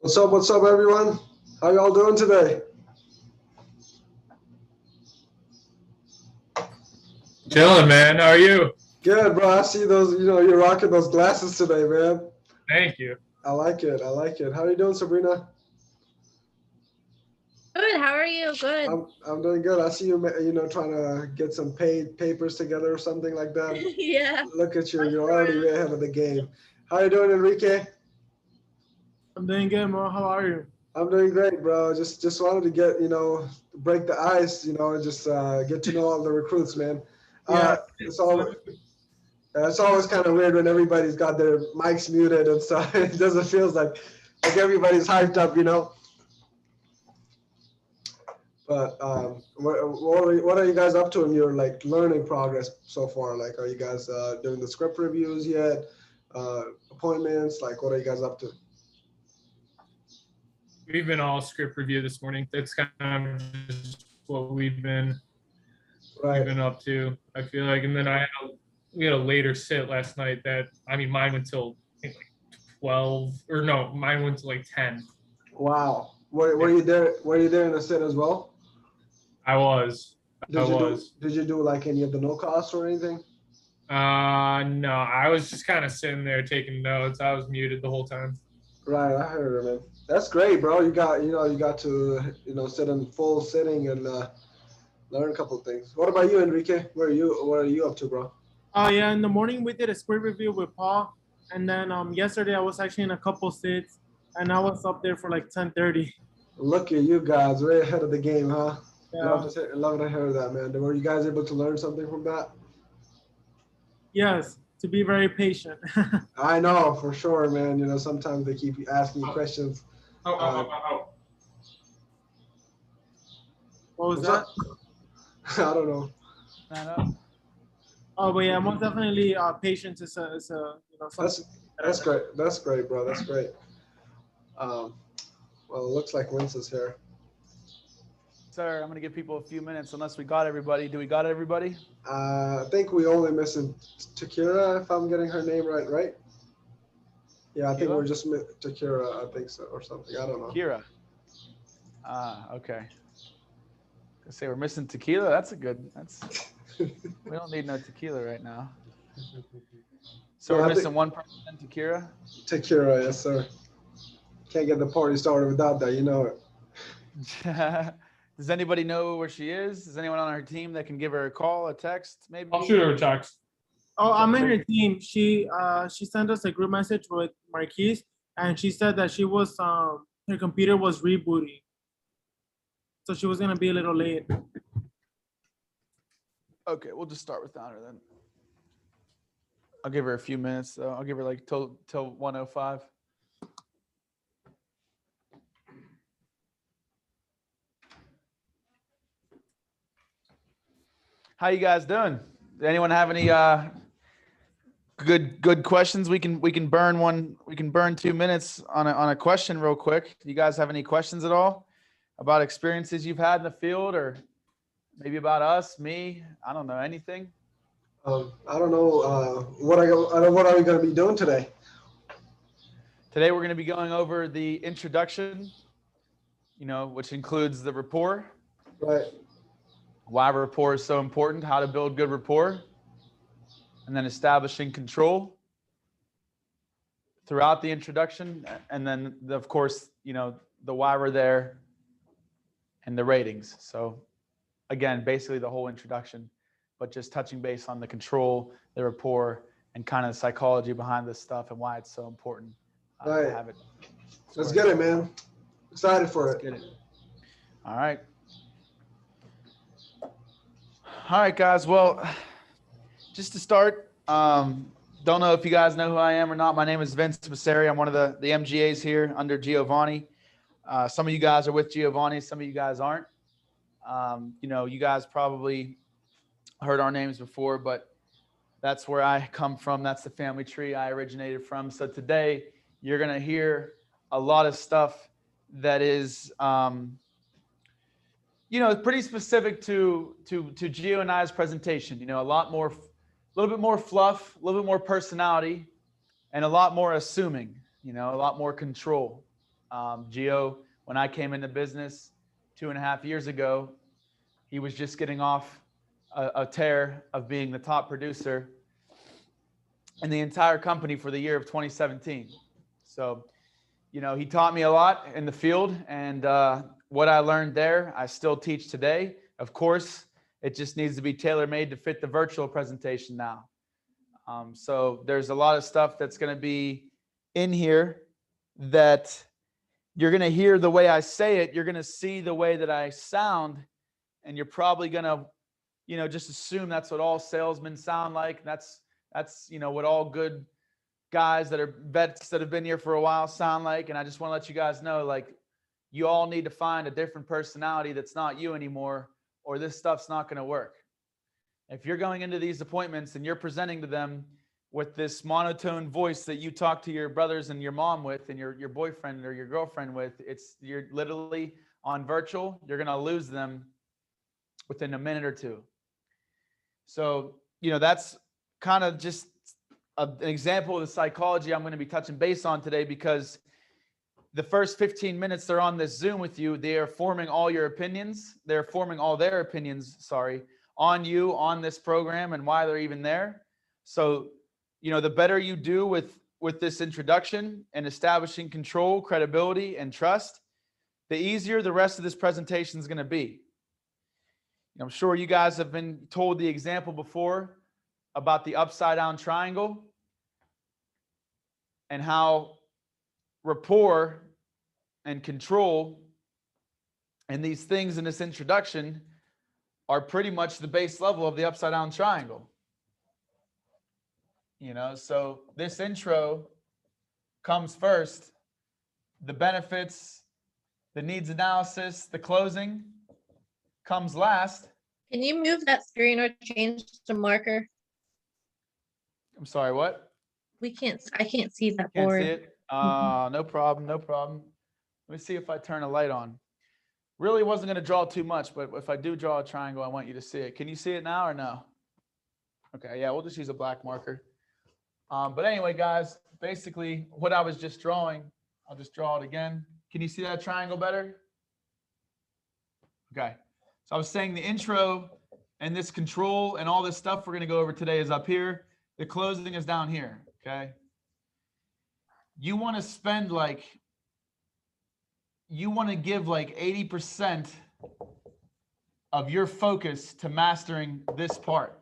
What's up, everyone? How y'all doing today? Chilling, man. How are you? Good, bro. I see those, you're rocking those glasses today, man. Thank you. I like it. I like it. How are you doing, Sabrina? Good. How are you? Good. I'm doing good. I see you, trying to get some paid papers together or something like that. Yeah. Look at you. You're already way ahead of the game. How you doing, Enrique? I'm doing good, Mo. How are you? I'm doing great, bro. Just wanted to get, break the ice, and just get to know all the recruits, man. Yeah. It's all It's always kind of weird when everybody's got their mics muted and stuff. It doesn't feel like everybody's hyped up. But what are you guys up to in your learning progress so far? Like, are you guys doing the script reviews yet? Appointments? Like, what are you guys up to? We've been all script review this morning. That's kind of just what Right. been up to. I feel like, and then we had a later sit last night. Mine went till I think like 12, or no, mine went to like 10. Wow. Were you there? Were you there in the sit as well? I was. Did you do like any of the no costs or anything? No, I was just kind of sitting there taking notes. I was muted the whole time. Right, I heard it, man. That's great, bro. You got to sit in full sitting and learn a couple of things. What about you, Enrique? What are you up to, bro? Oh yeah, in the morning we did a script review with Paul, and then yesterday I was actually in a couple sits, and I was up there for like 10:30. Look at you guys, way ahead of the game, huh? Yeah. Love to hear that, man. Were you guys able to learn something from that? Yes, to be very patient. I know, for sure, man. Sometimes they keep asking you questions. What was What's that? up? I don't know. Oh, but yeah, most definitely patience is a That's great. That's great, bro. That's great. Well, it looks like Vince is here. Sir, I'm going to give people a few minutes unless we got everybody. Do we got everybody? I think we only missing Takira, if I'm getting her name right? Yeah, I think we're just Takira, I think so, or something. I don't know. Kira. Okay. I say we're missing tequila. We don't need no tequila right now. So we're missing one person, Takira? Takira, yes, sir. Can't get the party started without that, you know it. Does anybody know where she is? Is anyone on her team that can give her a call, a text, maybe? I'll shoot her a text. Oh, I'm in her team. She sent us a group message with Marquise, and she said that she was her computer was rebooting, so she was gonna be a little late. Okay, we'll just start without her then. I'll give her a few minutes. I'll give her like till 1:05. How you guys doing? Anyone have any good questions? We can burn one. We can burn 2 minutes on a question real quick. Do you guys have any questions at all about experiences you've had in the field, or maybe about us, me? I don't know, anything. I don't know what are we going to be doing today? Today we're going to be going over the introduction, which includes the rapport. Right. Why rapport is so important, how to build good rapport, and then establishing control throughout the introduction, and then of course, the why we're there and the ratings. So again, basically the whole introduction, but just touching base on the control, the rapport, and kind of the psychology behind this stuff and why it's so important to have it. Let's get it, man. Excited for it. Get it. All right. All right, guys. Well, just to start, don't know if you guys know who I am or not. My name is Vince Masseri. I'm one of the MGAs here under Giovanni. Some of you guys are with Giovanni. Some of you guys aren't. You guys probably heard our names before, but that's where I come from. That's the family tree I originated from. So today you're going to hear a lot of stuff that is, pretty specific to Gio and I's presentation. A little bit more fluff, a little bit more personality, and a lot more assuming. A lot more control. Gio, when I came into business 2.5 years ago, he was just getting off a tear of being the top producer in the entire company for the year of 2017. So, you know, he taught me a lot in the field, and what I learned there, I still teach today. Of course, it just needs to be tailor-made to fit the virtual presentation now. So there's a lot of stuff that's going to be in here that you're going to hear the way I say it. You're going to see the way that I sound, and you're probably going to, you know, just assume that's what all salesmen sound like. That's, you know, what all good guys that are vets that have been here for a while sound like. And I just want to let you guys know, like, you all need to find a different personality that's not you anymore, or this stuff's not going to work. If you're going into these appointments and you're presenting to them with this monotone voice that you talk to your brothers and your mom with, and your boyfriend or your girlfriend with, you're literally on virtual, you're going to lose them within a minute or two. So, you know, that's kind of just an example of the psychology I'm going to be touching base on today, because the first 15 minutes they're on this Zoom with you, they are forming all your opinions. They're forming all their opinions, on you, on this program, and why they're even there. So, you know, the better you do with this introduction and establishing control, credibility, and trust, the easier the rest of this presentation is going to be. I'm sure you guys have been told the example before about the upside down triangle and how rapport and control and these things in this introduction are pretty much the base level of the upside down triangle. You know, so this intro comes first, the benefits, the needs analysis, the closing comes last. Can you move that screen or change to marker? I'm sorry, what? I can't see that Can't board. see it? No problem, no problem. Let me see if I turn a light on. Really wasn't going to draw too much, but if I do draw a triangle, I want you to see it. Can you see it now or no? Okay, yeah, we'll just use a black marker. But anyway, guys, basically what I was just drawing, I'll just draw it again. Can you see that triangle better? Okay, so I was saying the intro and this control and all this stuff we're going to go over today is up here. The closing is down here, okay? You want to spend you want to give like 80% of your focus to mastering this part.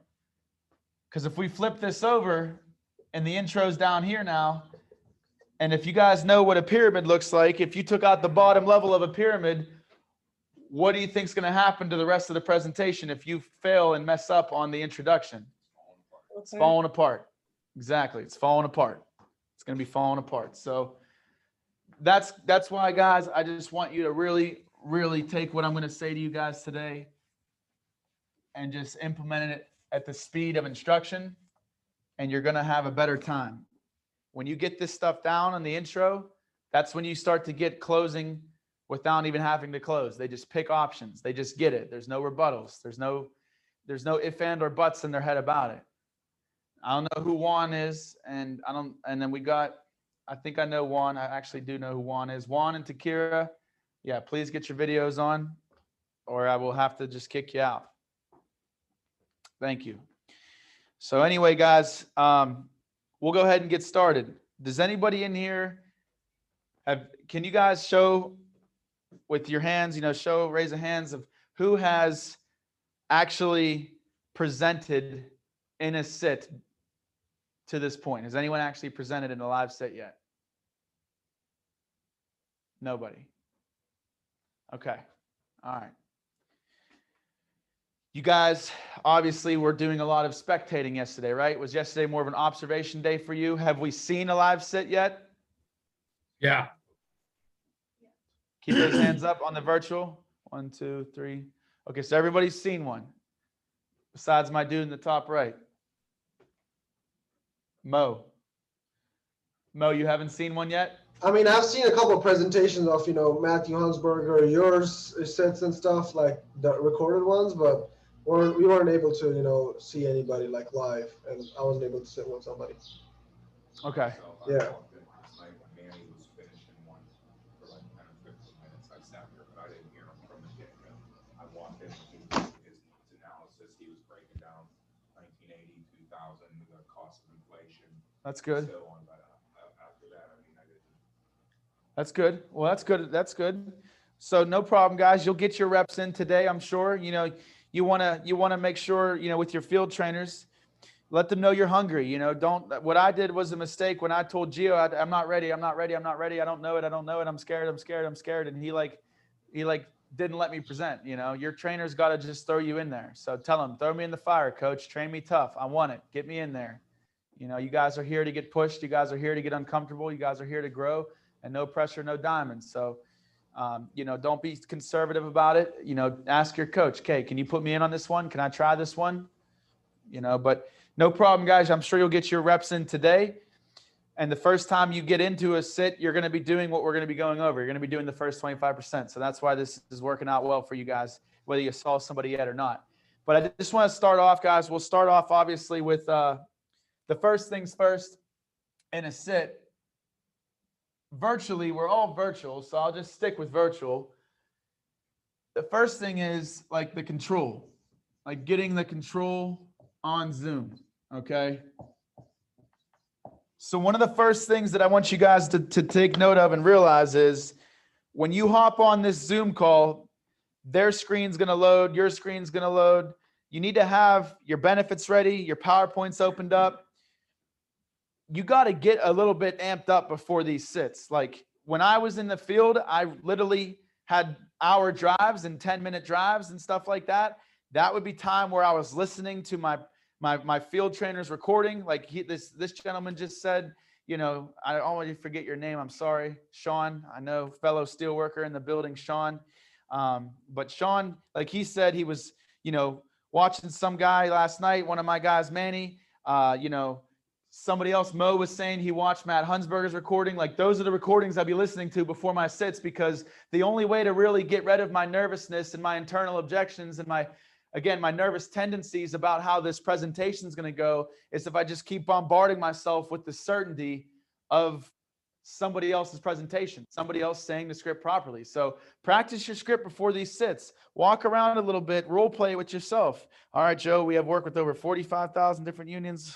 Because if we flip this over and the intro's down here now, and if you guys know what a pyramid looks like, if you took out the bottom level of a pyramid, what do you think is going to happen to the rest of the presentation if you fail and mess up on the introduction? It's falling apart. Exactly. It's falling apart. It's going to be falling apart. So that's why, guys, I just want you to really, really take what I'm going to say to you guys today and just implement it at the speed of instruction, and you're going to have a better time. When you get this stuff down on the intro, that's when you start to get closing without even having to close. They just pick options. They just get it. There's no rebuttals. There's no if, and, or buts in their head about it. I don't know who Juan is, and then we got, I think I know Juan. I actually do know who Juan is. Juan and Takira, yeah, please get your videos on, or I will have to just kick you out. Thank you. So anyway, guys, we'll go ahead and get started. Does anybody in here can you guys show with your hands, raise a hands of who has actually presented in a sit to this point? Has anyone actually presented in a live sit yet? Nobody. Okay. All right. You guys obviously were doing a lot of spectating yesterday, right? Was yesterday more of an observation day for you? Have we seen a live sit yet? Yeah. Keep those hands up on the virtual. 1, 2, 3. Okay, so everybody's seen one besides my dude in the top right. Mo, you haven't seen one yet? I mean, I've seen a couple of presentations of, Matthew Hansberger, yours sets and stuff, like the recorded ones, but we weren't able to, see anybody like live, and I wasn't able to sit with somebody. Okay. Yeah. in his analysis, he was breaking down 1980, 2000, the cost of inflation. That's good. So on, but after that, I mean, I didn't. That's good. Well, that's good. That's good. So no problem, guys. You'll get your reps in today, I'm sure. You know, you wanna make sure, you know, with your field trainers, let them know you're hungry. You know, what I did was a mistake when I told Gio, I'm not ready. I'm not ready. I'm not ready. I don't know it. I don't know it. I'm scared. I'm scared. I'm scared. And he didn't let me present. You know, your trainer's got to just throw you in there. So tell him, throw me in the fire, coach. Train me tough. I want it. Get me in there. You know, you guys are here to get pushed. You guys are here to get uncomfortable. You guys are here to grow, and no pressure, no diamonds. So, you know, don't be conservative about it. You know, ask your coach, okay, can you put me in on this one? Can I try this one? You know, but no problem, guys. I'm sure you'll get your reps in today. And the first time you get into a sit, you're going to be doing what we're going to be going over. You're going to be doing the first 25%. So that's why this is working out well for you guys, whether you saw somebody yet or not. But I just want to start off, guys. We'll start off obviously with the first things first in a sit. Virtually, we're all virtual, so I'll just stick with virtual. The first thing is like the control, like getting the control on Zoom, okay? So one of the first things that I want you guys to take note of and realize is when you hop on this Zoom call, their screen's gonna load, your screen's gonna load. You need to have your benefits ready, your PowerPoints opened up. You gotta get a little bit amped up before these sits. Like when I was in the field, I literally had hour drives and 10-minute drives and stuff like that. That would be time where I was listening to my field trainer's recording. Like this gentleman just said, you know, I already forget your name. I'm sorry, Sean. I know, fellow steel worker in the building, Sean. But Sean, like he said, he was, you know, watching some guy last night, one of my guys, Manny, you know, somebody else, Mo, was saying he watched Matt Hunsberger's recording. Like those are the recordings I'll be listening to before my sits, because the only way to really get rid of my nervousness and my internal objections and my nervous tendencies about how this presentation is going to go is if I just keep bombarding myself with the certainty of somebody else's presentation, somebody else saying the script properly. So practice your script before these sits. Walk around a little bit, role play with yourself. All right, Joe, we have worked with over 45,000 different unions.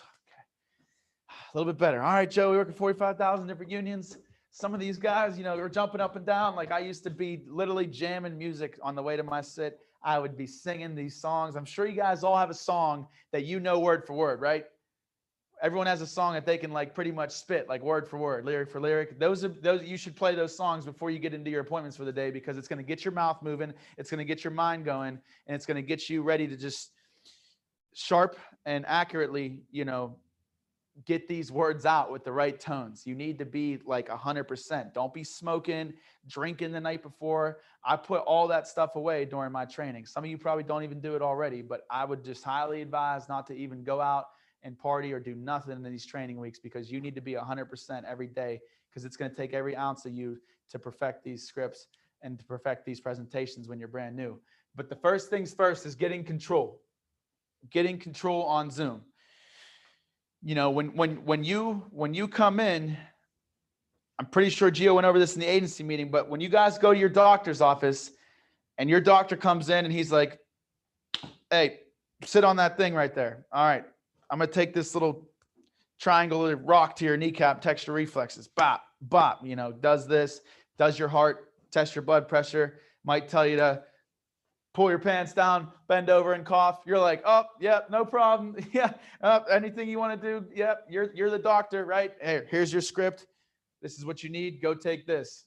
A little bit better. All right, Joe, we work with 45,000 different unions. Some of these guys, you know, are jumping up and down. Like I used to be literally jamming music on the way to my sit. I would be singing these songs. I'm sure you guys all have a song that you know word for word, right? Everyone has a song that they can like pretty much spit like word for word, lyric for lyric. Those you should play those songs before you get into your appointments for the day, because it's going to get your mouth moving, it's going to get your mind going, and it's going to get you ready to just sharp and accurately, you know, get these words out with the right tones. You need to be like 100%. Don't be smoking, drinking the night before. I put all that stuff away during my training. Some of you probably don't even do it already, but I would just highly advise not to even go out and party or do nothing in these training weeks, because you need to be 100% every day, because it's going to take every ounce of you to perfect these scripts and to perfect these presentations when you're brand new. But the first things first is getting control on Zoom. You know, when you come in, I'm pretty sure Gio went over this in the agency meeting, but when you guys go to your doctor's office and your doctor comes in and he's like, hey, sit on that thing right there. All right, I'm going to take this little triangle rock to your kneecap, test your reflexes. Bop, bop, you know, does this, does your heart, test your blood pressure, might tell you to pull your pants down, bend over and cough. You're like, oh, yeah, no problem. Yeah, anything you want to do. Yep, you're the doctor, right? Hey, here's your script. This is what you need. Go take this.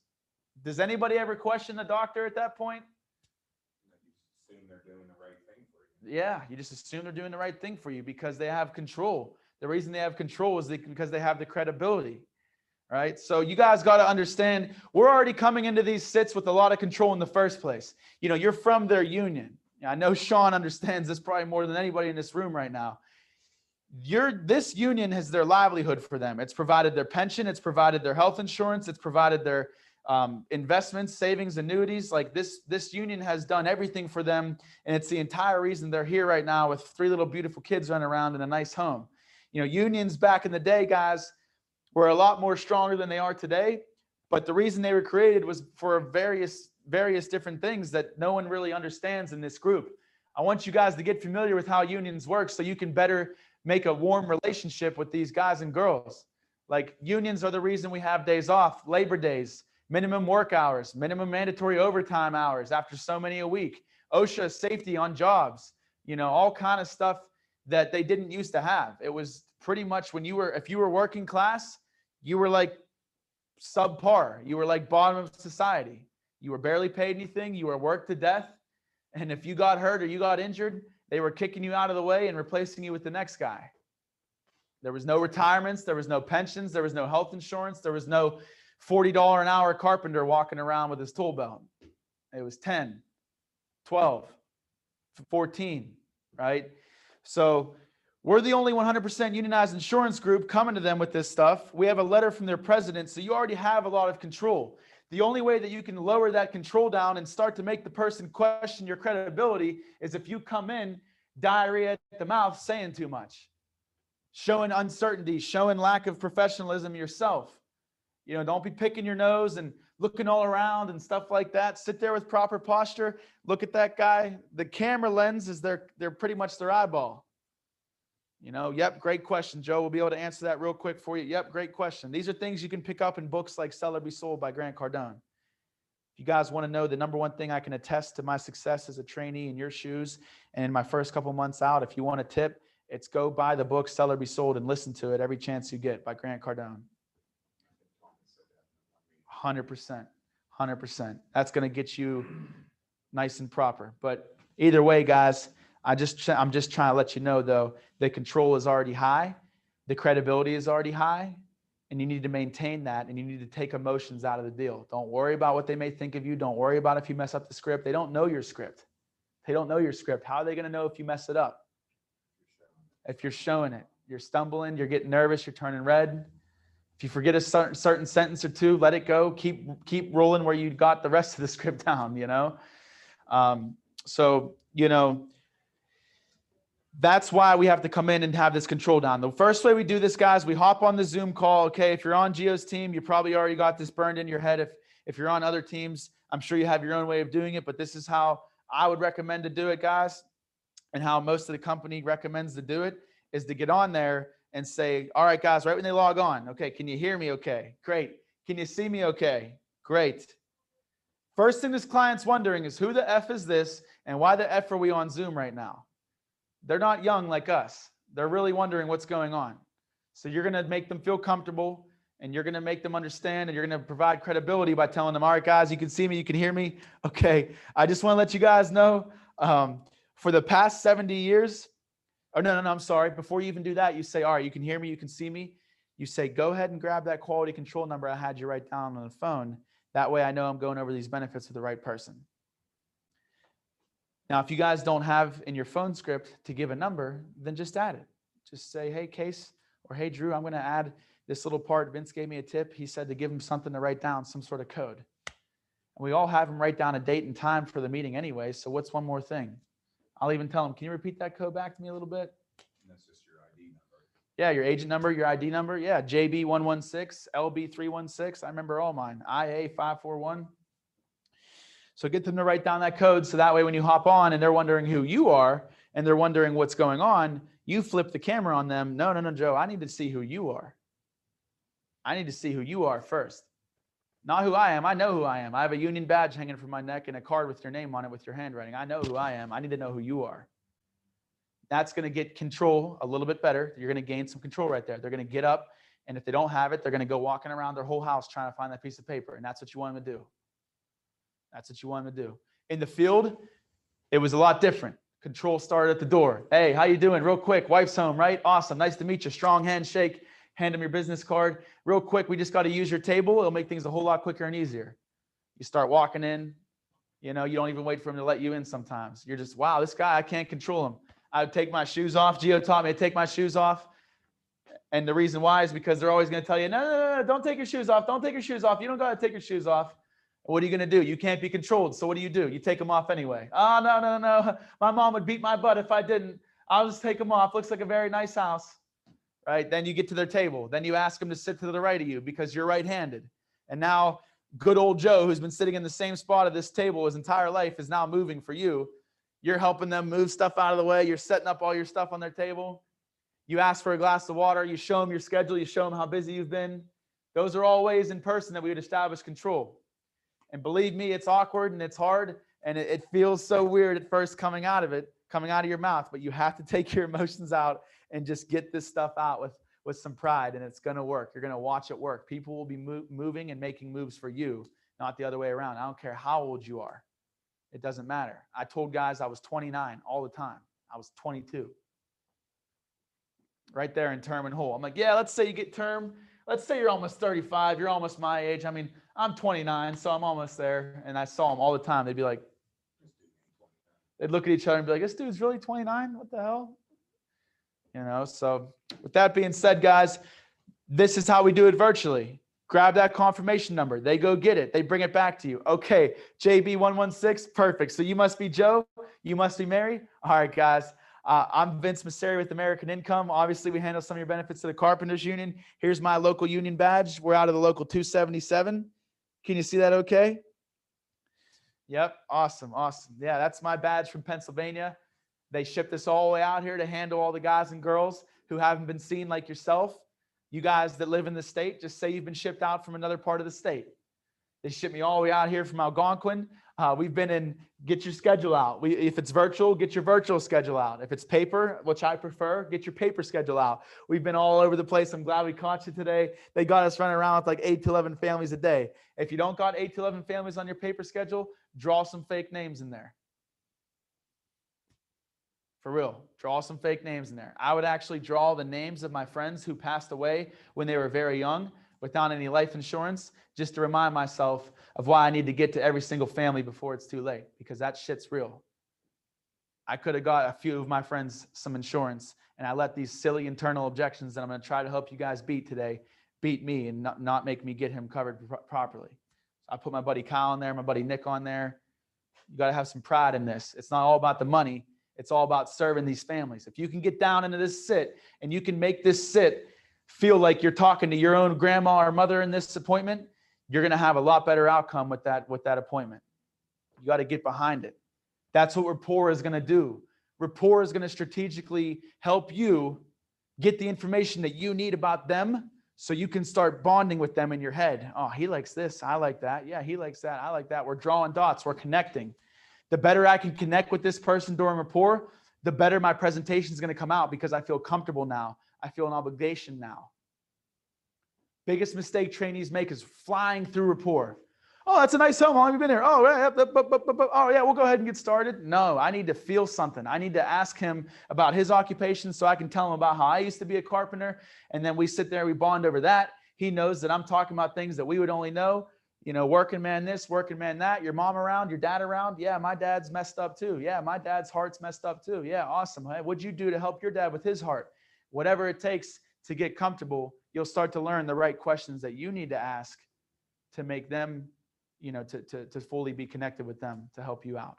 Does anybody ever question the doctor at that point? You assume they're doing the right thing for you. Yeah, you just assume they're doing the right thing for you because they have control. The reason they have control is because they have the credibility. Right? So you guys got to understand, we're already coming into these sits with a lot of control in the first place. You know, you're from their union. I know Sean understands this probably more than anybody in this room right now. This union has their livelihood for them. It's provided their pension. It's provided their health insurance. It's provided their investments, savings, annuities. Like this union has done everything for them. And it's the entire reason they're here right now with 3 little beautiful kids running around in a nice home. You know, unions back in the day, guys, were a lot more stronger than they are today. But the reason they were created was for various various different things that no one really understands in this group. I want you guys to get familiar with how unions work so you can better make a warm relationship with these guys and girls. Like, unions are the reason we have days off, Labor Days, minimum work hours, minimum mandatory overtime hours after so many a week, OSHA safety on jobs, you know, all kind of stuff that they didn't used to have. It was pretty much when if you were working class, you were like subpar. You were like bottom of society. You were barely paid anything. You were worked to death. And if you got hurt or you got injured, they were kicking you out of the way and replacing you with the next guy. There was no retirements. There was no pensions. There was no health insurance. There was no $40 an hour carpenter walking around with his tool belt. It was 10, 12, 14, right? So we're the only 100% unionized insurance group coming to them with this stuff. We have a letter from their president, so you already have a lot of control. The only way that you can lower that control down and start to make the person question your credibility is if you come in diarrhea at the mouth, saying too much, showing uncertainty, showing lack of professionalism yourself. You know, don't be picking your nose and looking all around and stuff like that. Sit there with proper posture. Look at that guy. The camera lens is they're pretty much their eyeball. You know, yep, great question, Joe. We'll be able to answer that real quick for you. Yep, great question. These are things you can pick up in books like Sell or Be Sold by Grant Cardone. If you guys want to know the number one thing I can attest to my success as a trainee in your shoes and in my first couple months out, if you want a tip, it's go buy the book Sell or Be Sold and listen to it every chance you get by Grant Cardone. 100%, 100%. That's going to get you nice and proper. But either way, guys, I'm just trying to let you know, though, the control is already high, the credibility is already high, and you need to maintain that, and you need to take emotions out of the deal. Don't worry about what they may think of you. Don't worry about if you mess up the script. They don't know your script. They don't know your script. How are they going to know if you mess it up? If you're showing it, you're stumbling, you're getting nervous, you're turning red. If you forget a certain sentence or two, let it go. Keep rolling where you got the rest of the script down, you know? So, you know, that's why we have to come in and have this control down. The first way we do this, guys, we hop on the Zoom call. Okay, if you're on Gio's team, you probably already got this burned in your head. If you're on other teams, I'm sure you have your own way of doing it, but this is how I would recommend to do it, guys, and how most of the company recommends to do it is to get on there and say, all right, guys, right when they log on, okay, can you hear me okay? Great. Can you see me okay? Great. First thing this client's wondering is who the F is this and why the F are we on Zoom right now? They're not young like us. They're really wondering what's going on. So you're going to make them feel comfortable and you're going to make them understand and you're going to provide credibility by telling them, all right, guys, you can see me, you can hear me. Okay. I just want to let you guys know for the past 70 years, oh, no, I'm sorry. Before you even do that, you say, all right, you can hear me, you can see me. You say, go ahead and grab that quality control number I had you write down on the phone. That way I know I'm going over these benefits with the right person. Now, if you guys don't have in your phone script to give a number, then just add it. Just say, hey, Case, or hey, Drew, I'm going to add this little part. Vince gave me a tip. He said to give him something to write down, some sort of code. And we all have him write down a date and time for the meeting anyway. So what's one more thing? I'll even tell him, can you repeat that code back to me a little bit? That's just your ID number. Yeah, your agent number, your ID number. Yeah, JB116, LB316. I remember all mine. IA541. So get them to write down that code so that way when you hop on and they're wondering who you are and they're wondering what's going on, you flip the camera on them. No, Joe, I need to see who you are. I need to see who you are first. Not who I am. I know who I am. I have a union badge hanging from my neck and a card with your name on it with your handwriting. I know who I am. I need to know who you are. That's going to get control a little bit better. You're going to gain some control right there. They're going to get up, and if they don't have it, they're going to go walking around their whole house trying to find that piece of paper, and that's what you want them to do. That's what you want them to do. In the field, it was a lot different. Control started at the door. Hey, how you doing? Real quick, wife's home, right? Awesome. Nice to meet you. Strong handshake. Hand them your business card. Real quick, we just got to use your table. It'll make things a whole lot quicker and easier. You start walking in. You know, you don't even wait for him to let you in sometimes. You're just, wow, this guy, I can't control him. I would take my shoes off. Gio taught me to take my shoes off. And the reason why is because they're always going to tell you, no, don't take your shoes off. Don't take your shoes off. You don't got to take your shoes off. What are you going to do? You can't be controlled. So what do? You take them off anyway. Oh, no. My mom would beat my butt if I didn't. I'll just take them off. Looks like a very nice house. Right? Then you get to their table. Then you ask them to sit to the right of you because you're right-handed. And now good old Joe, who's been sitting in the same spot at this table his entire life, is now moving for you. You're helping them move stuff out of the way. You're setting up all your stuff on their table. You ask for a glass of water. You show them your schedule. You show them how busy you've been. Those are all ways in person that we would establish control. And believe me, it's awkward and it's hard. And it feels so weird at first coming out of your mouth. But you have to take your emotions out and just get this stuff out with some pride. And it's going to work. You're going to watch it work. People will be moving and making moves for you, not the other way around. I don't care how old you are. It doesn't matter. I told guys I was 29 all the time. I was 22. Right there in term and whole. I'm like, yeah, let's say you get term. Let's say you're almost 35. You're almost my age. I mean, I'm 29, so I'm almost there. And I saw them all the time. They'd be like, they'd look at each other and be like, this dude's really 29? What the hell? You know, so with that being said, guys, this is how we do it virtually. Grab that confirmation number. They go get it. They bring it back to you. Okay, JB116, perfect. So you must be Joe. You must be Mary. All right, guys. I'm Vince Masseri with American Income. Obviously, we handle some of your benefits to the Carpenters Union. Here's my local union badge. We're out of the local 277. Can you see that okay? Yep, awesome, awesome. Yeah, that's my badge from Pennsylvania. They shipped this all the way out here to handle all the guys and girls who haven't been seen like yourself. You guys that live in the state, just say you've been shipped out from another part of the state. They shipped me all the way out here from Algonquin. We've been in, get your schedule out. If it's virtual, get your virtual schedule out. If it's paper, which I prefer, get your paper schedule out. We've been all over the place. I'm glad we caught you today. They got us running around with like 8 to 11 families a day. If you don't got 8 to 11 families on your paper schedule, draw some fake names in there. For real, draw some fake names in there. I would actually draw the names of my friends who passed away when they were very young without any life insurance, just to remind myself of why I need to get to every single family before it's too late, because that shit's real. I could have got a few of my friends some insurance, and I let these silly internal objections that I'm going to try to help you guys beat today beat me and not make me get him covered properly. So I put my buddy Kyle on there, my buddy Nick on there. You got to have some pride in this. It's not all about the money. It's all about serving these families. If you can get down into this sit and you can make this sit feel like you're talking to your own grandma or mother in this appointment, you're going to have a lot better outcome with that appointment. You got to get behind it. That's what rapport is going to do. Rapport is going to strategically help you get the information that you need about them so you can start bonding with them in your head. Oh, he likes this. I like that. Yeah, he likes that. I like that. We're drawing dots. We're connecting. The better I can connect with this person during rapport, the better my presentation is going to come out, because I feel comfortable now. I feel an obligation now. Biggest mistake trainees make is flying through rapport. Oh, that's a nice home. How long have you been here? Oh, yeah, we'll go ahead and get started. No, I need to feel something. I need to ask him about his occupation so I can tell him about how I used to be a carpenter. And then we sit there, we bond over that. He knows that I'm talking about things that we would only know. You know, working man this, working man that, your mom around, your dad around. Yeah, my dad's messed up too. Yeah, my dad's heart's messed up too. Yeah, awesome. Hey, what'd you do to help your dad with his heart? Whatever it takes to get comfortable, you'll start to learn the right questions that you need to ask to make them, you know, to fully be connected with them to help you out.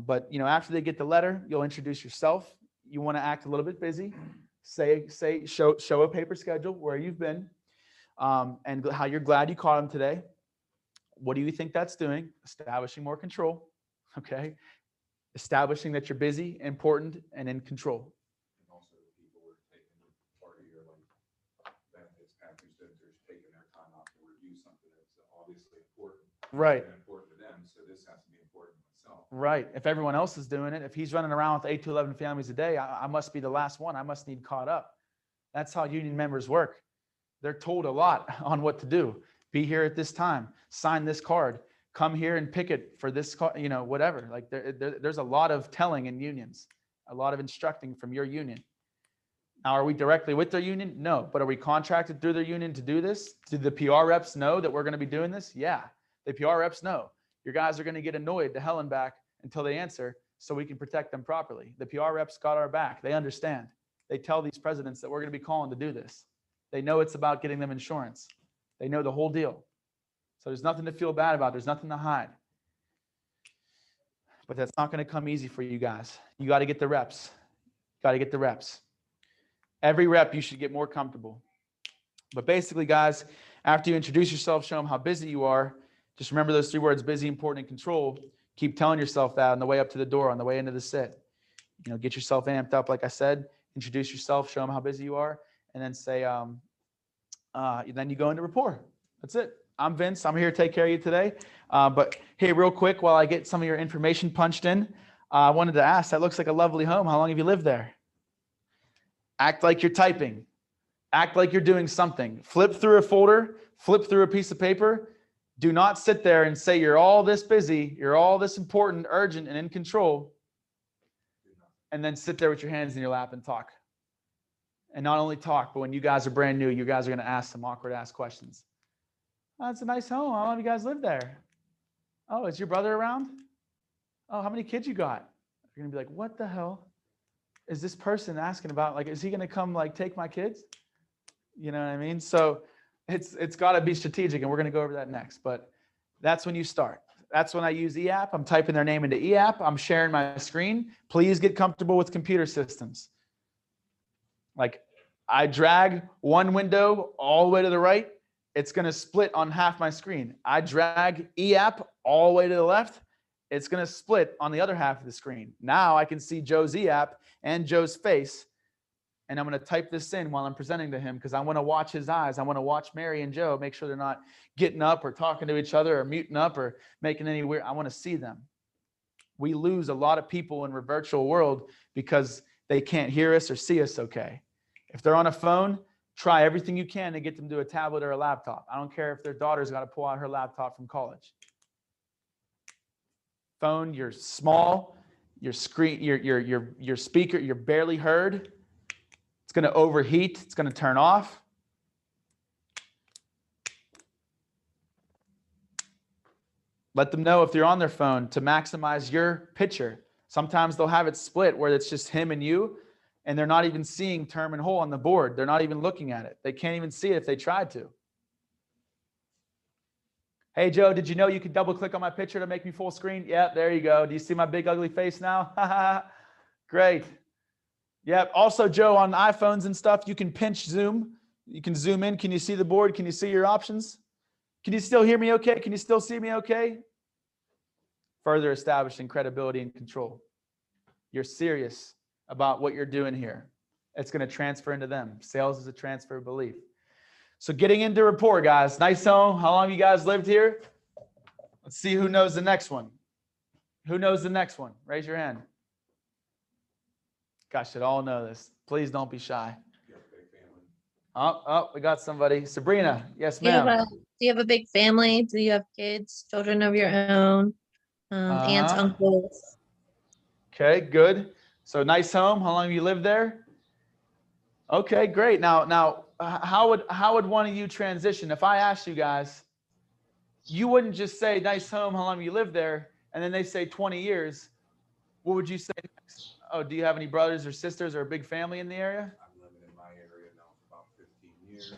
But, you know, after they get the letter, you'll introduce yourself. You want to act a little bit busy. Show a paper schedule where you've been. And how you're glad you caught him today. What do you think that's doing? Establishing more control, okay? Establishing that you're busy, important, and in control. And also the people who are taking part of your benefits package, that they're taking their time out to review something that's obviously important. Right. And important to them, so this has to be important to myself. Right. If everyone else is doing it, if he's running around with 8 to 11 families a day, I must be the last one. I must need caught up. That's how union members work. They're told a lot on what to do. Be here at this time, sign this card, come here and picket for this, you know, whatever. Like there's a lot of telling in unions, a lot of instructing from your union. Now, are we directly with their union? No, but are we contracted through their union to do this? Do the PR reps know that we're going to be doing this? Yeah, the PR reps know. Your guys are going to get annoyed to hell and back until they answer so we can protect them properly. The PR reps got our back. They understand. They tell these presidents that we're going to be calling to do this. They know it's about getting them insurance. They know the whole deal. So there's nothing to feel bad about. There's nothing to hide. But that's not going to come easy for you guys. You got to get the reps. Got to get the reps. Every rep, you should get more comfortable. But basically, guys, After you introduce yourself, show them how busy you are. Just remember those 3 words: busy, important, and control. Keep telling yourself that on the way up to the door, on the way into the sit. Get yourself amped up, like I said. Introduce yourself, show them how busy you are, and then say, then you go into rapport. That's it. I'm Vince. I'm here to take care of you today. But hey, real quick, while I get some of your information punched in, I wanted to ask, that looks like a lovely home. How long have you lived there? Act like you're typing. Act like you're doing something. Flip through a folder, flip through a piece of paper. Do not sit there and say you're all this busy, you're all this important, urgent, and in control, and then sit there with your hands in your lap and talk. And not only talk, but when you guys are brand new, you guys are going to ask some awkward ass questions. Oh, it's a nice home. How long have you guys lived there? Oh, is your brother around? Oh, how many kids you got? You're going to be like, what the hell is this person asking about? Like, is he going to come like take my kids? You know what I mean? So it's got to be strategic, and we're going to go over that next. But that's when you start. That's when I use eApp. I'm typing their name into eApp. I'm sharing my screen. Please get comfortable with computer systems. Like, I drag one window all the way to the right, it's going to split on half my screen. I drag eApp all the way to the left, it's going to split on the other half of the screen. Now I can see Joe's eApp and Joe's face, and I'm going to type this in while I'm presenting to him because I want to watch his eyes. I want to watch Mary and Joe, make sure they're not getting up or talking to each other or muting up or making any weird. I want to see them. We lose a lot of people in the virtual world because they can't hear us or see us okay. If they're on a phone, try everything you can to get them to a tablet or a laptop. I don't care if their daughter's got to pull out her laptop from college. Phone, you're small, your screen, your speaker, you're barely heard. It's going to overheat. It's going to turn off. Let them know if they're on their phone to maximize your picture. Sometimes they'll have it split where it's just him and you, and they're not even seeing term and whole on the board. They're not even looking at it. They can't even see it if they tried to. Hey, Joe, did you know you could double click on my picture to make me full screen? Yep, there you go. Do you see my big ugly face now? Great. Yep. Also, Joe, on iPhones and stuff, you can pinch zoom. You can zoom in. Can you see the board? Can you see your options? Can you still hear me okay? Can you still see me okay? Further establishing credibility and control. You're serious about what you're doing here. It's going to transfer into them. Sales is a transfer of belief. So getting into rapport, guys. Nice home. How long have you guys lived here? Let's see who knows the next one. Who knows the next one? Raise your hand. Guys should all know this. Please don't be shy. Oh, we got somebody. Sabrina. Yes, ma'am. Do you have a big family? Do you have kids, children of your own? Aunts, uncles? Okay, good. So nice home. How long have you lived there? Okay, great. Now, how would one of you transition? If I asked you guys, you wouldn't just say nice home. How long have you lived there? And then they say 20 years. What would you say next? Oh, do you have any brothers or sisters or a big family in the area? I'm living in my area now for about 15 years.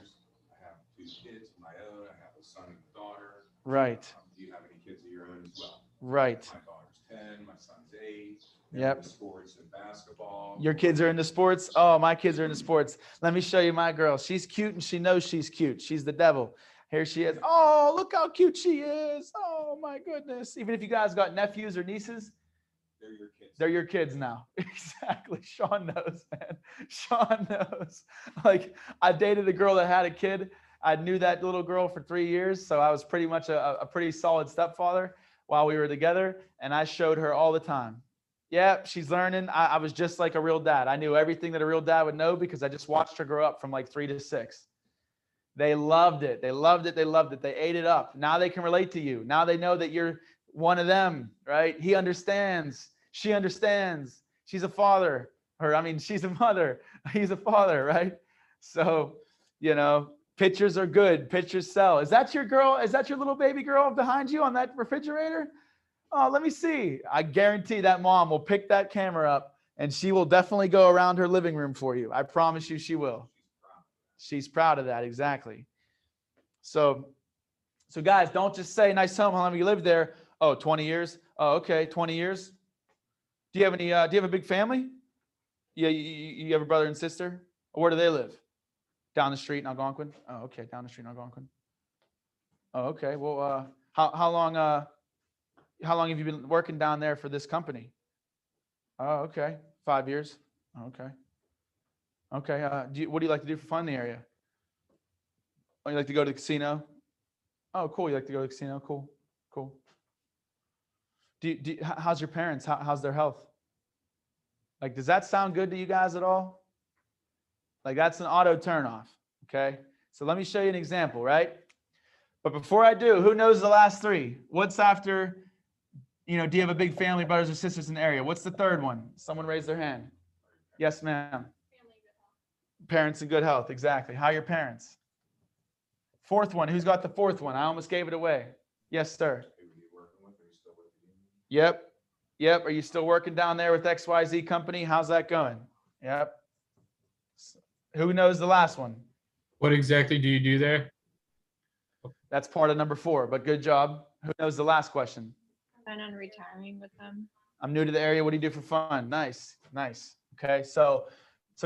I have 2 kids of my own. I have a son and a daughter. Right. Do you have any kids of your own as well? Right. My daughter's 10. My son's 8. Yep. Sports and basketball. Your kids are into sports? Oh, my kids are into sports. Let me show you my girl. She's cute and she knows she's cute. She's the devil. Here she is. Oh, look how cute she is. Oh, my goodness. Even if you guys got nephews or nieces, They're your kids. they're your kids now. Exactly. Sean knows, man. Sean knows. Like, I dated a girl that had a kid. I knew that little girl for 3 years. So I was pretty much a pretty solid stepfather while we were together. And I showed her all the time. Yeah, she's learning. I was just like a real dad. I knew everything that a real dad would know because I just watched her grow up from like 3 to 6. They loved it. They loved it. They loved it. They ate it up. Now they can relate to you. Now they know that you're one of them, right? He understands. She understands. She's a father. She's a mother. He's a father, right? So, pictures are good. Pictures sell. Is that your girl? Is that your little baby girl behind you on that refrigerator? Oh, let me see. I guarantee that mom will pick that camera up and she will definitely go around her living room for you. I promise you she will. She's proud of that. Exactly. So guys, don't just say nice home. How long have you lived there? Oh, 20 years. Oh, okay. 20 years. Do you have a big family? Yeah. You have a brother and sister? Where do they live? Down the street in Algonquin. Oh, okay. Down the street in Algonquin. Oh, okay. Well, how long have you been working down there for this company? Oh, okay. 5 years. Okay. Okay. What do you like to do for fun in the area? Oh, you like to go to the casino? Oh, cool. You like to go to the casino? Cool. Cool. How's your parents? How's their health? Like, does that sound good to you guys at all? Like, that's an auto turnoff. Okay. So let me show you an example, right? But before I do, who knows the last three? What's after, do you have a big family, brothers or sisters in the area? What's the third one? Someone raise their hand. Yes, ma'am. Parents in good health. Exactly. How are your parents? Fourth one. Who's got the fourth one? I almost gave it away. Yes, sir. Yep. Yep. Are you still working down there with XYZ company? How's that going? Yep. Who knows the last one? What exactly do you do there? That's part of number 4, but good job. Who knows the last question? I plan on retiring with them. I'm new to the area. What do you do for fun? Nice. Nice. Okay. So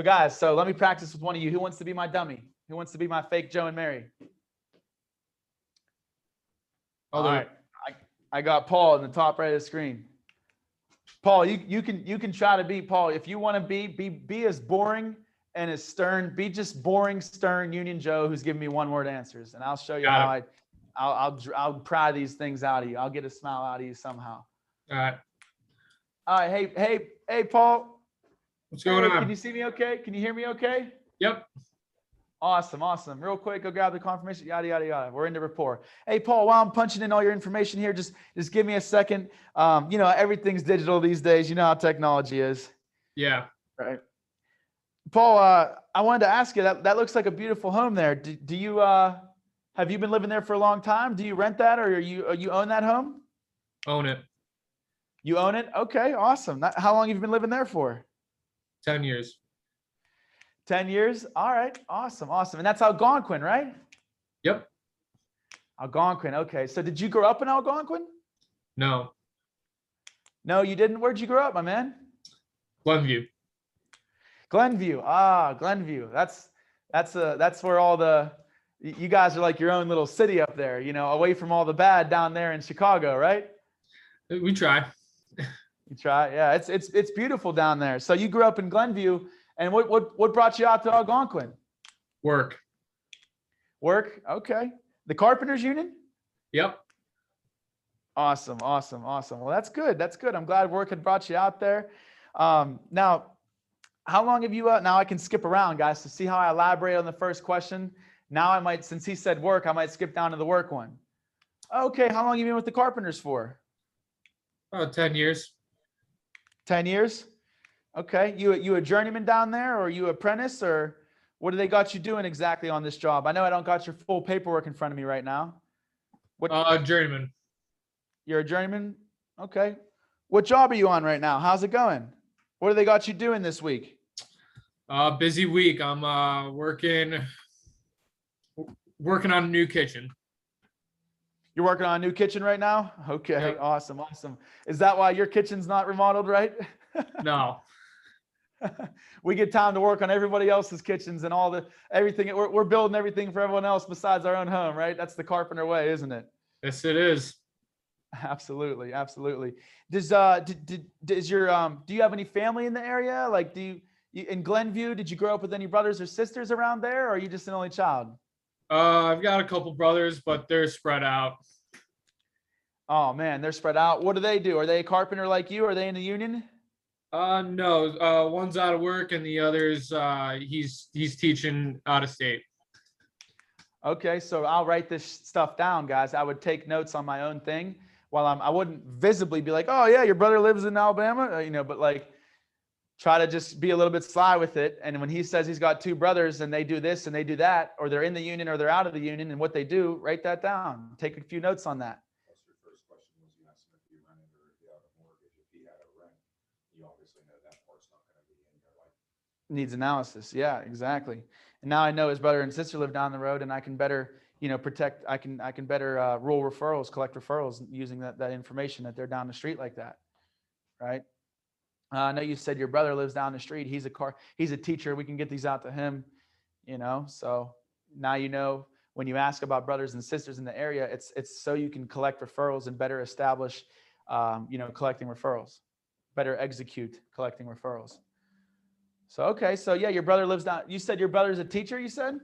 guys, so let me practice with one of you. Who wants to be my dummy? Who wants to be my fake Joe and Mary? All right. I got Paul in the top right of the screen. Paul, you can try to be Paul. If you want to be as boring and as stern, be just boring, stern Union Joe who's giving me one-word answers, and I'll show you how I'll pry these things out of you. I'll get a smile out of you somehow. All right. All right. Hey, Paul. What's going on? Can you see me okay? Can you hear me okay? Yep. Awesome. Real quick, go grab the confirmation, yada, yada, yada. We're into rapport. Hey, Paul, while I'm punching in all your information here, just give me a second. Everything's digital these days. You know how technology is. Yeah. Right. Paul, I wanted to ask you, that looks like a beautiful home there. Do you, have you been living there for a long time? Do you rent that, or you own that home? Own it. You own it? Okay, awesome. How long have you been living there for? 10 years. 10 years? All right, awesome. And that's Algonquin, right? Yep. Algonquin, okay. So did you grow up in Algonquin? No. No, you didn't? Where'd you grow up, my man? Glenview. Glenview. Glenview. That's where you guys are like your own little city up there, away from all the bad down there in Chicago, right? We try. You try, yeah. It's beautiful down there. So you grew up in Glenview, and what brought you out to Algonquin? Work. Okay. The Carpenters Union? Yep. Awesome. Well, that's good. I'm glad work had brought you out there. Now, how long have you, now I can skip around, guys, to see how I elaborate on the first question. Now I might, since he said work, I might skip down to the work one. Okay, how long have you been with the Carpenters for? About 10 years. 10 years? Okay, you a journeyman down there, or you apprentice, or what do they got you doing exactly on this job? I know I don't got your full paperwork in front of me right now. Journeyman. You're a journeyman? Okay. What job are you on right now? How's it going? What do they got you doing this week? Busy week. I'm working on a new kitchen. You're working on a new kitchen right now? Okay, Yeah. Awesome. Is that why your kitchen's not remodeled, right? No. We get time to work on everybody else's kitchens and everything. We're building everything for everyone else besides our own home, right? That's the Carpenter way, isn't it? Yes, it is. Absolutely. Do you have any family in the area? Like, in Glenview, did you grow up with any brothers or sisters around there, or are you just an only child? I've got a couple brothers, but they're spread out. Oh man, they're spread out. What do they do? Are they a carpenter like you? Are they in the union? No. One's out of work, and the other's he's teaching out of state. Okay, so I'll write this stuff down, guys. I would take notes on my own thing while I wouldn't visibly be like, oh yeah, your brother lives in Alabama, but like try to just be a little bit sly with it. And when he says he's got 2 brothers and they do this and they do that, or they're in the union or they're out of the union and what they do, write that down. Take a few notes on that. That's your first question was you asked him if he rented or if he had a mortgage. If he had a rent, you obviously know that part's not going to be in your life. Needs analysis. Yeah, exactly. And now I know his brother and sister live down the road, and I can better, protect. I can better rule referrals, collect referrals using that information that they're down the street like that, right? I know you said your brother lives down the street. He's a teacher. We can get these out to him, So now when you ask about brothers and sisters in the area, it's so you can collect referrals and better establish, collecting referrals, better execute collecting referrals. So, okay. So yeah, your brother lives down. You said your brother's a teacher, you said?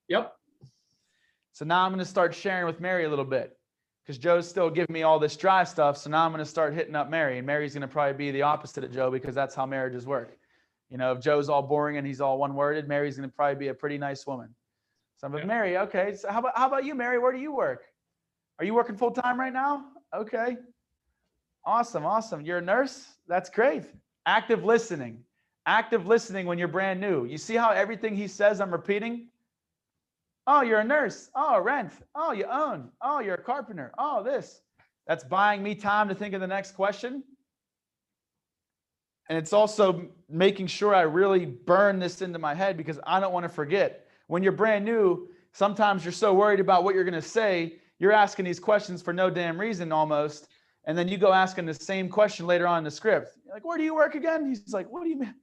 Yep. So now I'm going to start sharing with Mary a little bit, because Joe's still giving me all this dry stuff. So now I'm going to start hitting up Mary, and Mary's going to probably be the opposite of Joe, because that's how marriages work. If Joe's all boring and he's all one-worded, Mary's going to probably be a pretty nice woman. So I'm like, Mary, okay. So how about you, Mary? Where do you work? Are you working full-time right now? Okay. Awesome. You're a nurse? That's great. Active listening when you're brand new. You see how everything he says I'm repeating? Oh, you're a nurse. Oh, rent. Oh, you own. Oh, you're a carpenter. Oh, this. That's buying me time to think of the next question. And it's also making sure I really burn this into my head, because I don't want to forget. When you're brand new, sometimes you're so worried about what you're going to say, you're asking these questions for no damn reason almost. And then you go asking the same question later on in the script. You're like, where do you work again? He's like, what do you mean?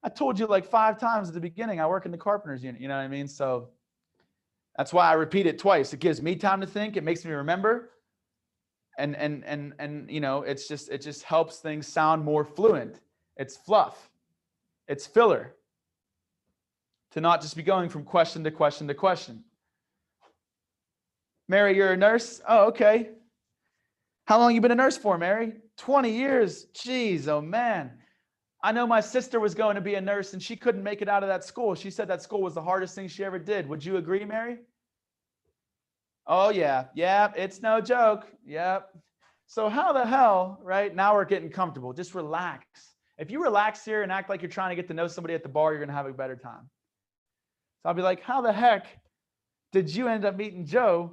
I told you like 5 times at the beginning, I work in the carpenter's unit. You know what I mean? So that's why I repeat it twice. It gives me time to think. It makes me remember. And it just helps things sound more fluent. It's fluff. It's filler. To not just be going from question to question to question. Mary, you're a nurse? Oh, okay. How long you been a nurse for, Mary? 20 years. Jeez, oh man. I know my sister was going to be a nurse and she couldn't make it out of that school. She said that school was the hardest thing she ever did. Would you agree, Mary? Oh yeah. Yeah, it's no joke. Yep. So how the hell, right? Now we're getting comfortable. Just relax. If you relax here and act like you're trying to get to know somebody at the bar, you're going to have a better time. So I'll be like, how the heck did you end up meeting Joe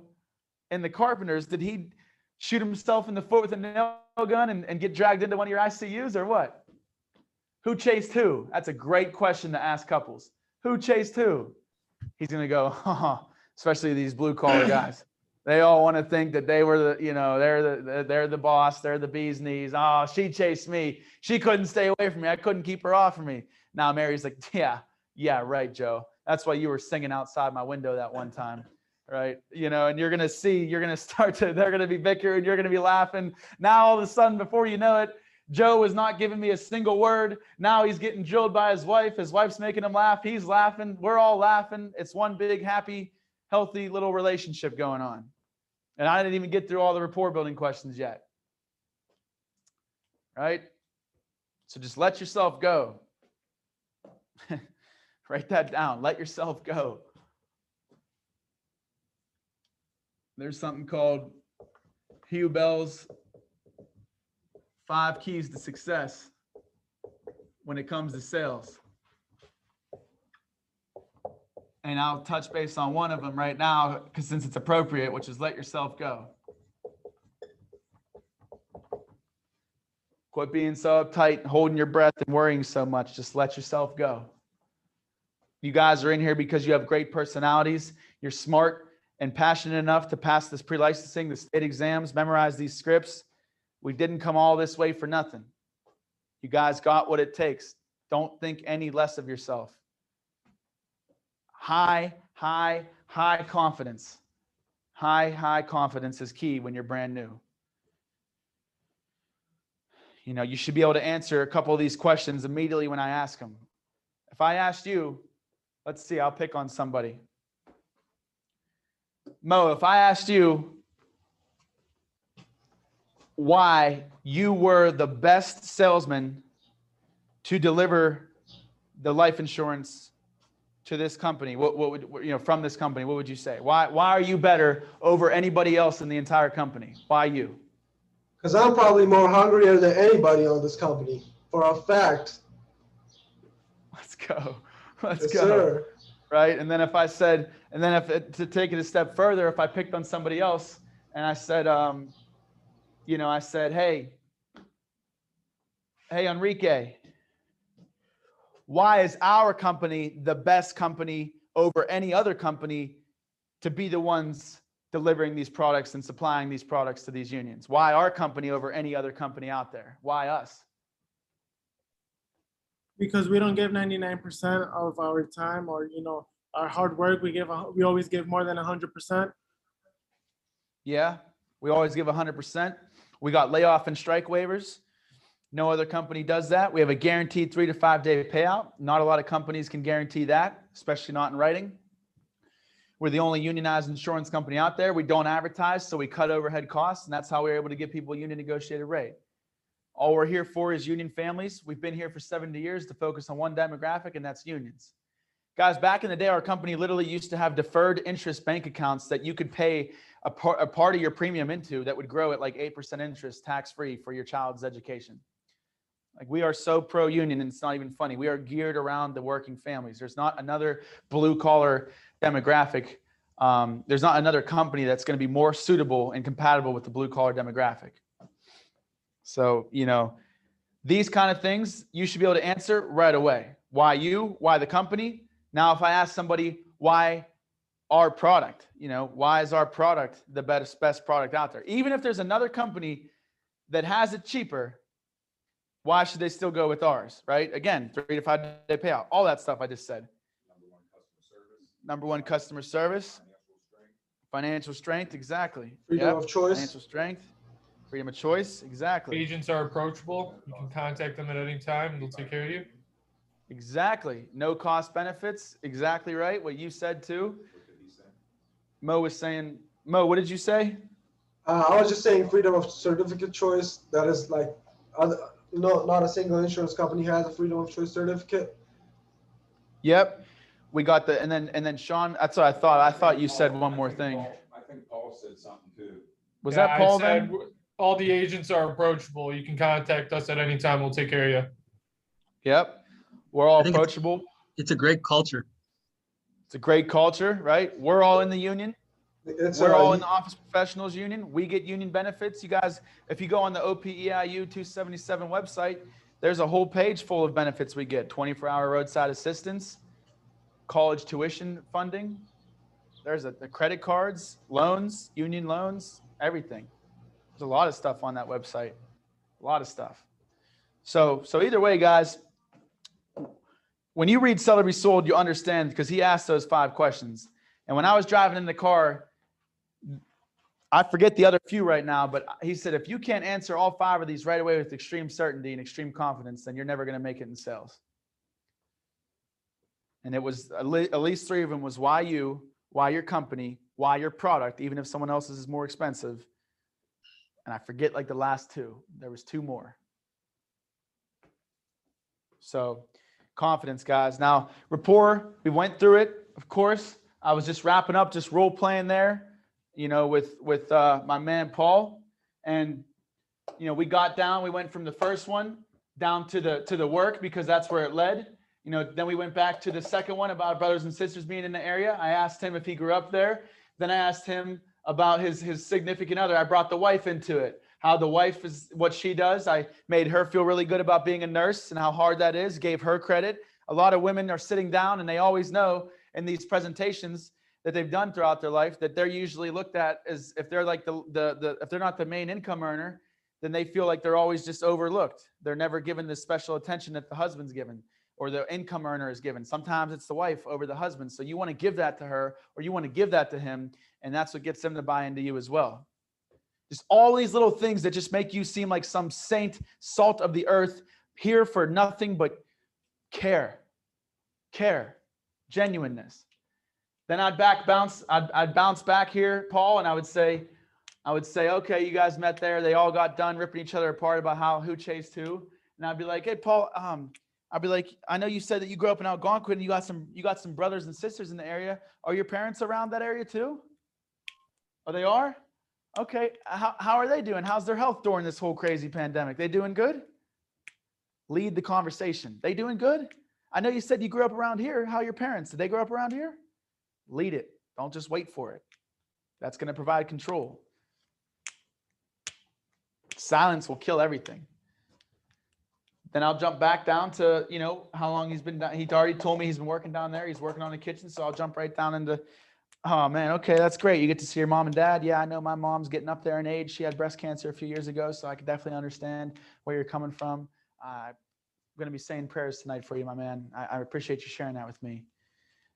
in the Carpenters? Did he shoot himself in the foot with a nail gun and get dragged into one of your ICUs or what? Who chased who? That's a great question to ask couples. Who chased who? He's going to go, especially these blue collar guys. They all want to think that they were they're the boss. They're the bee's knees. Oh, she chased me. She couldn't stay away from me. I couldn't keep her off from me. Now Mary's like, yeah, right, Joe. That's why you were singing outside my window that one time, right? And you're going to they're going to be bickering. You're going to be laughing. Now, all of a sudden, before you know it, Joe was not giving me a single word. Now he's getting drilled by his wife. His wife's making him laugh. He's laughing. We're all laughing. It's one big, happy, healthy little relationship going on. And I didn't even get through all the rapport building questions yet. Right? So just let yourself go. Write that down. Let yourself go. There's something called Hugh Bell's 5 Keys to Success when it comes to sales. And I'll touch base on one of them right now, because since it's appropriate, which is let yourself go. Quit being so uptight, holding your breath and worrying so much. Just let yourself go. You guys are in here because you have great personalities. You're smart and passionate enough to pass this pre-licensing, the state exams, memorize these scripts. We didn't come all this way for nothing. You guys got what it takes. Don't think any less of yourself. High confidence. High confidence is key when you're brand new. You should be able to answer a couple of these questions immediately when I ask them. If I asked you, let's see, I'll pick on somebody. Mo, if I asked you why you were the best salesman to deliver the life insurance to this company, what would from this company, what would you say? Why are you better over anybody else in the entire company? Why you? Because I'm probably more hungrier than anybody on this company, for a fact. Let's go. Let's Yes, go. sir. Right? And then if I said, to take it a step further, if I picked on somebody else and I said, hey, Enrique, why is our company the best company over any other company to be the ones delivering these products and supplying these products to these unions? Why our company over any other company out there? Why us? Because we don't give 99% of our time or, our hard work. We always give more than 100%. Yeah, we always give 100%. We got layoff and strike waivers. No other company does that. We have a guaranteed 3 to 5 day payout. Not a lot of companies can guarantee that, especially not in writing. We're the only unionized insurance company out there. We don't advertise, so we cut overhead costs, and that's how we're able to give people a union negotiated rate. All we're here for is union families. We've been here for 70 years to focus on one demographic, and that's unions. Guys, back in the day, our company literally used to have deferred interest bank accounts that you could pay a part of your premium into that would grow at like 8% interest tax-free for your child's education. Like, we are so pro-union, and it's not even funny. We are geared around the working families. There's not another blue-collar demographic. There's not another company that's going to be more suitable and compatible with the blue-collar demographic. So, you know, these kind of things you should be able to answer right away. Why you? Why the company? Now, if I ask somebody why our product, you know, why is our product the best product out there? Even if there's another company that has it cheaper, why should they still go with ours, right? Again, 3 to 5 day payout, all that stuff I just said. Number one customer service, financial strength, exactly. Freedom of choice. Financial strength, freedom of choice, exactly. Agents are approachable. You can contact them at any time and they'll take care of you. Exactly. No cost benefits. Exactly right. What you said too. Mo was saying, Mo, what did you say? I was just saying freedom of certificate choice. That is like, not a single insurance company has a freedom of choice certificate. Yep. We got the, and then Sean, that's what I thought. I thought you said one more thing. I think Paul said something too. Was Yeah, that Paul I said then? all the agents are approachable. You can contact us at any time. We'll take care of you. Yep. We're all I think approachable. It's a great culture. It's a great culture, right? We're all in the union. We're all in the Office Professionals Union. We get union benefits. You guys, if you go on the OPEIU 277 website, there's a whole page full of benefits we get. 24-hour roadside assistance, college tuition funding. There's the credit cards, loans, union loans, everything. There's a lot of stuff on that website. A lot of stuff. So either way, guys, when you read Sell or Be Sold, you understand, because he asked those 5 questions. And when I was driving in the car, I forget the other few right now, but he said, if you can't answer all 5 of these right away with extreme certainty and extreme confidence, then you're never going to make it in sales. And it was at least 3 of them was why you, why your company, why your product, even if someone else's is more expensive. And I forget like the last 2. There was 2 more. So confidence, guys. Now, rapport, we went through it, of course. I was just wrapping up, just role playing there, you know, with my man Paul. And, you know, we got down, we went from the first one down to the work, because that's where it led. You know, then we went back to the second one about brothers and sisters being in the area. I asked him if he grew up there. Then I asked him about his significant other. I brought the wife into it, how the wife is, what she does. I made her feel really good about being a nurse and how hard that is, gave her credit. A lot of women are sitting down and they always know in these presentations that they've done throughout their life that they're usually looked at as, if they're like if they're not the main income earner, then they feel like they're always just overlooked. They're never given the special attention that the husband's given or the income earner is given. Sometimes it's the wife over the husband. So you want to give that to her or you want to give that to him. And that's what gets them to buy into you as well. Just all these little things that just make you seem like some saint, salt of the earth, here for nothing but care, genuineness. Then I'd bounce back here, Paul, and I would say, okay, you guys met there. They all got done ripping each other apart about who chased who. And I'd be like, hey, Paul, I'd be like, I know you said that you grew up in Algonquin and you got some brothers and sisters in the area. Are your parents around that area too? Oh, they are? Okay. How are they doing? How's their health during this whole crazy pandemic? They doing good? Lead the conversation. They doing good? I know you said you grew up around here. How are your parents? Did they grow up around here? Lead it. Don't just wait for it. That's going to provide control. Silence will kill everything. Then I'll jump back down to, you know, how long he's been down. He already told me he's been working down there. He's working on the kitchen. So I'll jump right down into, oh man, okay, that's great. You get to see your mom and dad. Yeah, I know my mom's getting up there in age. She had breast cancer a few years ago. So I can definitely understand where you're coming from. I'm going to be saying prayers tonight for you, my man. I appreciate you sharing that with me.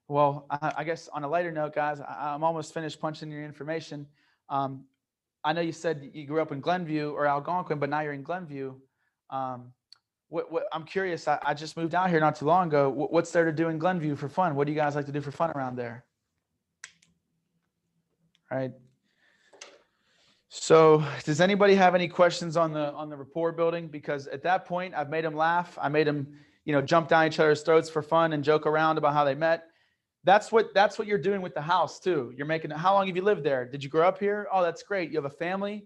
Well, I guess on a lighter note, guys, I'm almost finished punching your information. I know you said you grew up in Glenview or Algonquin, but now you're in Glenview. What I'm curious. I just moved out here not too long ago. What's there to do in Glenview for fun? What do you guys like to do for fun around there? All right. So does anybody have any questions on the rapport building? Because at that point, I've made them laugh. I made them, jump down each other's throats for fun and joke around about how they met. That's what you're doing with the house too. You're making, how long have you lived there? Did you grow up here? Oh, that's great. You have a family.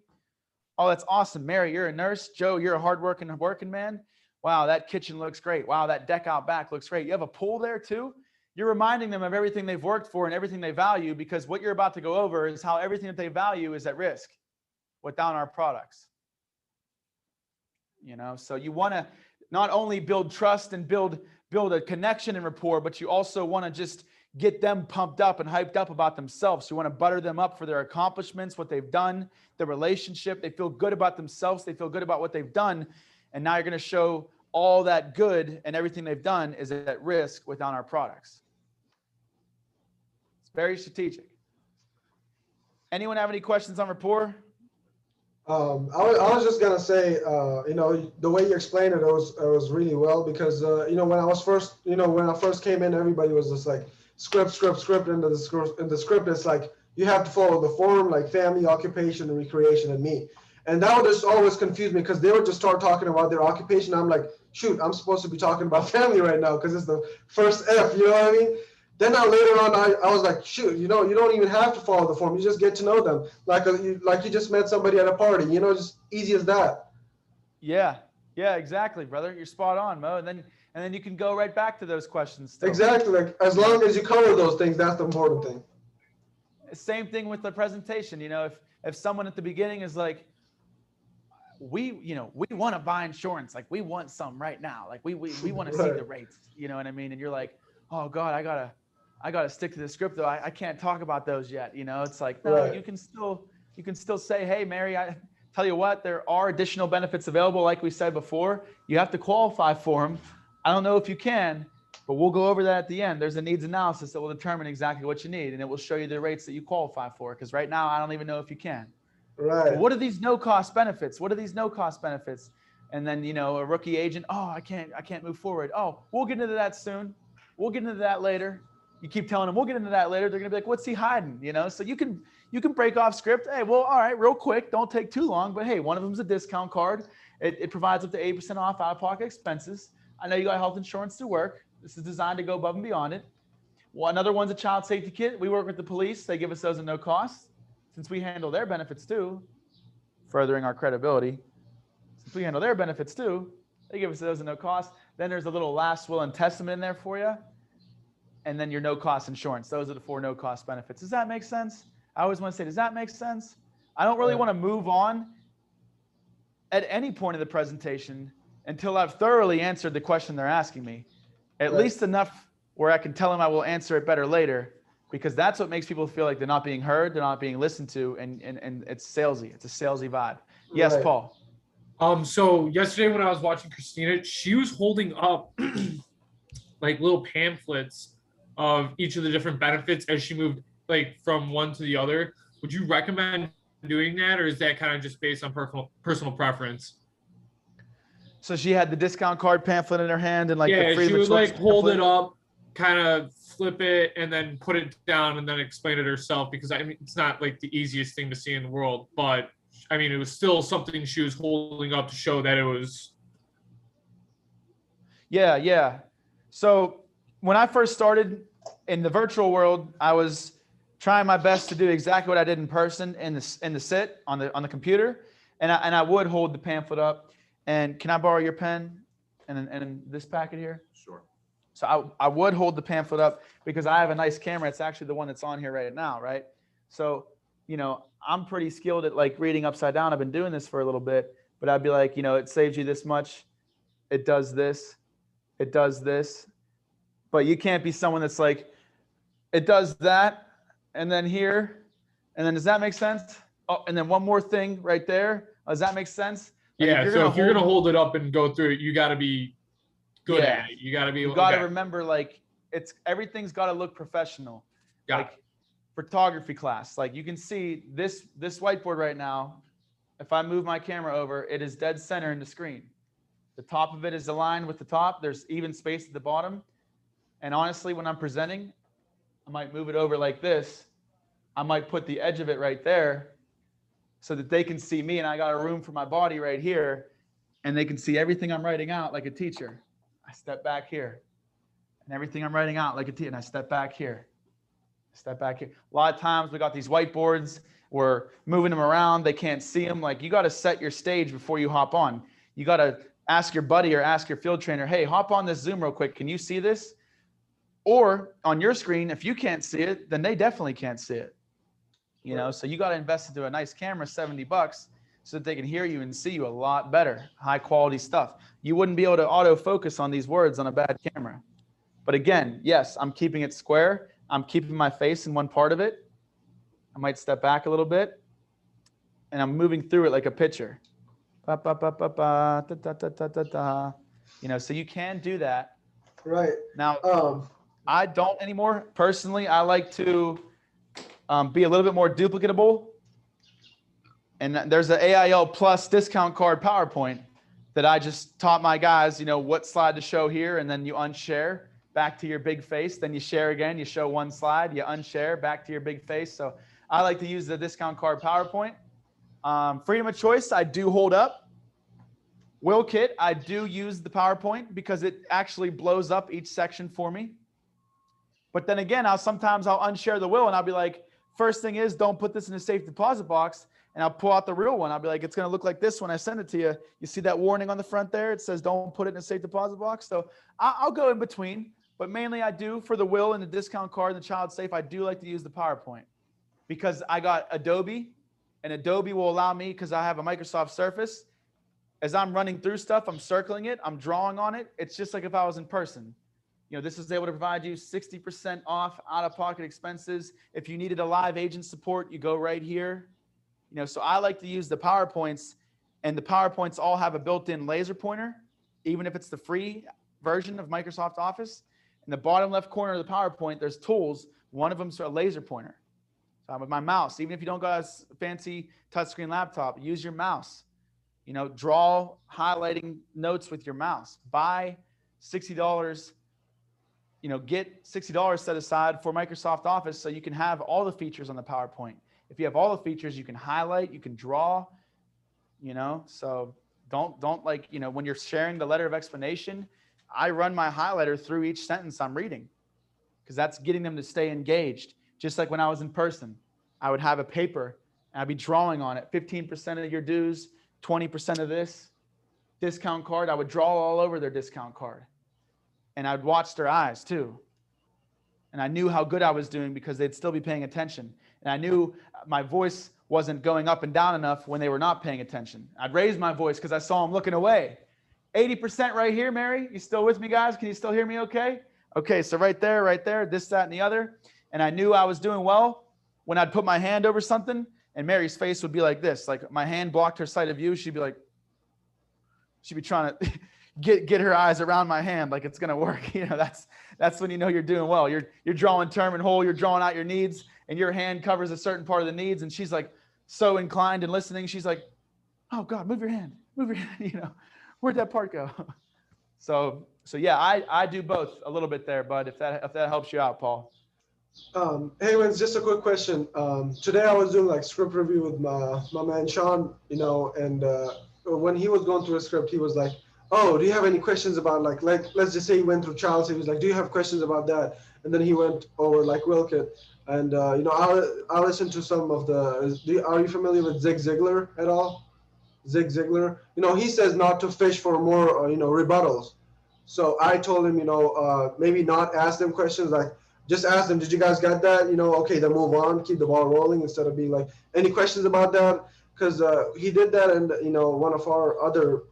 Oh, that's awesome. Mary, you're a nurse. Joe, you're a hardworking working man. Wow, that kitchen looks great. Wow, that deck out back looks great. You have a pool there too? You're reminding them of everything they've worked for and everything they value, because what you're about to go over is how everything that they value is at risk without our products. So you want to not only build trust and build a connection and rapport, but you also want to just get them pumped up and hyped up about themselves. You want to butter them up for their accomplishments, what they've done, the relationship. They feel good about themselves. They feel good about what they've done. And now you're going to show all that good and everything they've done is at risk without our products. It's very strategic. Anyone have any questions on rapport? I was just gonna say, the way you explained it was really well, because when I first came in, everybody was just like script, and the script is like you have to follow the form, like family, occupation, and recreation, and me. And that would just always confuse me, because they would just start talking about their occupation. I'm like, shoot, I'm supposed to be talking about family right now because it's the first F. You know what I mean? Then later on, I was like, shoot, you don't even have to follow the form. You just get to know them like you just met somebody at a party. Just easy as that. Yeah, exactly, brother. You're spot on, Mo. And then you can go right back to those questions still. Exactly. Like, as long as you cover those things, that's the important thing. Same thing with the presentation. If someone at the beginning is like, we want to buy insurance, like we want some right now, like we want to see the rates, you know what I mean? And you're like, oh God, I gotta stick to the script though. I can't talk about those yet. It's like, no, right. you can still say, hey, Mary, I tell you what, there are additional benefits available. Like we said before, you have to qualify for them. I don't know if you can, but we'll go over that at the end. There's a needs analysis that will determine exactly what you need, and it will show you the rates that you qualify for. Because right now, I don't even know if you can. Right. Well, what are these no-cost benefits? And then, a rookie agent, oh, I can't move forward. Oh, we'll get into that soon. We'll get into that later. You keep telling them, we'll get into that later. They're going to be like, what's he hiding? So you can break off script. Hey, well, all right, real quick. Don't take too long. But hey, one of them is a discount card. It provides up to 8% off out-of-pocket expenses. I know you got health insurance through work. This is designed to go above and beyond it. Well, another one's a child safety kit. We work with the police. They give us those at no cost. Since we handle their benefits too, furthering our credibility. Since we handle their benefits too, they give us those at no cost. Then there's a little last will and testament in there for you. And then your no cost insurance. Those are the 4 no cost benefits. Does that make sense? I always want to say, does that make sense? I don't really want to move on at any point of the presentation until I've thoroughly answered the question they're asking me. At least enough where I can tell them I will answer it better later, because that's what makes people feel like they're not being heard, they're not being listened to, and it's salesy. It's a salesy vibe. Yes, Right. Paul. So yesterday when I was watching Christina, she was holding up like little pamphlets of each of the different benefits as she moved like from one to the other. Would you recommend doing that, or is that kind of just based on personal preference? So she had the discount card pamphlet in her hand and like the Yeah, freedom she of would choice like hold pamphlet. it up, kind of flip it, and then put it down, and then explain it herself. Because I mean, it's not like the easiest thing to see in the world, but I mean, it was still something she was holding up to show that it was. Yeah. So when I first started in the virtual world, I was trying my best to do exactly what I did in person in the sit on the computer, and I would hold the pamphlet up. And can I borrow your pen and this packet here? Sure. So I would hold the pamphlet up because I have a nice camera. It's actually the one that's on here right now, right? So, I'm pretty skilled at like reading upside down. I've been doing this for a little bit, but I'd be like, it saves you this much. It does this. It does this. But you can't be someone that's like, it does that. And then here, and then does that make sense? Oh, and then one more thing right there. Does that make sense? Like Yeah, so if you're gonna hold it up and go through it, you got to be good at it. You got to be. You got to remember, like, everything's got to look professional. Yeah. Like photography class, like you can see this whiteboard right now. If I move my camera over, it is dead center in the screen. The top of it is aligned with the top. There's even space at the bottom. And honestly, when I'm presenting, I might move it over like this. I might put the edge of it right there so that they can see me, and I got a room for my body right here, and they can see everything I'm writing out like a teacher. I step back here, and everything I'm writing out like a teacher, and I step back here. Step back here. A lot of times we got these whiteboards, we're moving them around, they can't see them. Like, you got to set your stage before you hop on. You got to ask your buddy or ask your field trainer, hey, hop on this Zoom real quick. Can you see this? Or on your screen, if you can't see it, then they definitely can't see it. You know, so you got to invest into a nice camera, $70, so that they can hear you and see you a lot better, high quality stuff. You wouldn't be able to autofocus on these words on a bad camera. But again, yes, I'm keeping it square. I'm keeping my face in one part of it. I might step back a little bit, and I'm moving through it like a picture. Ba, ba, ba, ba, ba, da, da, da, da, da, da. You know, so you can do that. Right. Now, I don't anymore. Personally, I like to be a little bit more duplicatable. And there's an AIL Plus discount card PowerPoint that I just taught my guys, you know, what slide to show here, and then you unshare back to your big face. Then you share again, you show one slide, you unshare back to your big face. So I like to use the discount card PowerPoint. Freedom of choice, I do hold up. WillKit, I do use the PowerPoint because it actually blows up each section for me. But then again, sometimes I'll unshare the will, and I'll be like, first thing is, don't put this in a safe deposit box. And I'll pull out the real one. I'll be like, it's going to look like this when I send it to you. You see that warning on the front there? It says, don't put it in a safe deposit box. So I'll go in between, but mainly I do for the will and the discount card and the child safe. I do like to use the PowerPoint because I got Adobe, and Adobe will allow me, because I have a Microsoft Surface, as I'm running through stuff, I'm circling it, I'm drawing on it. It's just like if I was in person. You know, this is able to provide you 60% off out-of-pocket expenses. If you needed a live agent support, you go right here. You know, so I like to use the PowerPoints, and the PowerPoints all have a built-in laser pointer, even if it's the free version of Microsoft Office. In the bottom left corner of the PowerPoint, there's tools. One of them's a laser pointer. So with my mouse, even if you don't got a fancy touchscreen laptop, use your mouse. You know, draw highlighting notes with your mouse. Buy $60. You know, get $60 set aside for Microsoft Office so you can have all the features on the PowerPoint. If you have all the features, you can highlight, you can draw, you know, so don't like, you know, when you're sharing the letter of explanation, I run my highlighter through each sentence I'm reading because that's getting them to stay engaged. Just like when I was in person, I would have a paper and I'd be drawing on it. 15% of your dues, 20% of this discount card. I would draw all over their discount card. And I'd watch their eyes too. And I knew how good I was doing because they'd still be paying attention. And I knew my voice wasn't going up and down enough when they were not paying attention. I'd raise my voice because I saw them looking away. 80% right here, Mary. You still with me, guys? Can you still hear me okay? Okay, so right there, this, that, and the other. And I knew I was doing well when I'd put my hand over something, and Mary's face would be like this. Like my hand blocked her sight of view. She'd be trying to get her eyes around my hand like it's gonna work. You know, that's when you know you're doing well. You're drawing term and whole, you're drawing out your needs, and your hand covers a certain part of the needs, and she's like so inclined and listening. She's like, oh God, move your hand, you know, where'd that part go? So yeah, I do both a little bit there, bud, if that helps you out, Paul. Hey, Vince, just a quick question. Today I was doing like script review with my man Sean, you know, and when he was going through a script, he was like, oh, do you have any questions about like let's just say he went through child safety. He was like, do you have questions about that? And then he went over like WillKit, and you know, I listened to some of the. Are you familiar with Zig Ziglar at all? Zig Ziglar, you know, he says not to fish for more, you know, rebuttals. So I told him, you know, maybe not ask them questions, like just ask them, did you guys get that? You know, okay, then move on, keep the ball rolling instead of being like, any questions about that? Because he did that, and you know, one of our other,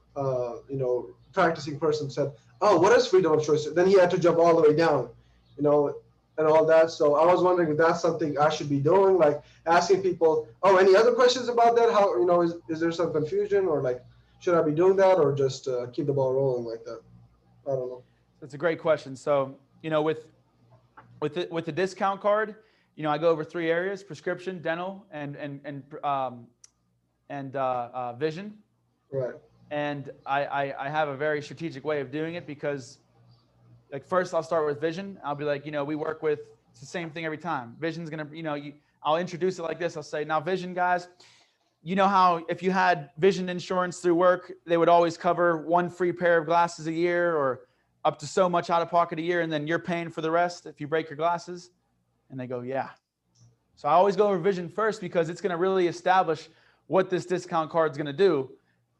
you know, practicing person said, oh, what is freedom of choice? Then he had to jump all the way down, you know, and all that. So I was wondering if that's something I should be doing, like asking people, oh, any other questions about that? How, you know, is there some confusion, or like, should I be doing that, or just keep the ball rolling like that? I don't know. That's a great question. So, you know, with With the discount card, you know, I go over 3 areas: prescription, dental, and vision. Right. And I have a very strategic way of doing it because, like, first I'll start with vision. I'll be like, you know, we work with, it's the same thing every time. Vision's gonna, you know, I'll introduce it like this. I'll say, now vision guys, you know how if you had vision insurance through work, they would always cover 1 free pair of glasses a year or up to so much out of pocket a year, and then you're paying for the rest if you break your glasses? And they go, yeah. So I always go over vision first because it's gonna really establish what this discount card is gonna do.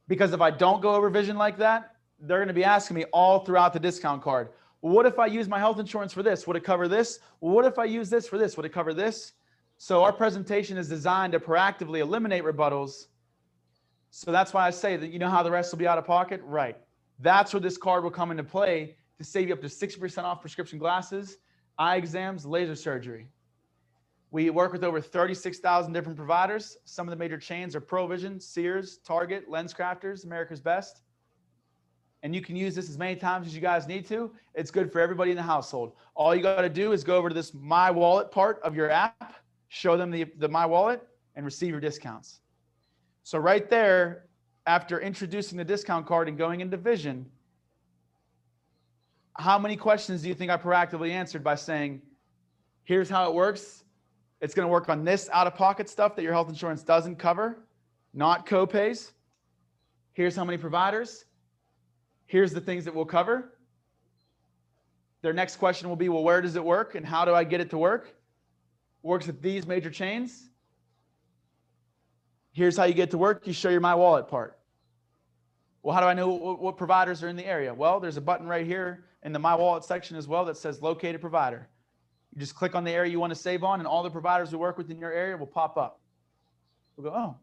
Because if I don't go over vision like that, they're going to be asking me all throughout the discount card, well, what if I use my health insurance for this? Would it cover this? Well, what if I use this for this? Would it cover this? So our presentation is designed to proactively eliminate rebuttals. So that's why I say that, you know how the rest will be out of pocket? Right. That's where this card will come into play to save you up to 60% off prescription glasses, eye exams, laser surgery. We work with over 36,000 different providers. Some of the major chains are ProVision, Sears, Target, LensCrafters, America's Best. And you can use this as many times as you guys need to. It's good for everybody in the household. All you got to do is go over to this My Wallet part of your app, show them the My Wallet, and receive your discounts. So right there, after introducing the discount card and going into vision, how many questions do you think I proactively answered by saying, here's how it works. It's going to work on this out-of-pocket stuff that your health insurance doesn't cover, not co-pays. Here's how many providers. Here's the things that we'll cover. Their next question will be, well, where does it work and how do I get it to work? Works with these major chains. Here's how you get to work. You show your My Wallet part. Well, how do I know what providers are in the area? Well, there's a button right here in the My Wallet section as well that says located provider. You just click on the area you want to save on, and all the providers who work within your area will pop up. We'll go, oh.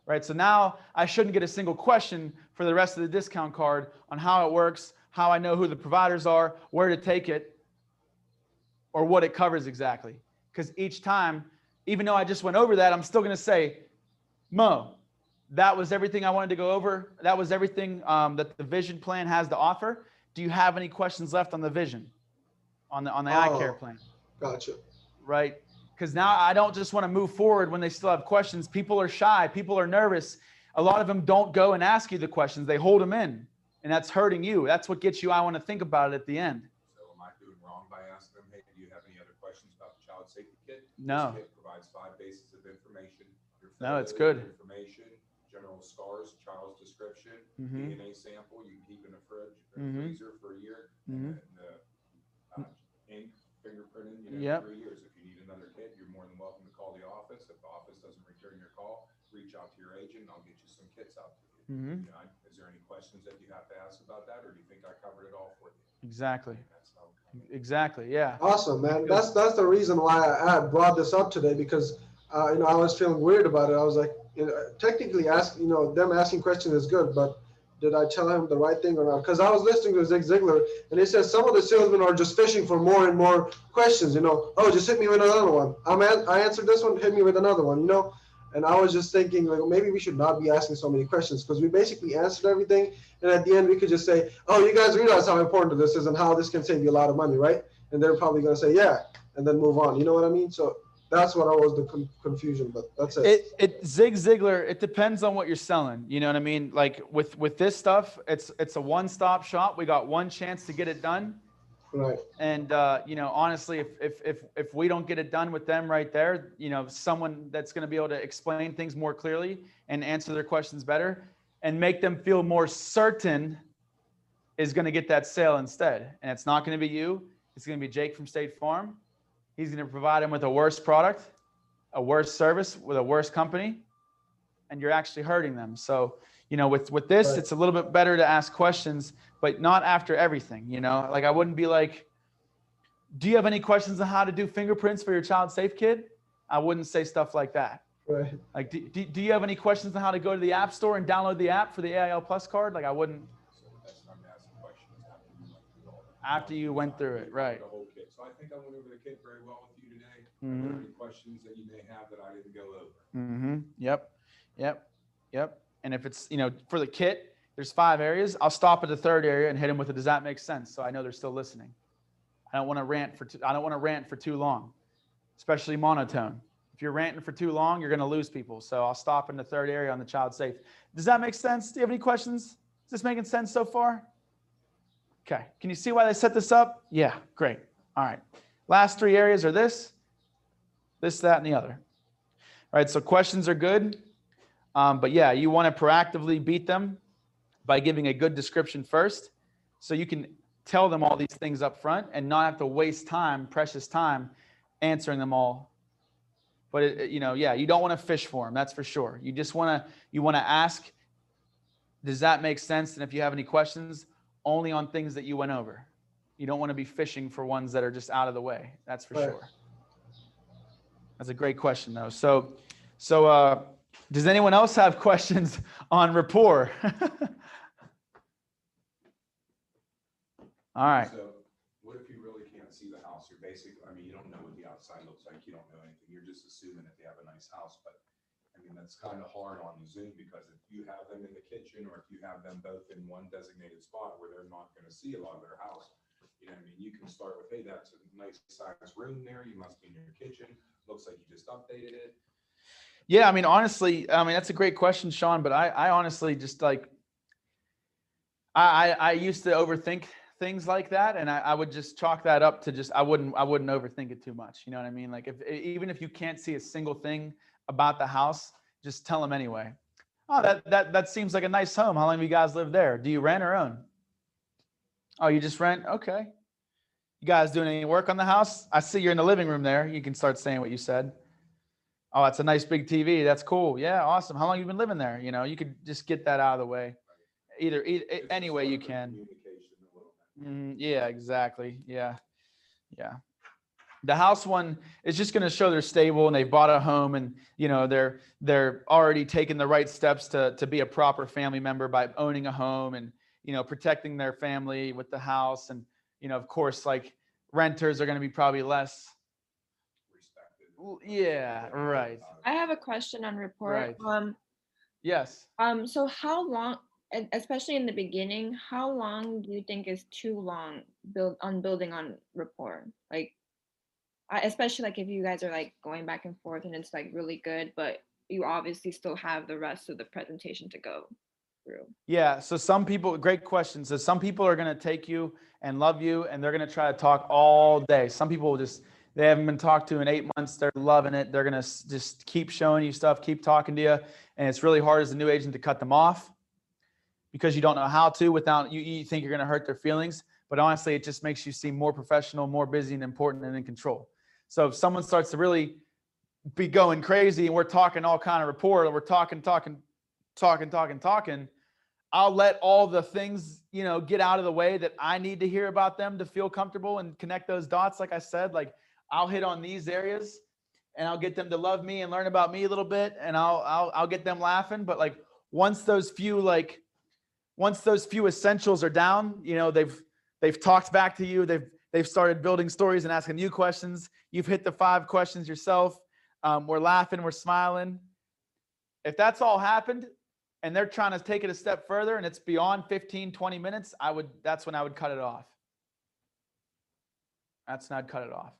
Right, so now I shouldn't get a single question for the rest of the discount card on how it works, how I know who the providers are, where to take it, or what it covers exactly. Because each time, even though I just went over that, I'm still going to say, Mo, that was everything I wanted to go over. That was everything that the vision plan has to offer. Do you have any questions left on the vision? On the eye care plan. Gotcha. Right. Because now I don't just want to move forward when they still have questions. People are shy. People are nervous. A lot of them don't go and ask you the questions. They hold them in, and that's hurting you. That's what gets you. I want to think about it at the end. So am I doing wrong by asking them, hey, do you have any other questions about the child safety kit? No. This kit provides 5 bases of information. No, it's good. Information, general scars, child's description, Mhm. DNA sample you can keep in a fridge or Mhm. freezer for a year, Mhm. and ink, fingerprinting, Yep. 3 years. If you need another kit, you're more than welcome to call the office. If the office doesn't return your call, reach out to your agent, and I'll get you some kits out to you. Mhm. You know, is there any questions that you have to ask about that, or do you think I covered it all for you? Exactly. That's how. Exactly. Yeah. Awesome, man. That's the reason why I brought this up today, because you know, I was feeling weird about it. I was like, you know, technically them asking questions is good, but did I tell him the right thing or not? Because I was listening to Zig Ziglar, and he says some of the salesmen are just fishing for more and more questions. You know, oh, just hit me with another one. I answered this one, hit me with another one. You know, and I was just thinking, like, maybe we should not be asking so many questions, because we basically answered everything, and at the end we could just say, oh, you guys realize how important this is and how this can save you a lot of money, right? And they're probably going to say, yeah, and then move on. You know what I mean? So that's what I was the confusion, but that's it. Zig Ziglar, it depends on what you're selling. You know what I mean? Like with this stuff, it's a one-stop shop. We got one chance to get it done. Right. And you know, honestly, if we don't get it done with them right there, you know, someone that's going to be able to explain things more clearly and answer their questions better and make them feel more certain is going to get that sale instead. And it's not going to be you. It's going to be Jake from State Farm. He's going to provide him with a worse product, a worse service with a worse company, and you're actually hurting them. So, you know, with this, Right. It's a little bit better to ask questions, but not after everything, you know, like I wouldn't be like, do you have any questions on how to do fingerprints for your child safe kid? I wouldn't say stuff like that. Right. Like, do you have any questions on how to go to the app store and download the app for the AIL Plus card? Like I wouldn't. So that's time to ask some questions After you went through it, right. The whole kit. So I think I went over the kit very well with you today. Mhm. Are there any questions that you may have that I didn't go over? Mm-hmm. Yep. And if it's, you know, for the kit, there's 5 areas. I'll stop at the 3rd area and hit them with it. Does that make sense? So I know they're still listening. I don't want to rant for too long, especially monotone. If you're ranting for too long, you're going to lose people. So I'll stop in the third area on the child safe. Does that make sense? Do you have any questions? Is this making sense so far? Okay. Can you see why they set this up? Yeah, great. All right. Last three areas are this, that, and the other. All right. So questions are good. But yeah, you want to proactively beat them by giving a good description first, so you can tell them all these things up front and not have to waste time, precious time, answering them all. But you don't want to fish for them. That's for sure. You just want to ask, does that make sense? And if you have any questions, only on things that you went over. You don't want to be fishing for ones that are just out of the way. That's for sure. That's a great question though. So does anyone else have questions on rapport? All right. So what if you really can't see the house? You're basically, I mean, you don't know what the outside looks like. You don't know anything. You're just assuming that they have a nice house. But I mean, that's kind of hard on Zoom, because if you have them in the kitchen, or if you have them both in one designated spot where they're not going to see a lot of their house, you know what I mean? You can start with, hey, that's a nice size room there. You must be in your kitchen. Looks like you just updated it. Yeah, I mean, honestly, that's a great question, Sean, but I honestly just like, I used to overthink things like that, and I would just chalk that up to just, I wouldn't overthink it too much. You know what I mean? Like even if you can't see a single thing about the house, just tell them anyway. Oh, that seems like a nice home. How long have you guys lived there? Do you rent or own? Oh, you just rent? Okay. You guys doing any work on the house? I see you're in the living room there. You can start saying what you said. Oh, it's a nice big TV. That's cool. Yeah, awesome. How long have you been living there? You know, you could just get that out of the way. Either any way you can. Yeah, exactly. Yeah. The house one is just going to show they're stable and they bought a home, and they're already taking the right steps to be a proper family member by owning a home and protecting their family with the house. And of course, like, renters are going to be probably less. Yeah, right. I have a question on report. Right. Yes. So how long, especially in the beginning, how long do you think is too long building on rapport? Like, especially like if you guys are like going back and forth and it's like really good, but you obviously still have the rest of the presentation to go through. Yeah. So some people, great question. So some people are going to take you and love you, and they're going to try to talk all day. Some people they haven't been talked to in 8 months. They're loving it. They're going to just keep showing you stuff, keep talking to you. And it's really hard as a new agent to cut them off, because you don't know how to without you think you're going to hurt their feelings. But honestly, it just makes you seem more professional, more busy and important and in control. So if someone starts to really be going crazy and we're talking all kind of rapport, and we're talking, I'll let all the things, get out of the way that I need to hear about them to feel comfortable and connect those dots. Like I said, like, I'll hit on these areas and I'll get them to love me and learn about me a little bit, and I'll get them laughing. But like, once those few essentials are down, they've talked back to you, they've started building stories and asking you questions. You've hit the 5 questions yourself. We're laughing, we're smiling. If that's all happened and they're trying to take it a step further and it's beyond 15, 20 minutes, that's when I would cut it off. That's when I'd cut it off.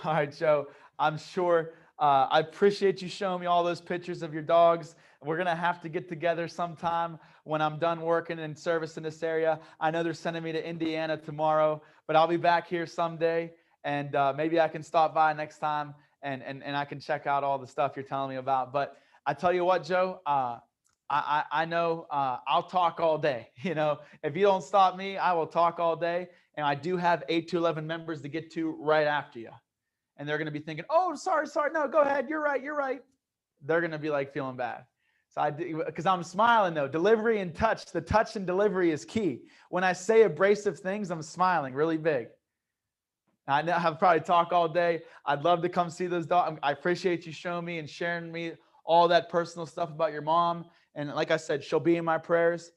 All right, Joe, I'm sure I appreciate you showing me all those pictures of your dogs. We're going to have to get together sometime when I'm done working in service in this area. I know they're sending me to Indiana tomorrow, but I'll be back here someday, and maybe I can stop by next time and I can check out all the stuff you're telling me about. But I tell you what, Joe, I know I'll talk all day. If you don't stop me, I will talk all day. And I do have 8 to 11 members to get to right after you. And they're going to be thinking, oh, sorry. No, go ahead. You're right. They're going to be like feeling bad. So because I'm smiling though. Delivery and touch, the touch and delivery is key. When I say abrasive things, I'm smiling really big. I know I'll probably talk all day. I'd love to come see those dogs. I appreciate you showing me and sharing me all that personal stuff about your mom. And like I said, she'll be in my prayers.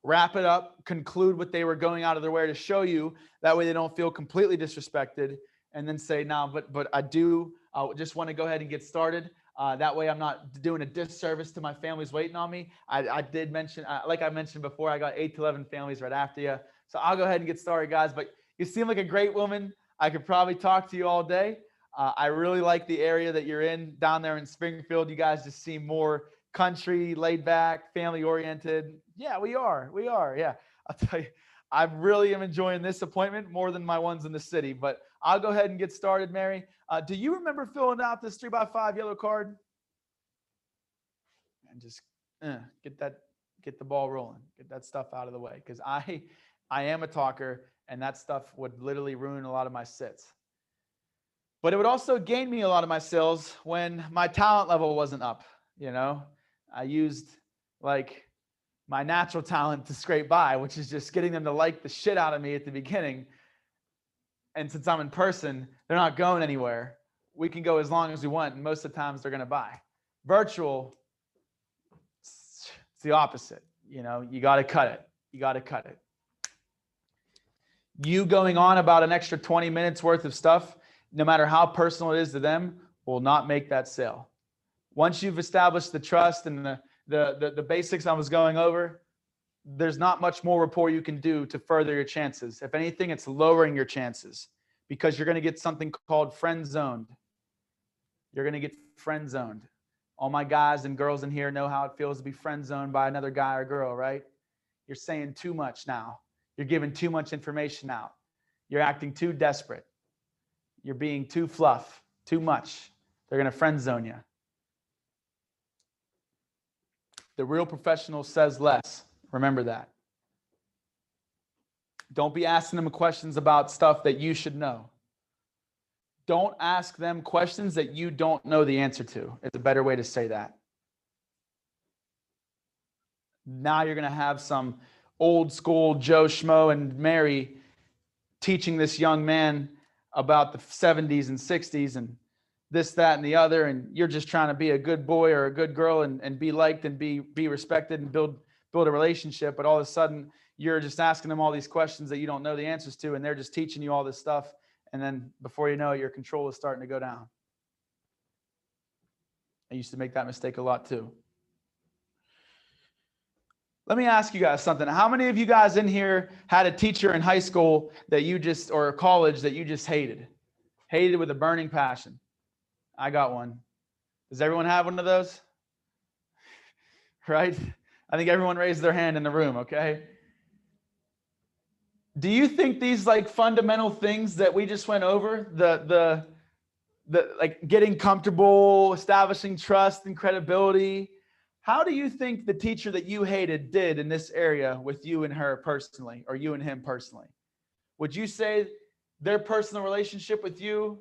Wrap it up, conclude what they were going out of their way to show you. That way they don't feel completely disrespected. And then say, no, but I just want to go ahead and get started. That way I'm not doing a disservice to my families waiting on me. I did mention, like I mentioned before, I got 8 to 11 families right after you. So I'll go ahead and get started, guys. But You seem like a great woman. I could probably talk to you all day. I really like the area that you're in down there in Springfield. You guys just seem more country, laid back, family oriented. Yeah, we are. Yeah. I'll tell you, I really am enjoying this appointment more than my ones in the city, but I'll go ahead and get started, Mary. Do you remember filling out this 3x5 yellow card? And just get the ball rolling, get that stuff out of the way. Cause I am a talker and that stuff would literally ruin a lot of my sits. But it would also gain me a lot of my sales when my talent level wasn't up. You know, I used like my natural talent to scrape by, which is just getting them to like the shit out of me at the beginning. And since I'm in person, they're not going anywhere. We can go as long as we want. And most of the times they're going to buy. Virtual, it's the opposite. You know, you got to cut it. You going on about an extra 20 minutes worth of stuff, no matter how personal it is to them, will not make that sale. Once you've established the trust and the basics I was going over, there's not much more rapport you can do to further your chances. If anything, it's lowering your chances because you're going to get something called friend zoned. You're going to get friend zoned. All my guys and girls in here know how it feels to be friend zoned by another guy or girl, right? You're saying too much now. You're giving too much information out. You're acting too desperate. You're being too fluff, too much. They're going to friend zone you. The real professional says less. Remember that. Don't be asking them questions about stuff that you should know. Don't ask them questions that you don't know the answer to. It's a better way to say that. Now you're going to have some old school Joe Schmo and Mary teaching this young man about the 70s and 60s and this, that, and the other. And you're just trying to be a good boy or a good girl and be liked and be respected and build a relationship. But all of a sudden you're just asking them all these questions that you don't know the answers to. And they're just teaching you all this stuff. And then before you know it, your control is starting to go down. I used to make that mistake a lot too. Let me ask you guys something. How many of you guys in here had a teacher in high school that you just, or college that you just hated? Hated with a burning passion? I got one. Does everyone have one of those? Right? I think everyone raised their hand in the room, okay? Do you think these like fundamental things that we just went over, the like getting comfortable, establishing trust and credibility, how do you think the teacher that you hated did in this area with you and her personally, or you and him personally? Would you say their personal relationship with you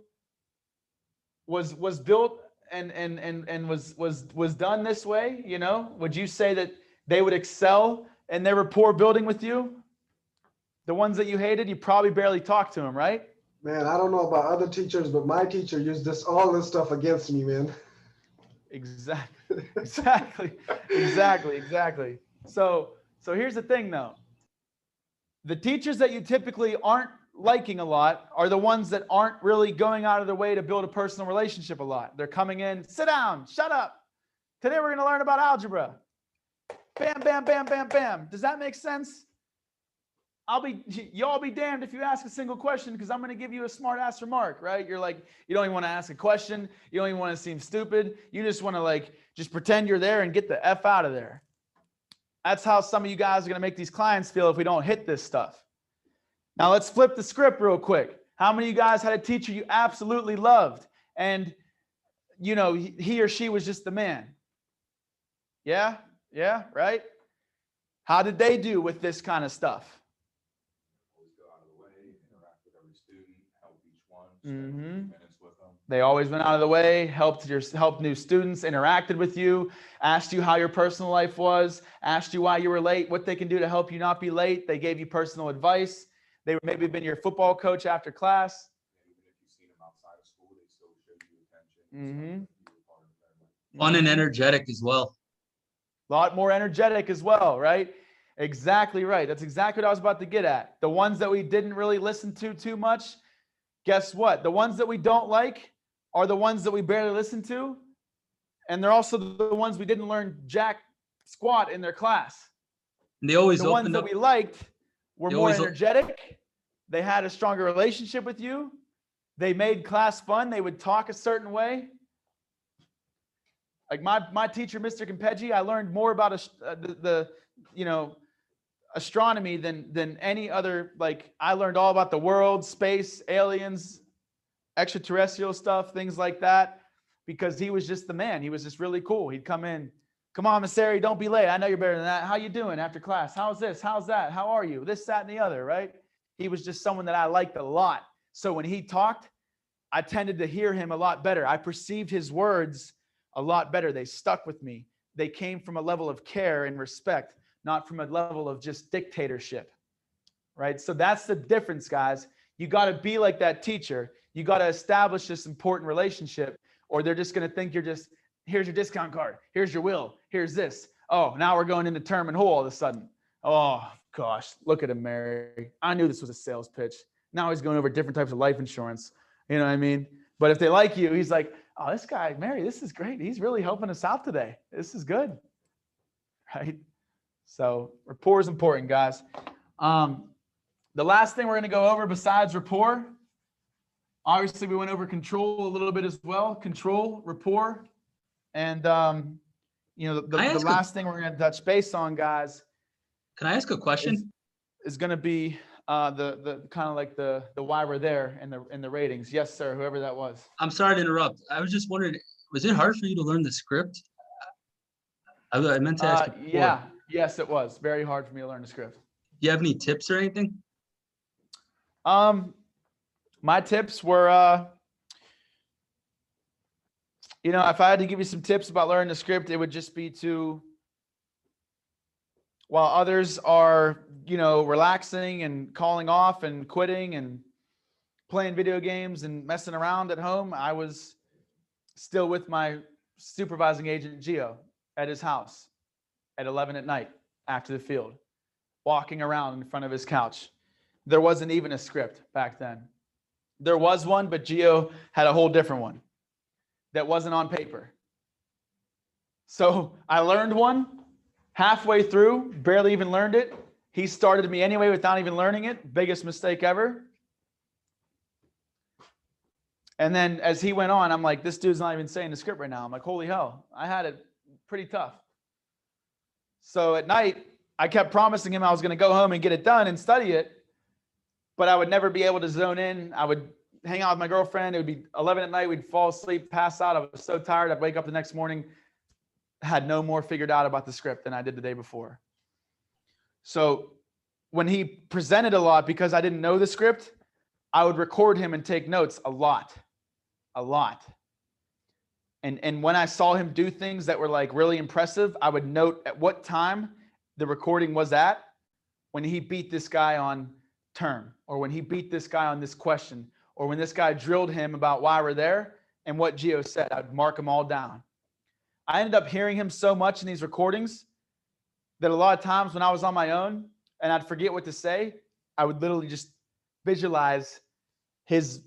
was built and was done this way? You know, would you say that they would excel in their rapport building with you? The ones that you hated, you probably barely talked to them, right? Man, I don't know about other teachers, but my teacher used all this stuff against me, man. Exactly. So here's the thing though. The teachers that you typically aren't liking a lot are the ones that aren't really going out of their way to build a personal relationship a lot. They're coming in, sit down, shut up. Today we're going to learn about algebra. Bam, bam, bam, bam, bam. Does that make sense? Y'all be damned if you ask a single question because I'm going to give you a smart ass remark, right? You're like, you don't even want to ask a question. You don't even want to seem stupid. You just want to like, just pretend you're there and get the F out of there. That's how some of you guys are going to make these clients feel if we don't hit this stuff. Now let's flip the script real quick. How many of you guys had a teacher you absolutely loved and you know, he or she was just the man? Yeah, right? How did they do with this kind of stuff? Mm-hmm. They always went out of the way, helped new students, interacted with you, asked you how your personal life was, asked you why you were late, what they can do to help you not be late. They gave you personal advice. They were maybe been your football coach after class. Even if you've seen them outside of school, they still showed you attention. Mm-hmm. Fun and energetic as well. A lot more energetic as well, right? Exactly right. That's exactly what I was about to get at. The ones that we didn't really listen to too much, guess what? The ones that we don't like are the ones that we barely listen to. And they're also the ones we didn't learn jack squat in their class. And they always the ones that we liked were more energetic. They had a stronger relationship with you. They made class fun. They would talk a certain way. Like my teacher, Mr. Campeggio, I learned more about astronomy than any other. Like I learned all about the world, space, aliens, extraterrestrial stuff, things like that, because he was just the man. He was just really cool. He'd come in, come on, Messeri, don't be late. I know you're better than that. How you doing after class? How's this? How's that? How are you? This, that, and the other, right? He was just someone that I liked a lot. So when he talked, I tended to hear him a lot better. I perceived his words a lot better. They stuck with me. They came from a level of care and respect, not from a level of just dictatorship, right? So that's the difference, guys. You got to be like that teacher. You got to establish this important relationship, or they're just going to think you're just, here's your discount card. Here's your will. Here's this. Oh, now we're going into term and whole all of a sudden. Oh, gosh, look at him, Mary. I knew this was a sales pitch. Now he's going over different types of life insurance. You know what I mean? But if they like you, he's like, oh, this guy, Mary, this is great. He's really helping us out today. This is good, right? So rapport is important, guys. The last thing we're going to go over besides rapport, obviously we went over control a little bit as well. Control, rapport, and the last thing we're going to touch base on, guys. Can I ask a question? Is going to be the kind of like the why we're there in the ratings. Yes, sir. Whoever that was. I'm sorry to interrupt. I was just wondering, was it hard for you to learn the script? I meant to ask. Yeah. Yes, it was very hard for me to learn the script. Do you have any tips or anything? My tips were, if I had to give you some tips about learning the script, it would just be to, while others are, relaxing and calling off and quitting and playing video games and messing around at home, I was still with my supervising agent, Gio, at his house at 11 at night after the field, walking around in front of his couch. There wasn't even a script back then. There was one, but Gio had a whole different one that wasn't on paper. So I learned one halfway through, barely even learned it. He started me anyway without even learning it. Biggest mistake ever. And then as he went on, I'm like, this dude's not even saying the script right now. I'm like, holy hell, I had it pretty tough. So at night, I kept promising him I was going to go home and get it done and study it, but I would never be able to zone in. I would hang out with my girlfriend. It would be 11 at night. We'd fall asleep, pass out. I was so tired. I'd wake up the next morning, had no more figured out about the script than I did the day before. So when he presented a lot, because I didn't know the script, I would record him and take notes a lot. And when I saw him do things that were like really impressive, I would note at what time the recording was at, when he beat this guy on term, or when he beat this guy on this question, or when this guy drilled him about why we're there and what Gio said. I'd mark them all down. I ended up hearing him so much in these recordings that a lot of times when I was on my own and I'd forget what to say, I would literally just visualize his,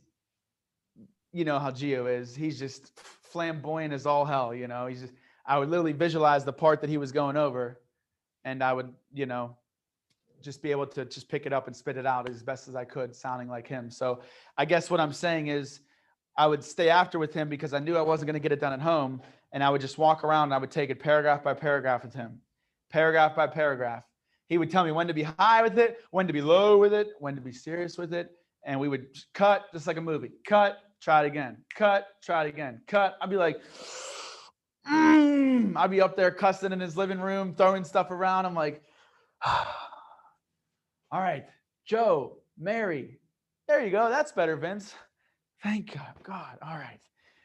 you know how Gio is. He's just flamboyant as all hell, I would literally visualize the part that he was going over, and I would, just be able to just pick it up and spit it out as best as I could, sounding like him. So I guess what I'm saying is I would stay after with him because I knew I wasn't going to get it done at home. And I would just walk around and I would take it paragraph by paragraph with him, paragraph by paragraph. He would tell me when to be high with it, when to be low with it, when to be serious with it. And we would cut just like a movie. Cut, try it again. Cut, try it again. Cut. I'd be like, I'd be up there cussing in his living room, throwing stuff around. I'm like, all right, Joe, Mary, there you go. That's better, Vince. Thank God. All right,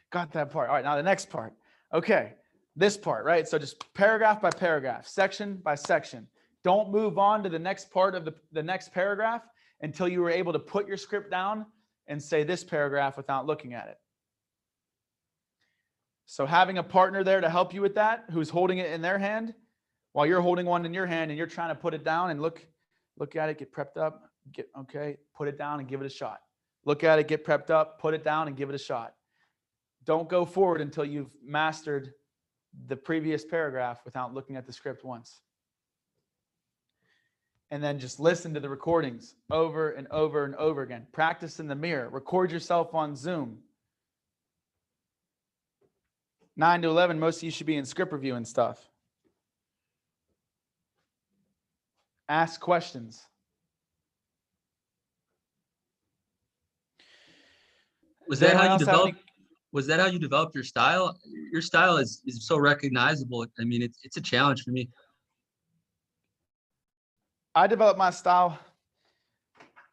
got that part. All right, now the next part. Okay, this part, right? So just paragraph by paragraph, section by section. Don't move on to the next part of the next paragraph until you were able to put your script down and say this paragraph without looking at it. So having a partner there to help you with that, who's holding it in their hand while you're holding one in your hand and you're trying to put it down and look at it, get prepped up, put it down and give it a shot. Look at it, get prepped up, put it down and give it a shot. Don't go forward until you've mastered the previous paragraph without looking at the script once. and then just listen to the recordings over and over and over again. Practice in the mirror. Record yourself on Zoom. 9 to 11, most of you should be in script review and stuff. Ask questions. Was Does that how anyone you else have developed? any- Was that how you developed your style? Your style is so recognizable. I mean, it's a challenge for me. I developed my style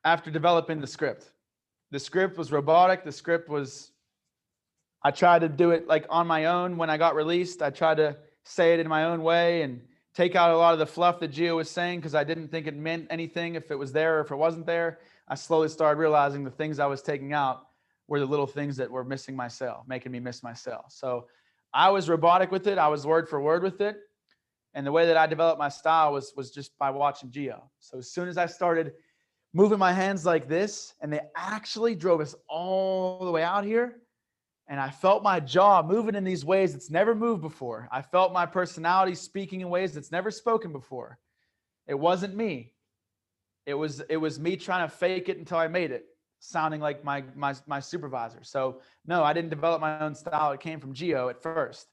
after developing the script. The script was robotic. The script was, I tried to do it like on my own when I got released. I tried to say it in my own way and take out a lot of the fluff that Gio was saying because I didn't think it meant anything if it was there or if it wasn't there. I slowly started realizing the things I was taking out were the little things that were missing my cell, making me miss my cell. So I was robotic with it. I was word for word with it. And the way that I developed my style was just by watching Gio. So as soon as I started moving my hands like this, and they actually drove us all the way out here, and I felt my jaw moving in these ways that's never moved before. I felt my personality speaking in ways that's never spoken before. It wasn't me. It was me trying to fake it until I made it, sounding like my supervisor. So no, I didn't develop my own style. It came from Gio at first.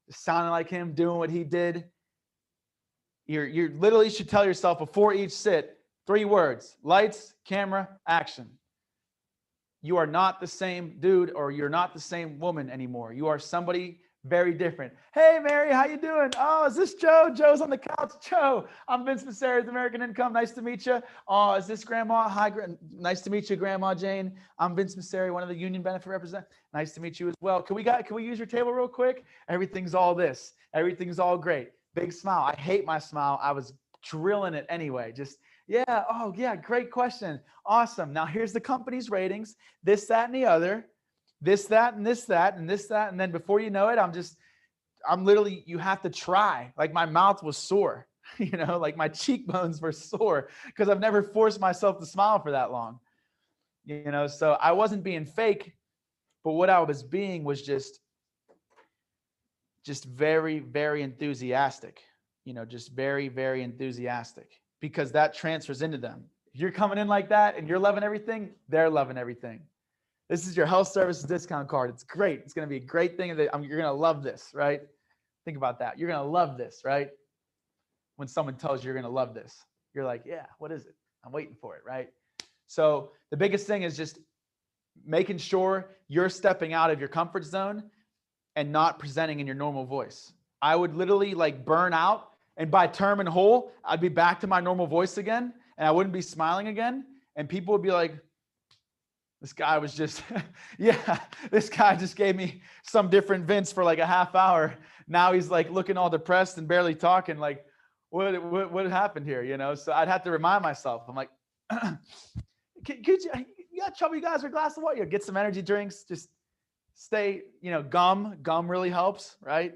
It sounded like him doing what he did. You literally should tell yourself before each sit 3 words: lights, camera, action. You are not the same dude or you're not the same woman anymore. You are somebody very different. Hey, Mary, how you doing? Oh, is this Joe? Joe's on the couch. Joe, I'm Vince Messeri with American Income. Nice to meet you. Oh, is this Grandma? Hi, nice to meet you, Grandma Jane. I'm Vince Messeri, one of the union benefit representatives. Nice to meet you as well. Can we use your table real quick? Everything's all this. Everything's all great. Big smile. I hate my smile. I was drilling it anyway. Just, yeah. Oh, yeah. Great question. Awesome. Now here's the company's ratings. This, that, and the other. This, that, and this, that, and this, that. And then before you know it, I'm literally, you have to try. Like my mouth was sore, like my cheekbones were sore because I've never forced myself to smile for that long, so I wasn't being fake, but what I was being was just very, very enthusiastic, just very, very enthusiastic because that transfers into them. If you're coming in like that and you're loving everything, they're loving everything. This is your health services discount card. It's great. It's going to be a great thing. You're going to love this, right? Think about that. You're going to love this, right? When someone tells you you're going to love this, you're like, yeah, what is it? I'm waiting for it, right? So the biggest thing is just making sure you're stepping out of your comfort zone and not presenting in your normal voice. I would literally like burn out, and by term and whole, I'd be back to my normal voice again, and I wouldn't be smiling again, and people would be like, this guy was just, yeah, this guy just gave me some different Vince for like a half hour. Now he's like looking all depressed and barely talking. Like, what happened here? So I'd have to remind myself. I'm like, could you got trouble? You guys are a glass of water. Get some energy drinks. Just stay, gum really helps, right?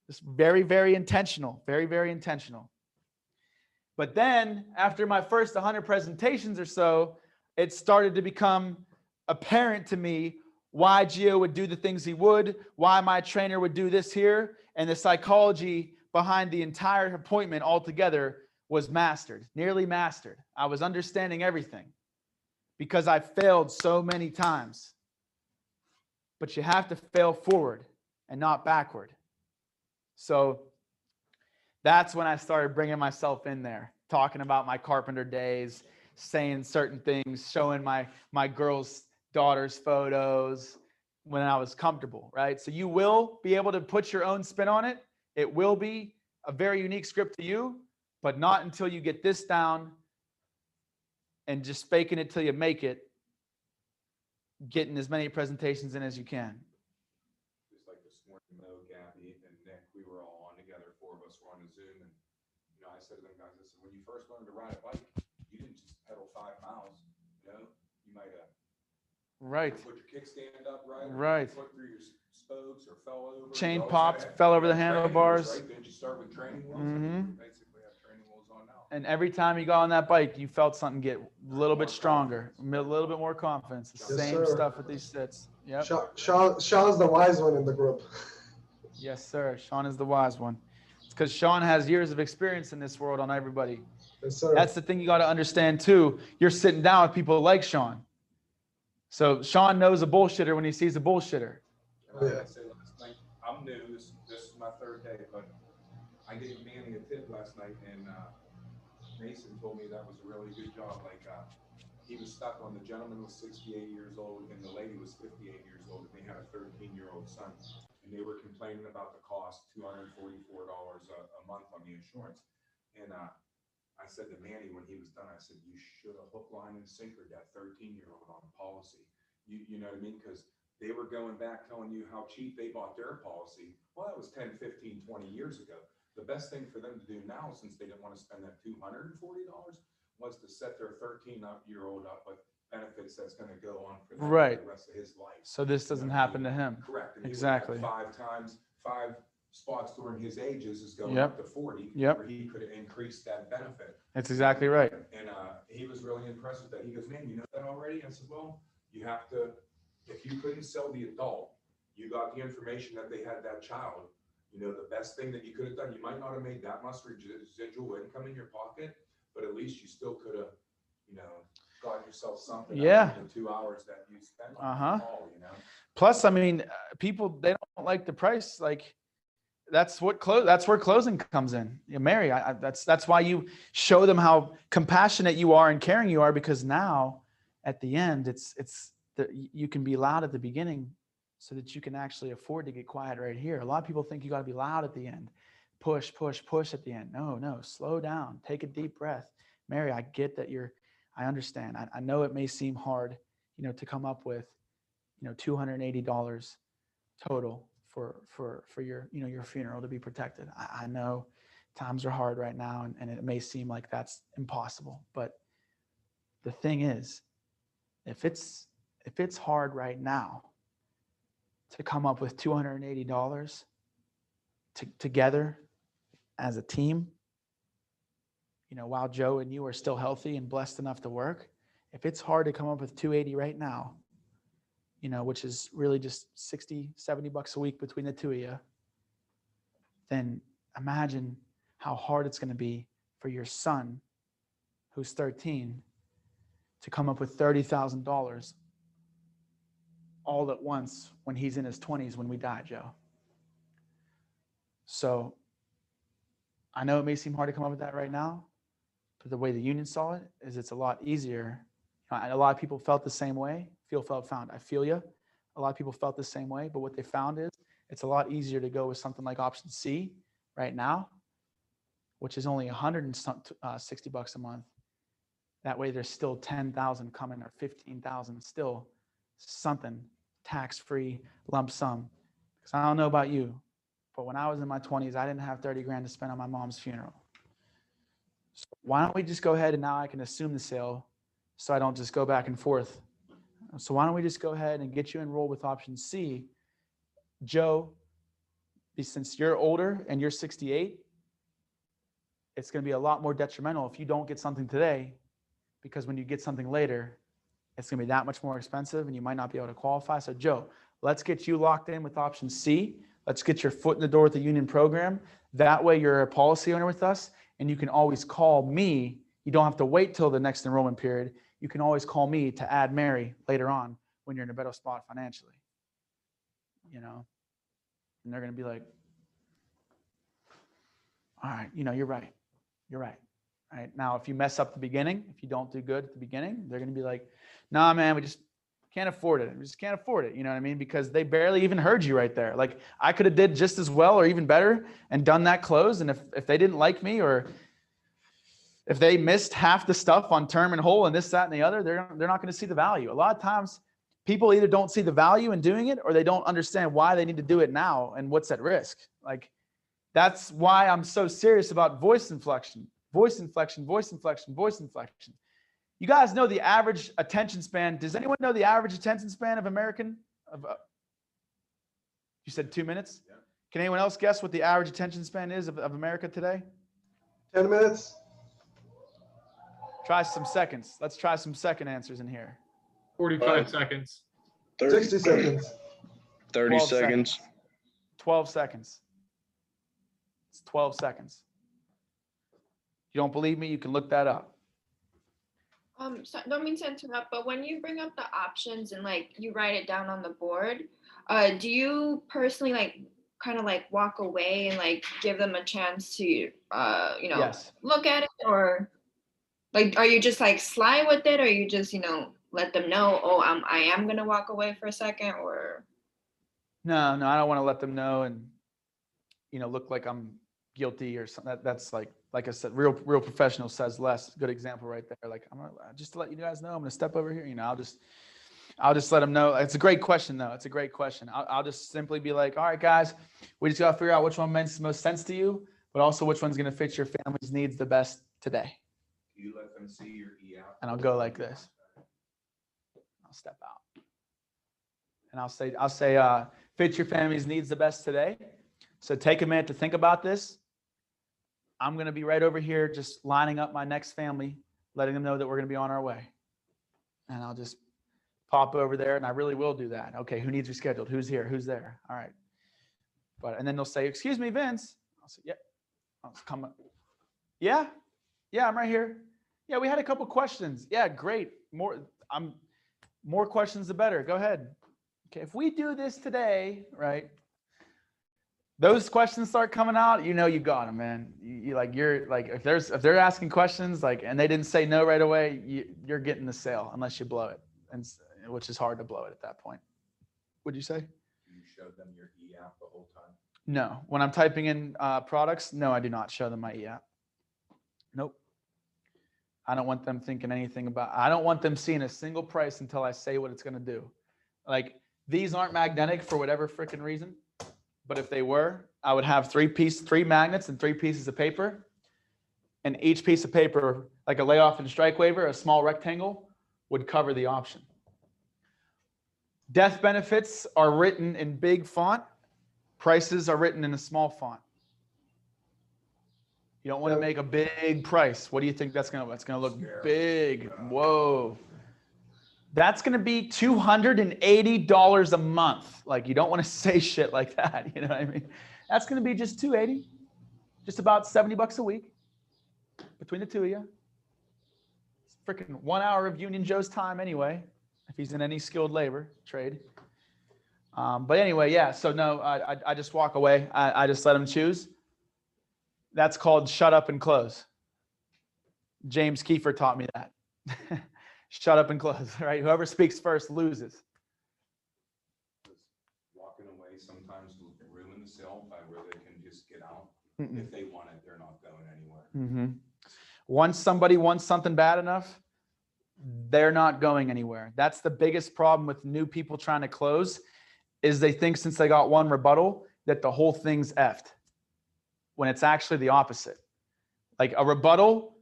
Just very, very intentional, very, very intentional. But then after my first 100 presentations or so, it started to become apparent to me why Gio would do the things he would, why my trainer would do this here, and the psychology behind the entire appointment altogether was mastered, nearly mastered. I was understanding everything because I failed so many times. But you have to fail forward and not backward. So that's when I started bringing myself in there, talking about my carpenter days, saying certain things, showing my girls' daughters' photos when I was comfortable, right? So you will be able to put your own spin on it. It will be a very unique script to you, but not until you get this down and just faking it till you make it, getting as many presentations in as you can. Just like this morning, Mo, Gabby, and Nick, we were all on together. 4 of us were on a Zoom, and I said to them guys, I said, when you first learned to ride a bike, you didn't just pedal 5 miles. You might have put your kickstand up right, foot through your spokes or fell over. Chain popped, fell over the handlebars. Right? Didn't you start with training wheels? Mm-hmm. We basically have training wheels on now. And every time you got on that bike, you felt something get a little bit stronger, a little bit more confidence. The Yes, same sir. stuff with these sits. Yep. Sean's the wise one in the group. Yes, sir. Sean is the wise one. It's because Sean has years of experience in this world on everybody. Yes, sir. That's the thing you got to understand too. You're sitting down with people like Sean. So Sean knows a bullshitter when he sees a bullshitter. Oh, yeah. Like I said last night, I'm new. This is my third day, but I gave Manny a tip last night, and Mason told me that was a really good job. Like he was stuck on, the gentleman was 68 years old and the lady was 58 years old, and they had a 13-year-old son, and they were complaining about the cost, $244 a month on the insurance. And I said to Manny when he was done, I said, you should have hook, line, and sinkered that 13-year-old on the policy. You know what I mean? Because they were going back telling you how cheap they bought their policy. Well, that was 10, 15, 20 years ago. The best thing for them to do now, since they didn't want to spend that $240, was to set their 13-year-old up with benefits that's going to go on for them Right. for the rest of his life. So this doesn't happen to him. Correct. And he would Exactly. have five spots during his ages is going Yep. up to 40. Yep. Where he could have increased that benefit. That's exactly right. And he was really impressed with that. He goes, man, you know that already? I said, well, you have to, if you couldn't sell the adult, you got the information that they had that child. You know, the best thing that you could have done, you might not have made that much residual income in your pocket, but at least you still could have, you know, got yourself something. Yeah. Out of the 2 hours that you spent on Uh-huh. the call, you know. Plus, I mean, people, they don't like the price. Like that's where closing comes in. Yeah, Mary, that's why you show them how compassionate you are and caring you are, because now at the end, you can be loud at the beginning so that you can actually afford to get quiet right here. A lot of people think you got to be loud at the end, push at the end. No, slow down, take a deep breath. Mary, I get that I understand. I know it may seem hard, you know, to come up with, you know, $280 total for your, you know, your funeral to be protected. I know times are hard right now, and it may seem like that's impossible, but the thing is, if it's hard right now to come up with $280 together as a team, you know, while Joe and you are still healthy and blessed enough to work, if it's hard to come up with $280 right now, you know, which is really just $60, $70 a week between the two of you, then imagine how hard it's going to be for your son, who's 13, to come up with $30,000 all at once when he's in his 20s when we die, Joe. So I know it may seem hard to come up with that right now, but the way the union saw it is it's a lot easier. A lot of people felt the same way. Feel, felt, found. I feel you. A lot of people felt the same way, but what they found is it's a lot easier to go with something like option C right now, which is only $160 a month. That way there's still 10,000 coming, or 15,000, still something tax-free lump sum. Because I don't know about you, but when I was in my 20s, I didn't have 30 grand to spend on my mom's funeral. So why don't we just go ahead, and now I can assume the sale so I don't just go back and forth. So why don't we just go ahead and get you enrolled with option C? Joe, since you're older and you're 68, it's going to be a lot more detrimental if you don't get something today, because when you get something later, it's going to be that much more expensive and you might not be able to qualify. So Joe, let's get you locked in with option C. Let's get your foot in the door with the union program. That way you're a policy owner with us, and you can always call me. You don't have to wait till the next enrollment period. You can always call me to add Mary later on when you're in a better spot financially, you know, and they're going to be like, all right, you know, you're right. You're right. All right. Now, if you mess up the beginning, if you don't do good at the beginning, they're going to be like, nah, man, we just can't afford it. We just can't afford it. You know what I mean? Because they barely even heard you right there. Like I could have did just as well or even better and done that close. And if they didn't like me, or if they missed half the stuff on term and whole and this, that, and the other, they're not going to see the value. A lot of times people either don't see the value in doing it, or they don't understand why they need to do it now and what's at risk. Like that's why I'm so serious about voice inflection, voice inflection, voice inflection, voice inflection. You guys know the average attention span. Does anyone know the average attention span of American? You said 2 minutes? Yeah. Can anyone else guess what the average attention span is of America today? 10 minutes. Try some seconds. Let's try some second answers in here. 45 seconds. 60 seconds. 30 12 seconds. 12 seconds. It's 12 seconds. you don't believe me, you can look that up. So don't mean to interrupt, but when you bring up the options and like you write it down on the board, do you personally like kind of like walk away and like give them a chance to Yes. look at it, or like are you just like sly with it, or you just let them know, oh, I am gonna walk away for a second, or No, I don't want to let them know and, look like I'm guilty or something. That's like I said, real professional says less. Good example right there. Like, I'm gonna, just to let you guys know, I'm gonna step over here. I'll just let them know. It's a great question though. It's a great question. I'll just simply be like, all right, guys, we just gotta figure out which one makes the most sense to you, but also which one's gonna fit your family's needs the best today. You let them see your e-app. And I'll go like this. I'll step out. And I'll say, fit your family's needs the best today. So take a minute to think about this. I'm going to be right over here just lining up my next family, letting them know that we're going to be on our way. And I'll just pop over there, and I really will do that. Okay, who needs rescheduled? Who's here? Who's there? All right. And then they'll say, excuse me, Vince. I'll say, yeah. I'll come up. Yeah, I'm right here. Yeah, we had a couple questions. Yeah, great. More questions, the better. Go ahead. Okay, if we do this today, right? Those questions start coming out, you got them, man. If they're asking questions and they didn't say no right away, you're getting the sale unless you blow it, and which is hard to blow it at that point. What'd you say? You showed them your e-app the whole time? No, when I'm typing in products, no, I do not show them my e-app. Nope. I don't want them thinking anything about. I don't want them seeing a single price until I say what it's going to do. Like, these aren't magnetic for whatever freaking reason. But if they were, I would have three magnets and 3 pieces of paper. And each piece of paper, like a layoff and strike waiver, a small rectangle, would cover the option. Death benefits are written in big font. Prices are written in a small font. You don't want to make a big price. What do you think that's going to look? It's going to look big. Whoa. That's going to be $280 a month. Like, you don't want to say shit like that. You know what I mean? That's going to be just $280, just about $70 a week between the two of you. It's freaking 1 hour of Union Joe's time anyway, if he's in any skilled labor trade. But anyway, yeah. So no, I just walk away. I just let them choose. That's called shut up and close. James Kiefer taught me that. Shut up and close, right? Whoever speaks first loses. Walking away sometimes will ruin the sale by where they can just get out. If they want it, they're not going anywhere. Once somebody wants something bad enough, they're not going anywhere. That's the biggest problem with new people trying to close, is they think since they got one rebuttal that the whole thing's effed, when it's actually the opposite. Like a rebuttal,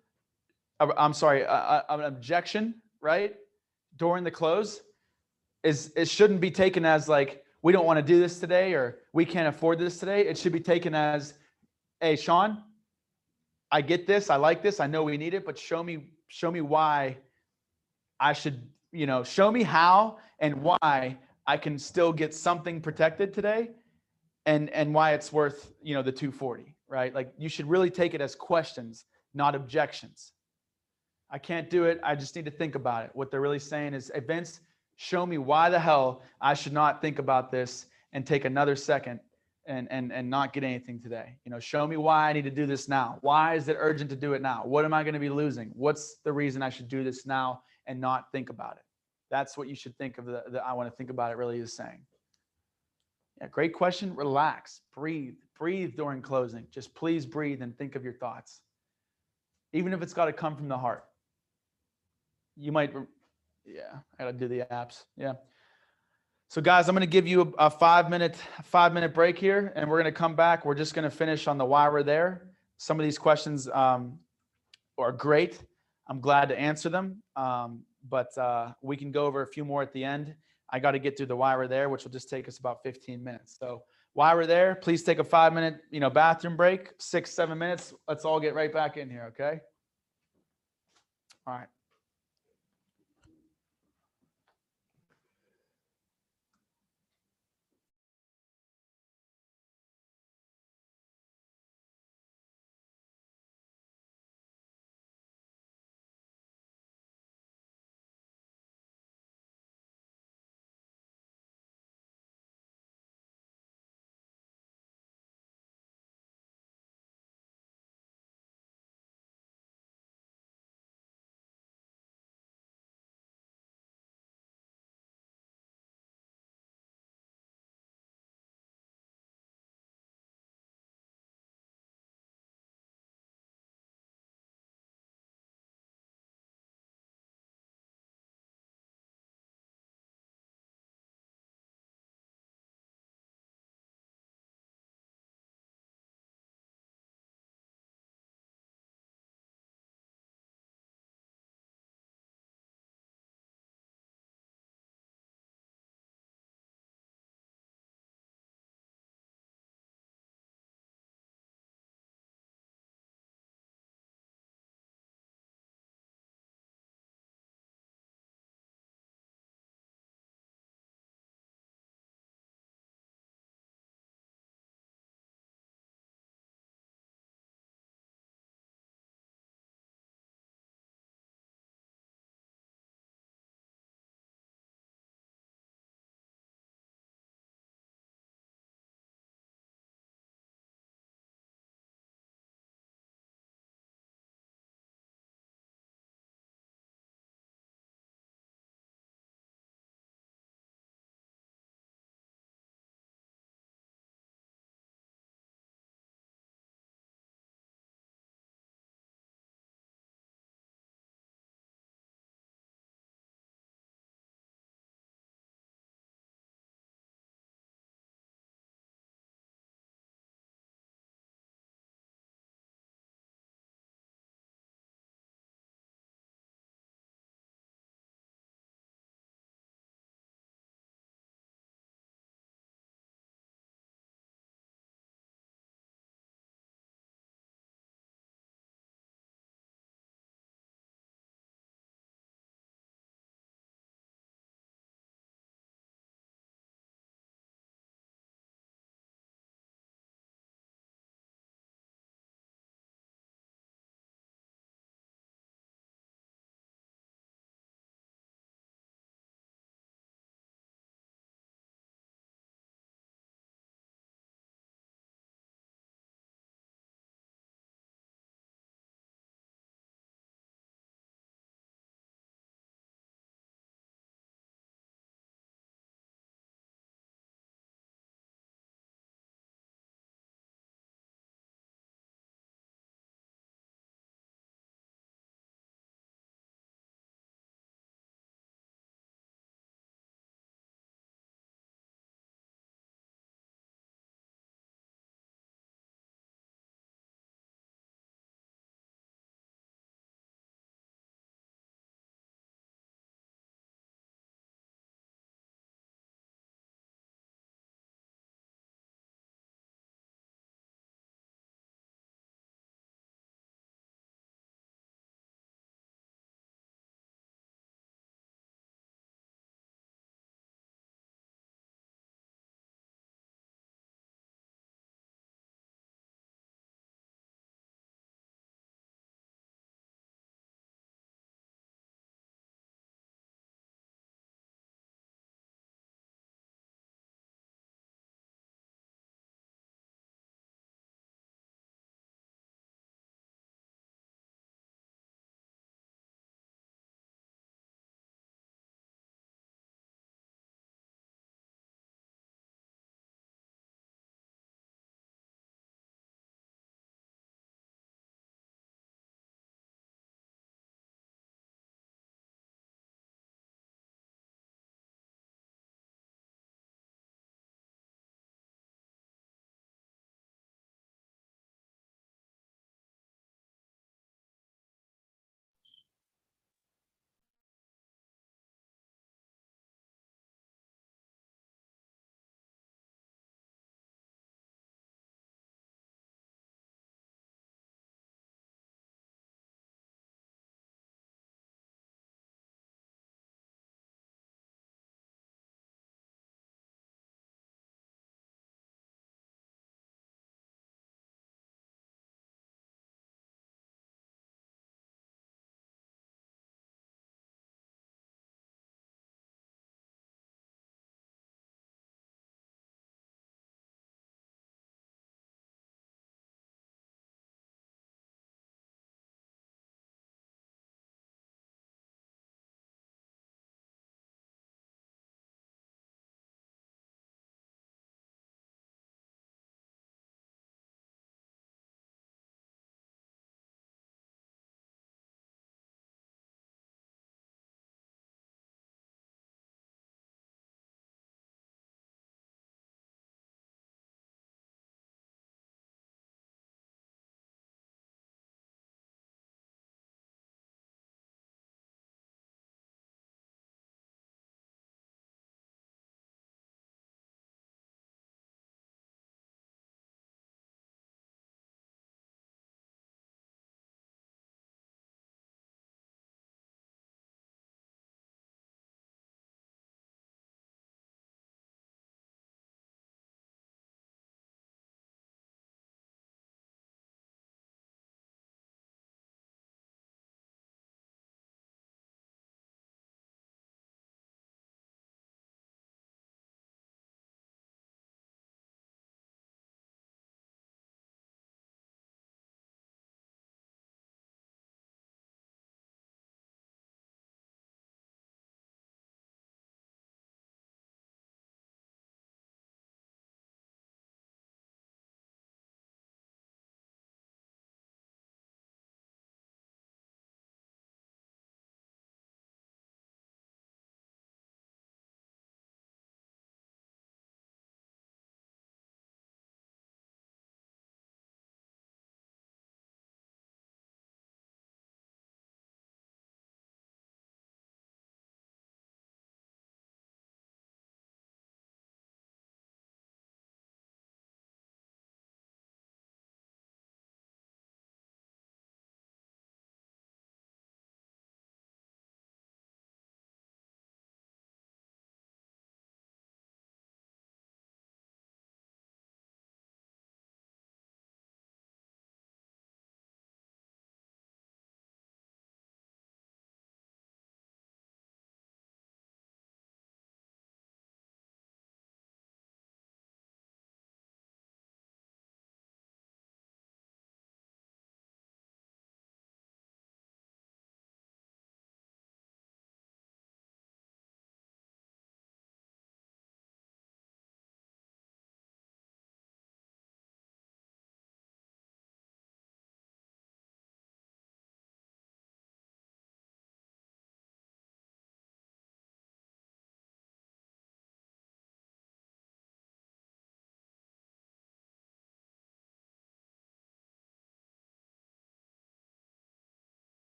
an objection, right, during the close it shouldn't be taken as like, we don't want to do this today, or we can't afford this today. It should be taken as, hey, Sean, I get this, I like this, I know we need it, but show me why I should, show me how and why I can still get something protected today, and why it's worth, the $240, right? Like, you should really take it as questions, not objections. I can't do it. I just need to think about it. What they're really saying is, hey, Vince, show me why the hell I should not think about this and take another second and not get anything today. Show me why I need to do this now. Why is it urgent to do it now? What am I going to be losing? What's the reason I should do this now and not think about it? That's what you should think of the I want to think about it really is saying. Yeah, great question. Relax, breathe during closing. Just please breathe and think of your thoughts. Even if it's got to come from the heart. You might, I got to do the apps. Yeah. So guys, I'm going to give you a 5-minute break here, and we're going to come back. We're just going to finish on the why we're there. Some of these questions are great. I'm glad to answer them. But we can go over a few more at the end. I got to get through the why we're there, which will just take us about 15 minutes. So why we're there, please take a 5-minute, bathroom break, 6-7 minutes. Let's all get right back in here. Okay. All right.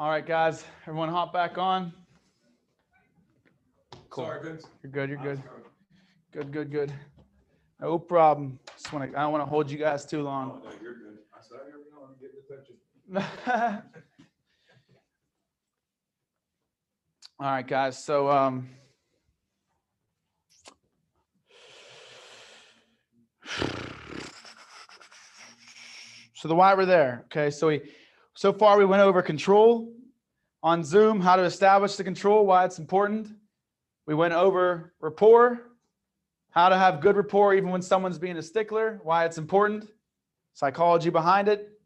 All right, guys, everyone hop back on. Cool. Sorry, Vince. You're good, you're good. Good. No problem. I don't want to hold you guys too Oh, long. no, you're good. I said, here we go, I'm getting attention. All right, guys. So, the why we're there. Okay. So far we went over control on Zoom, how to establish the control, why it's important. We went over rapport, how to have good rapport even when someone's being a stickler, why it's important, psychology behind it.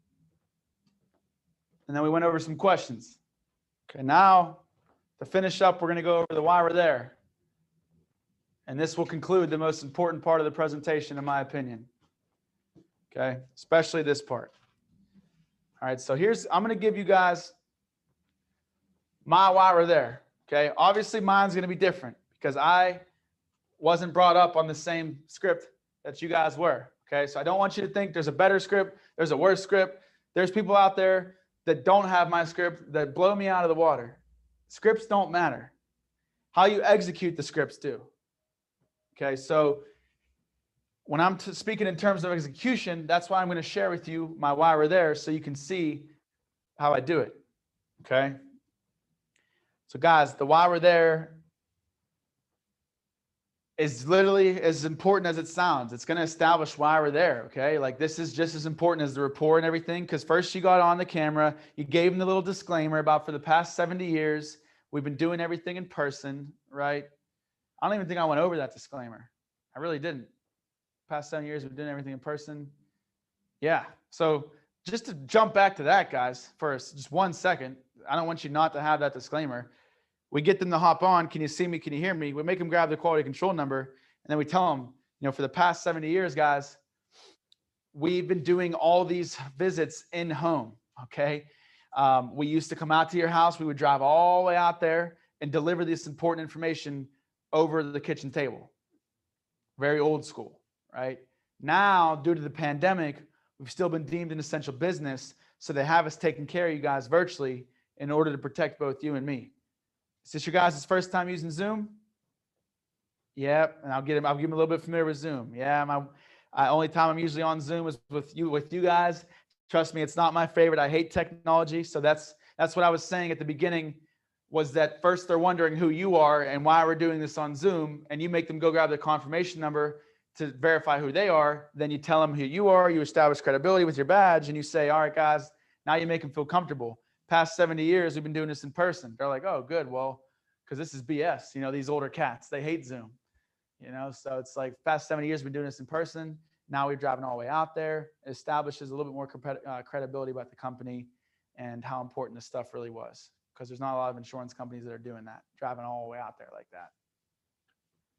And then we went over some questions. Okay, now to finish up, we're going to go over the why we're there. And this will conclude the most important part of the presentation, in my opinion. Okay, especially this part. All right, so I'm going to give you guys my why we're there. Okay, obviously mine's going to be different because I wasn't brought up on the same script that you guys were. Okay, so I don't want you to think there's a better script, there's a worse script. There's people out there that don't have my script that blow me out of the water. Scripts don't matter. How you execute the scripts do. Okay, so when I'm speaking in terms of execution, that's why I'm going to share with you my why we're there so you can see how I do it. Okay. So guys, the why we're there is literally as important as it sounds. It's going to establish why we're there. Okay. Like this is just as important as the rapport and everything. Because first you got on the camera, you gave them the little disclaimer about for the past 70 years, we've been doing everything in person, right? I don't even think I went over that disclaimer. I really didn't. Past 7 years, we've been doing everything in person. Yeah. So just to jump back to that, guys, first, just 1 second. I don't want you not to have that disclaimer. We get them to hop on. Can you see me? Can you hear me? We make them grab the quality control number. And then we tell them, for the past 70 years, guys, we've been doing all these visits in home. Okay. We used to come out to your house. We would drive all the way out there and deliver this important information over the kitchen table. Very old school, right? Now, due to the pandemic, we've still been deemed an essential business. So they have us taking care of you guys virtually in order to protect both you and me. Is this your guys' first time using Zoom? Yep. And I'll give them a little bit familiar with Zoom. Yeah. Only time I'm usually on Zoom is with you guys. Trust me, it's not my favorite. I hate technology. So that's what I was saying at the beginning, was that first they're wondering who you are and why we're doing this on Zoom, and you make them go grab the confirmation number to verify who they are. Then you tell them who you are, you establish credibility with your badge, and you say, all right, guys, now you make them feel comfortable. Past 70 years, we've been doing this in person. They're like, oh, good. Well, because this is BS. These older cats, they hate Zoom. So it's like past 70 years, we've been doing this in person. Now we're driving all the way out there. It establishes a little bit more credibility about the company and how important this stuff really was. Because there's not a lot of insurance companies that are doing that, driving all the way out there like that.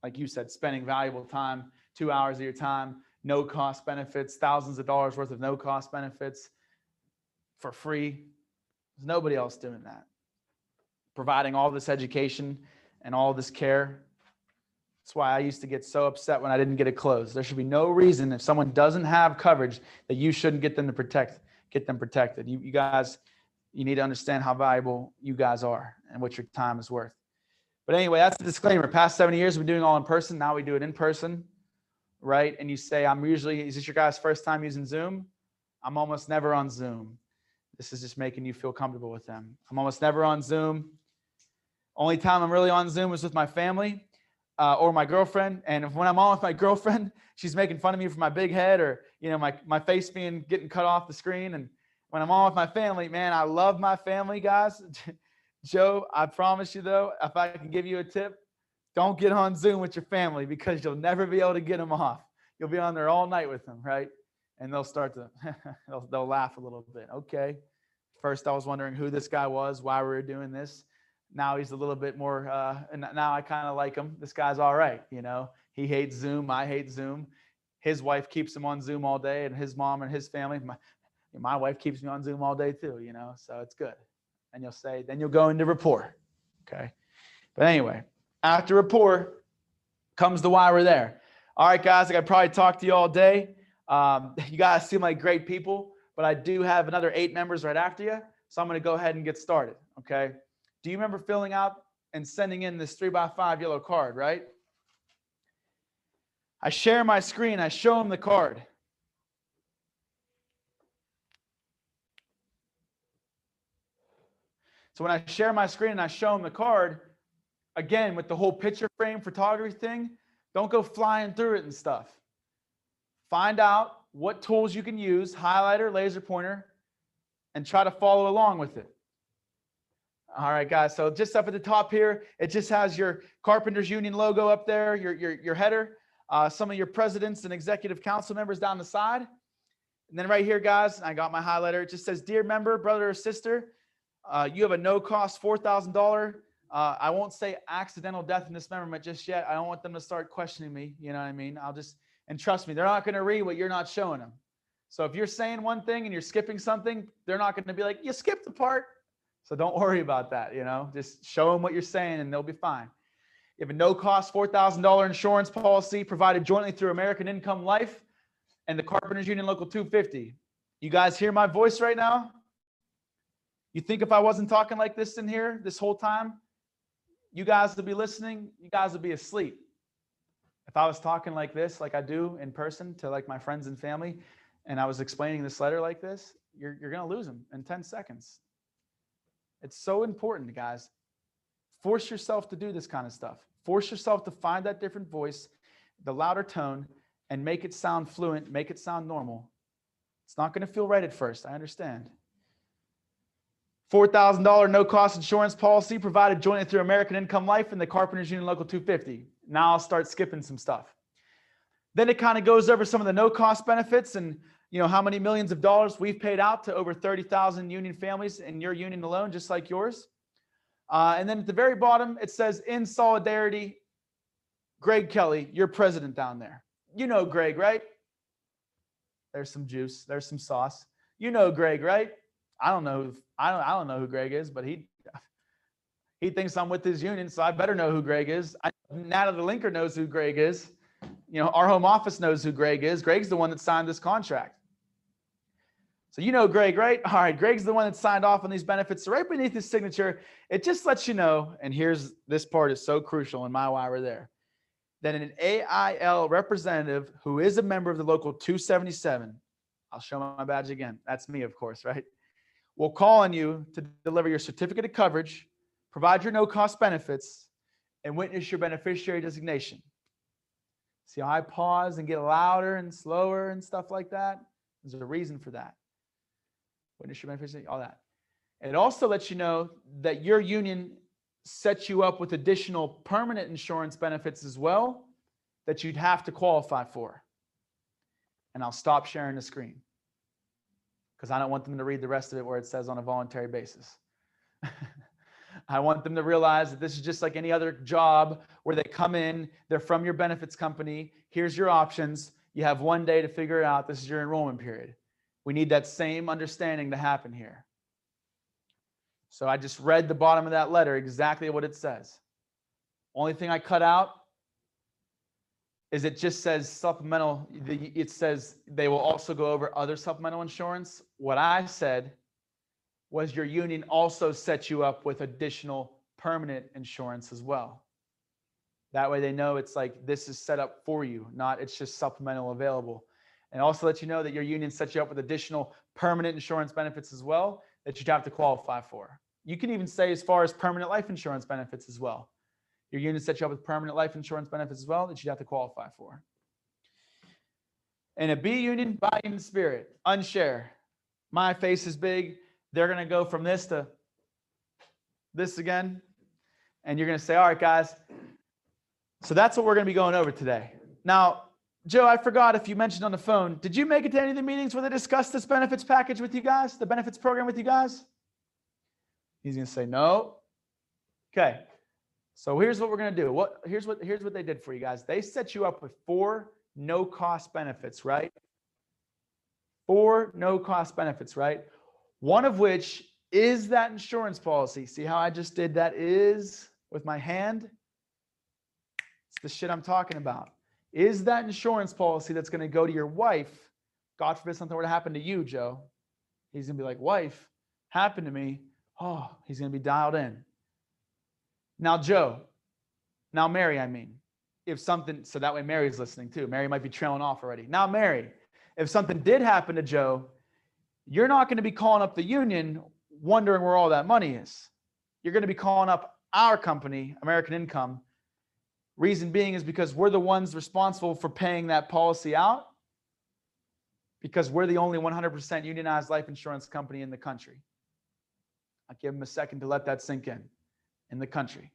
Like you said, spending valuable time, 2 hours of your time, no cost benefits, thousands of dollars worth of no cost benefits for free. There's nobody else doing that. Providing all this education and all this care. That's why I used to get so upset when I didn't get it closed. There should be no reason if someone doesn't have coverage that you shouldn't get them protected. You guys, you need to understand how valuable you guys are and what your time is worth. But anyway, that's the disclaimer. Past 70 years, we've been doing all in person. Now we do it in person, right? And you say, is this your guys' first time using Zoom? I'm almost never on Zoom. This is just making you feel comfortable with them. I'm almost never on Zoom. Only time I'm really on Zoom is with my family or my girlfriend. And when I'm on with my girlfriend, she's making fun of me for my big head or, my face getting cut off the screen. And when I'm on with my family, man, I love my family, guys. Joe, I promise you though, if I can give you a tip, don't get on Zoom with your family because you'll never be able to get them off. You'll be on there all night with them, right? And they'll start to, they'll laugh a little bit. Okay. First, I was wondering who this guy was, why we were doing this. Now he's a little bit more, and now I kind of like him. This guy's all right. He hates Zoom. I hate Zoom. His wife keeps him on Zoom all day, and his mom and his family. My wife keeps me on Zoom all day too, so it's good. And then you'll go into rapport. Okay. But anyway, after rapport comes the why we're there. All right, guys, I could probably talk to you all day. You guys seem like great people, but I do have another 8 members right after you. So I'm going to go ahead and get started. Okay. Do you remember filling out and sending in this 3x5 yellow card, right? I share my screen. I show them the card. So when I share my screen and I show them the card, again, with the whole picture frame photography thing, don't go flying through it and stuff. Find out what tools you can use, highlighter, laser pointer, and try to follow along with it. All right, guys. So just up at the top here, it just has your Carpenters Union logo up there, your header, some of your presidents and executive council members down the side. And then right here, guys, I got my highlighter. It just says, dear member, brother or sister, you have a no-cost $4,000. I won't say accidental death in dismemberment just yet. I don't want them to start questioning me. You know what I mean? And trust me, they're not going to read what you're not showing them. So if you're saying one thing and you're skipping something, they're not going to be like, you skipped the part. So don't worry about that. Just show them what you're saying and they'll be fine. You have a no-cost $4,000 insurance policy provided jointly through American Income Life and the Carpenters Union Local 250. You guys hear my voice right now? You think if I wasn't talking like this in here this whole time, you guys would be listening, you guys would be asleep. If I was talking like this, like I do in person to like my friends and family, and I was explaining this letter like this, you're going to lose them in 10 seconds. It's so important, guys. Force yourself to do this kind of stuff. Force yourself to find that different voice, the louder tone, and make it sound fluent, make it sound normal. It's not going to feel right at first. I understand. $4,000 no-cost insurance policy provided jointly through American Income Life and the Carpenters Union Local 250. Now I'll start skipping some stuff. Then it kind of goes over some of the no-cost benefits and how many millions of dollars we've paid out to over 30,000 union families in your union alone, just like yours. And then at the very bottom, it says, in solidarity, Greg Kelly, your president down there. You know Greg, right? There's some juice. There's some sauce. You know Greg, right? I don't know who Greg is, but he thinks I'm with his union, so I better know who Greg is. Natalie Linker knows who Greg is. Our home office knows who Greg is. Greg's the one that signed this contract. So you know Greg, right? All right, Greg's the one that signed off on these benefits. So right beneath his signature, it just lets you know, and this part is so crucial in my why we're there, that an AIL representative who is a member of the Local 277, I'll show my badge again. That's me, of course, right? Will call on you to deliver your certificate of coverage, provide your no-cost benefits, and witness your beneficiary designation. See how I pause and get louder and slower and stuff like that? There's a reason for that. Witness your beneficiary, all that. It also lets you know that your union sets you up with additional permanent insurance benefits as well that you'd have to qualify for. And I'll stop sharing the screen because I don't want them to read the rest of it where it says on a voluntary basis. I want them to realize that this is just like any other job where they come in, they're from your benefits company. Here's your options. You have 1 day to figure it out. This is your enrollment period. We need that same understanding to happen here. So I just read the bottom of that letter, exactly what it says. Only thing I cut out is it just says supplemental. It says they will also go over other supplemental insurance. What I said was your union also sets you up with additional permanent insurance as well. That way they know it's like this is set up for you, not it's just supplemental available. And also let you know that your union sets you up with additional permanent insurance benefits as well that you'd have to qualify for. You can even say as far as permanent life insurance benefits as well. Your union sets you up with permanent life insurance benefits as well that you'd have to qualify for. And a B union, buy in spirit, unshare. My face is big. They're going to go from this to this again. And you're going to say, all right, guys. So that's what we're going to be going over today. Now, Joe, I forgot if you mentioned on the phone, did you make it to any of the meetings where they discussed this benefits package with you guys, the benefits program with you guys? He's going to say no. Okay. So here's what we're going to do. Here's what they did for you guys. They set you up with 4 no-cost benefits, right? 4 no-cost benefits, right? One of which is that insurance policy. See how I just did that is with my hand? It's the shit I'm talking about. Is that insurance policy that's going to go to your wife? God forbid something were to happen to you, Joe. He's going to be like, wife, happen to me, oh, he's going to be dialed in. Now, Joe, now Mary, I mean, if something, so that way Mary's listening too. Mary might be trailing off already. Now, Mary, if something did happen to Joe, you're not going to be calling up the union wondering where all that money is. You're going to be calling up our company, American Income. Reason being is because we're the ones responsible for paying that policy out, because we're the only 100% unionized life insurance company in the country. I'll give them a second to let that sink in the country.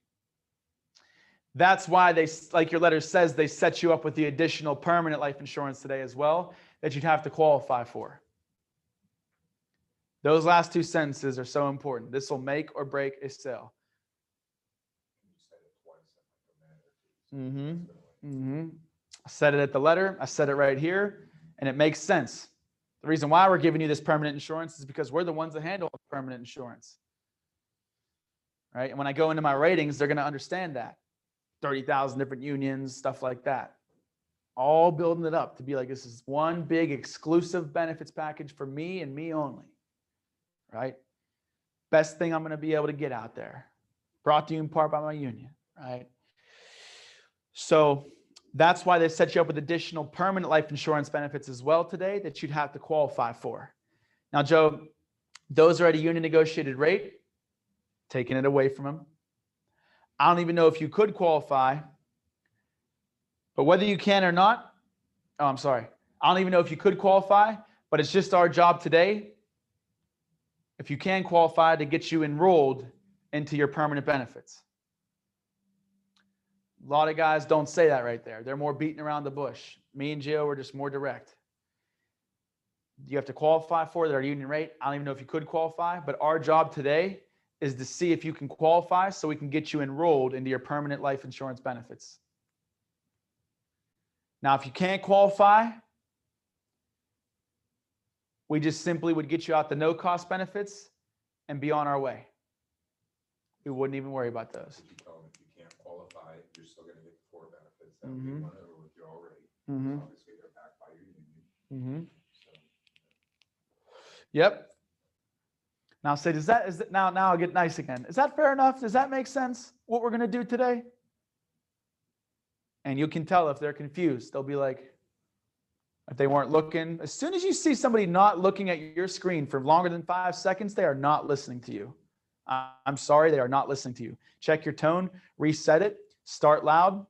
That's why they, like your letter says, they set you up with the additional permanent life insurance today as well that you'd have to qualify for. Those last two sentences are so important. This will make or break a sale. I said it at the letter. I said it right here, and it makes sense. The reason why we're giving you this permanent insurance is because we're the ones that handle permanent insurance. Right? And when I go into my ratings, they're going to understand that. 30,000 different unions, stuff like that. All building it up to be like, this is one big exclusive benefits package for me and me only. Right? Best thing I'm going to be able to get out there. Brought to you in part by my union. Right? So that's why they set you up with additional permanent life insurance benefits as well today that you'd have to qualify for. Now, Joe, those are at a union negotiated rate, taking it away from them. I don't even know if you could qualify, but whether you can or not, I don't even know if you could qualify, but it's just our job today, if you can qualify, to get you enrolled into your permanent benefits. A lot of guys don't say that right there. They're more beating around the bush. Me and Gio are just more direct. You have to qualify for their union rate. I don't even know if you could qualify, but our job today is to see if you can qualify so we can get you enrolled into your permanent life insurance benefits. Now, if you can't qualify, we just simply would get you out the no-cost benefits and be on our way. We wouldn't even worry about those. You tell them if you can't qualify, you're still going to get the 4 benefits that we went over with you already. Obviously, they're backed by your union. So, Yep. Now say, now I'll get nice again. Is that fair enough? Does that make sense? What we're going to do today? And you can tell if they're confused. They'll be like, if they weren't looking, as soon as you see somebody not looking at your screen for longer than 5 seconds, they are not listening to you. I'm sorry, they are not listening to you. Check your tone, reset it, start loud,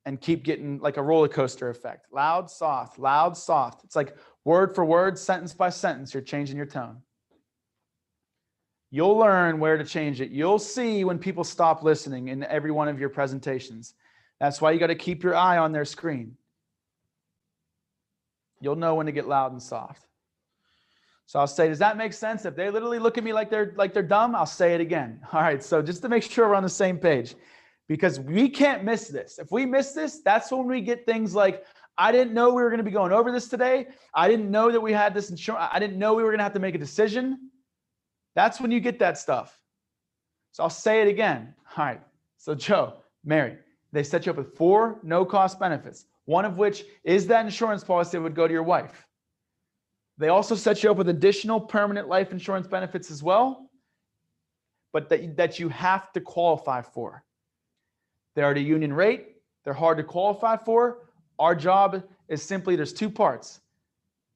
and keep getting like a roller coaster effect. Loud, soft, loud, soft. It's like word for word, sentence by sentence, you're changing your tone. You'll learn where to change it. You'll see when people stop listening in every one of your presentations. That's why you got to keep your eye on their screen. You'll know when to get loud and soft. So I'll say, does that make sense? If they literally look at me like they're dumb, I'll say it again. All right, so just to make sure we're on the same page, because we can't miss this. If we miss this, that's when we get things like, I didn't know we were going to be going over this today. I didn't know that we had this insurance. I didn't know we were going to have to make a decision. That's when you get that stuff. So I'll say it again. All right. So Joe, Mary, they set you up with 4 no-cost benefits, one of which is that insurance policy that would go to your wife. They also set you up with additional permanent life insurance benefits as well, but that you have to qualify for. They're at a union rate. They're hard to qualify for. Our job is simply, there's 2 parts: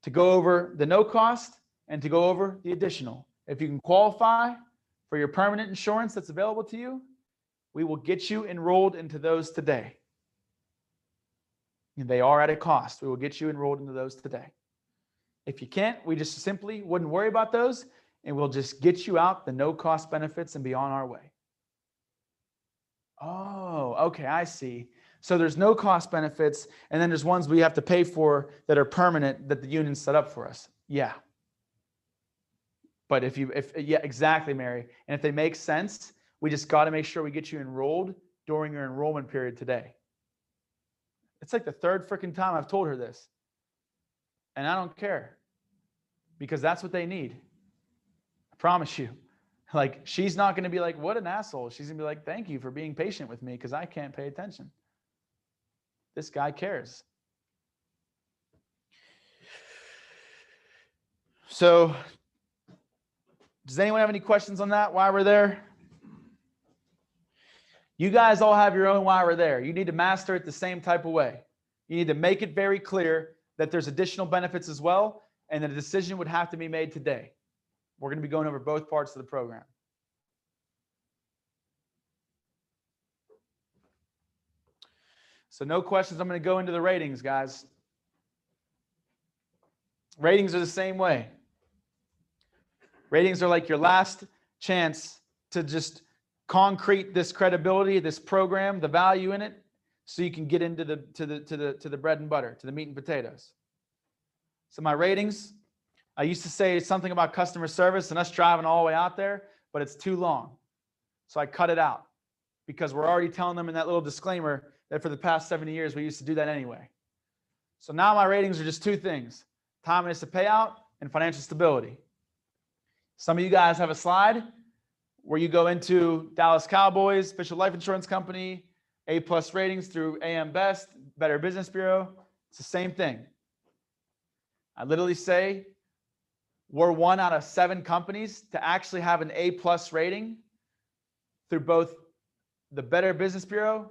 to go over the no cost and to go over the additional. If you can qualify for your permanent insurance that's available to you, we will get you enrolled into those today. And they are at a cost. We will get you enrolled into those today. If you can't, we just simply wouldn't worry about those, and we'll just get you out the no cost benefits and be on our way. Oh, okay, I see. So there's no cost benefits, and then there's ones we have to pay for that are permanent that the union set up for us. Yeah. But yeah, exactly, Mary. And if they make sense, we just got to make sure we get you enrolled during your enrollment period today. It's like the 3rd freaking time I've told her this. And I don't care, because that's what they need. I promise you. Like, she's not going to be like, what an asshole. She's going to be like, thank you for being patient with me, because I can't pay attention. This guy cares. So Does anyone have any questions on that? Why we're there? You guys all have your own why we're there. You need to master it the same type of way. You need to make it very clear that there's additional benefits as well, and that a decision would have to be made today. We're going to be going over both parts of the program. So no questions. I'm going to go into the ratings, guys. Ratings are the same way. Ratings are like your last chance to just concrete this credibility, this program, the value in it, so you can get into the bread and butter, to the meat and potatoes. So my ratings, I used to say something about customer service and us driving all the way out there, but it's too long. So I cut it out because we're already telling them in that little disclaimer that for the past 70 years, we used to do that anyway. So now my ratings are just two things: timeliness to payout and financial stability. Some of you guys have a slide where you go into Dallas Cowboys, official life insurance company, A+ ratings through AM Best, Better Business Bureau. It's the same thing. I literally say we're 1 out of 7 companies to actually have an A+ rating through both the Better Business Bureau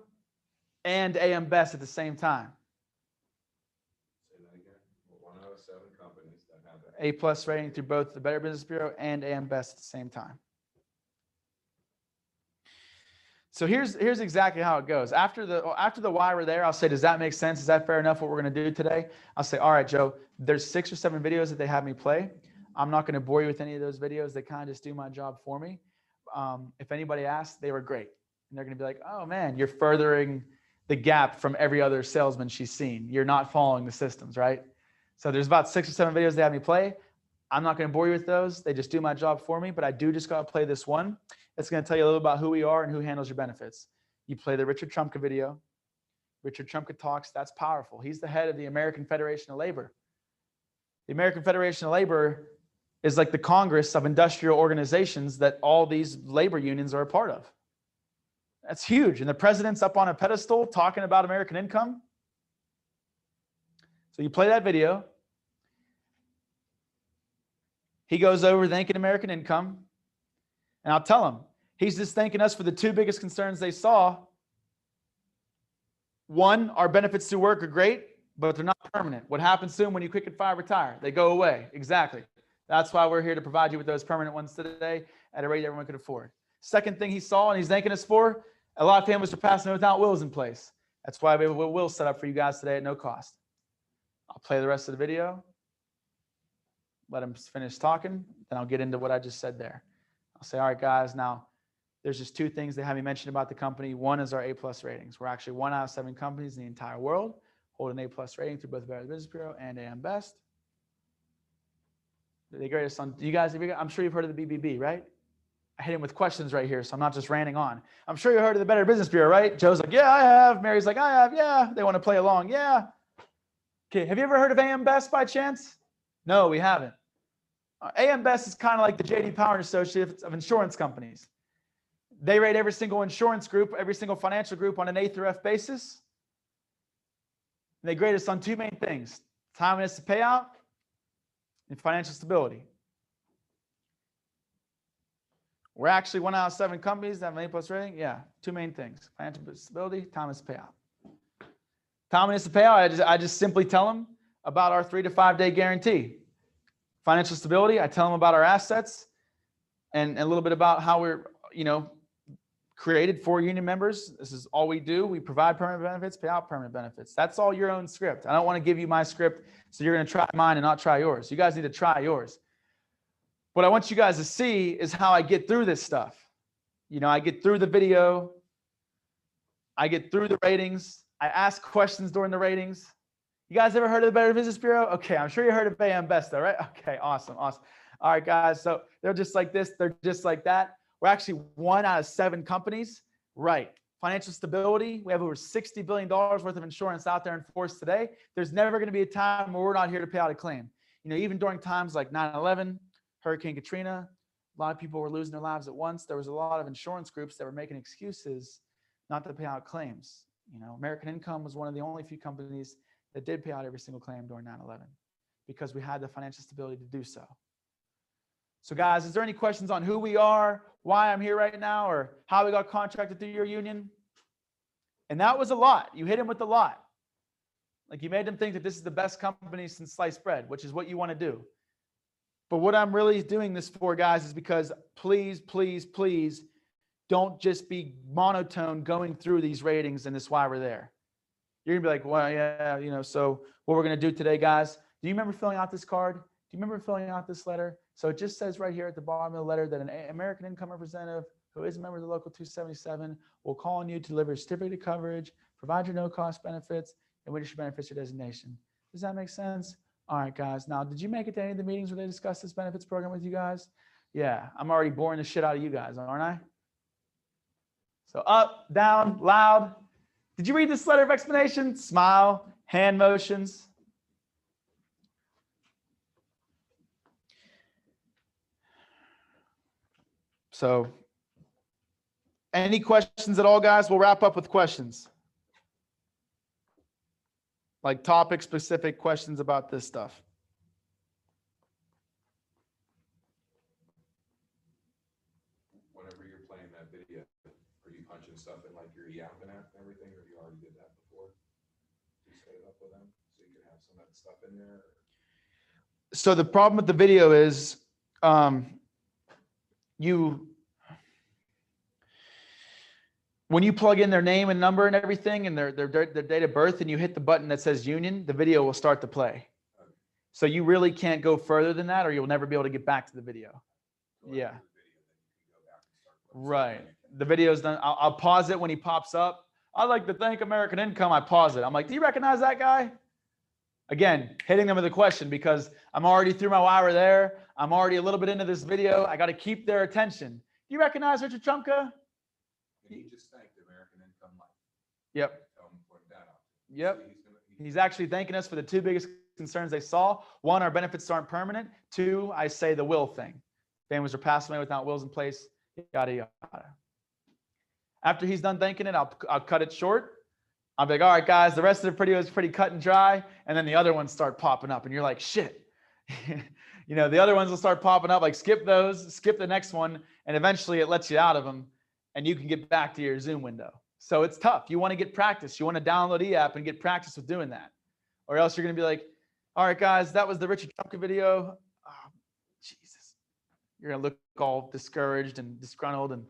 and AM Best at the same time. Say that again. We're 1 out of 7 companies that have the A+ rating through both the Better Business Bureau and AM Best at the same time. So here's exactly how it goes. After the why we're there, I'll say, does that make sense? Is that fair enough what we're going to do today? I'll say, all right, Joe, there's 6 or 7 videos that they have me play. I'm not going to bore you with any of those videos. They kind of just do my job for me. If anybody asks, they were great. And they're going to be like, oh man, you're furthering the gap from every other salesman she's seen. You're not following the systems, right? So there's about 6 or 7 videos they have me play. I'm not going to bore you with those. They just do my job for me, but I do just got to play this one. It's going to tell you a little about who we are and who handles your benefits. You play the Richard Trumka video. Richard Trumka talks. That's powerful. He's the head of the American Federation of Labor. The American Federation of Labor is like the Congress of industrial organizations that all these labor unions are a part of. That's huge. And the president's up on a pedestal talking about American income. So you play that video. He goes over thanking American income. And I'll tell him, he's just thanking us for the 2 biggest concerns they saw. One, our benefits to work are great, but they're not permanent. What happens to them when you quit, get fired, retire? They go away. Exactly. That's why we're here to provide you with those permanent ones today at a rate everyone could afford. Second thing he saw and he's thanking us for, a lot of families are passing without wills in place. That's why we have a will set up for you guys today at no cost. I'll play the rest of the video. Let him finish talking. Then I'll get into what I just said there. I'll say, all right, guys, now there's just 2 things they have me mention about the company. One is our A+ ratings. We're actually 1 out of 7 companies in the entire world hold an A+ rating through both the Better Business Bureau and AM Best. The greatest on you guys. I'm sure you've heard of the BBB, right? I hit him with questions right here, so I'm not just ranting on. I'm sure you heard of the Better Business Bureau, right? Joe's like, yeah, I have. Mary's like, I have. Yeah. They want to play along. Yeah. Okay. Have you ever heard of AM Best by chance? No, we haven't. AM Best is kind of like the J.D. Power and Associates of insurance companies. They rate every single insurance group, every single financial group on an A through F basis. And they grade us on 2 main things: timeliness to payout and financial stability. We're actually 1 out of 7 companies that have an A+ rating. Yeah, 2 main things: financial stability, timeliness to payout. Timeliness to payout, I just simply tell them about our 3 to 5 day guarantee. Financial stability, I tell them about our assets and a little bit about how we're, created for union members. This is all we do. We provide permanent benefits, pay out permanent benefits. That's all your own script. I don't want to give you my script, so you're going to try mine and not try yours. You guys need to try yours. What I want you guys to see is how I get through this stuff. I get through the video. I get through the ratings. I ask questions during the ratings. You guys ever heard of the Better Business Bureau? Okay, I'm sure you heard of AM Best though, right? Okay, awesome. All right, guys, so they're just like this. They're just like that. We're actually 1 out of 7 companies. Right. Financial stability. We have over $60 billion worth of insurance out there in force today. There's never going to be a time where we're not here to pay out a claim. Even during times like 9/11, Hurricane Katrina, a lot of people were losing their lives at once. There was a lot of insurance groups that were making excuses not to pay out claims. American Income was one of the only few companies that did pay out every single claim during 9/11 because we had the financial stability to do so. So guys, is there any questions on who we are, why I'm here right now, or how we got contracted through your union? And that was a lot. You hit him with a lot. Like you made them think that this is the best company since sliced bread, which is what you want to do. But what I'm really doing this for, guys, is because please, please, please don't just be monotone going through these ratings and this is why we're there. You're gonna be like, well, yeah, you know, so what we're gonna do today, guys, do you remember filling out this card? Do you remember filling out this letter? So it just says right here at the bottom of the letter that an American Income representative who is a member of the Local 277 will call on you to deliver a certificate of coverage, provide your no-cost benefits, and witness your beneficiary designation. Does that make sense? All right, guys. Now, did you make it to any of the meetings where they discussed this benefits program with you guys? Yeah, I'm already boring the shit out of you guys, aren't I? So up, down, loud. Did you read this letter of explanation? Smile, hand motions. So any questions at all, guys? We'll wrap up with questions. Like topic specific questions about this stuff. Whenever you're playing that video, are you punching stuff in like your yapping app and everything, or you already did that before? You set it up with them so you can have some of that stuff in there? So the problem with the video is when you plug in their name and number and everything and their date of birth and you hit the button that says union, the video will start to play. So you really can't go further than that or you'll never be able to get back to the video. Yeah. Right. The video's done. I'll pause it when he pops up. I'd like to thank American Income. I pause it. I'm like, do you recognize that guy? Again, hitting them with a question because I'm already through my wire there. I'm already a little bit into this video. I got to keep their attention. Do you recognize Richard Trumka? And you just thanked American Income Life. Yep. Tell him to point that out. Yep. So He's actually thanking us for the two biggest concerns they saw. One, our benefits aren't permanent. Two, I say the will thing. Families are passing away without wills in place, yada, yada. After he's done thanking it, I'll cut it short. I'll be like, all right, guys, the rest of the video is pretty cut and dry. And then the other ones start popping up and you're like, shit. You know, the other ones will start popping up, like skip those, skip the next one. And eventually it lets you out of them and you can get back to your Zoom window. So it's tough. You want to get practice. You want to download eApp and get practice with doing that. Or else you're going to be like, all right, guys, that was the Richard Trumka video. Oh, Jesus. You're going to look all discouraged and disgruntled and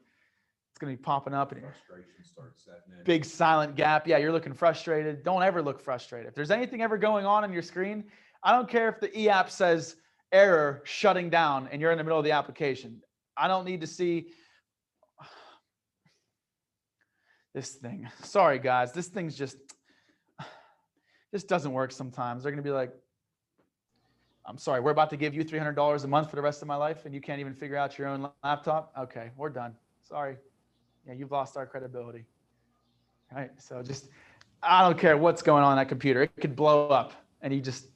it's going to be popping up and frustration starts setting in. big silent gap. Yeah, you're looking frustrated. Don't ever look frustrated. If there's anything ever going on your screen, I don't care if the eApp says error shutting down and you're in the middle of the application. I don't need to see this thing. Sorry, guys. This thing's just doesn't work sometimes. They're going to be like, I'm sorry, we're about to give you $300 a month for the rest of my life and you can't even figure out your own laptop. Okay, we're done. Sorry. Yeah, you've lost our credibility. All right. So just, I don't care what's going on that computer. It could blow up and you just,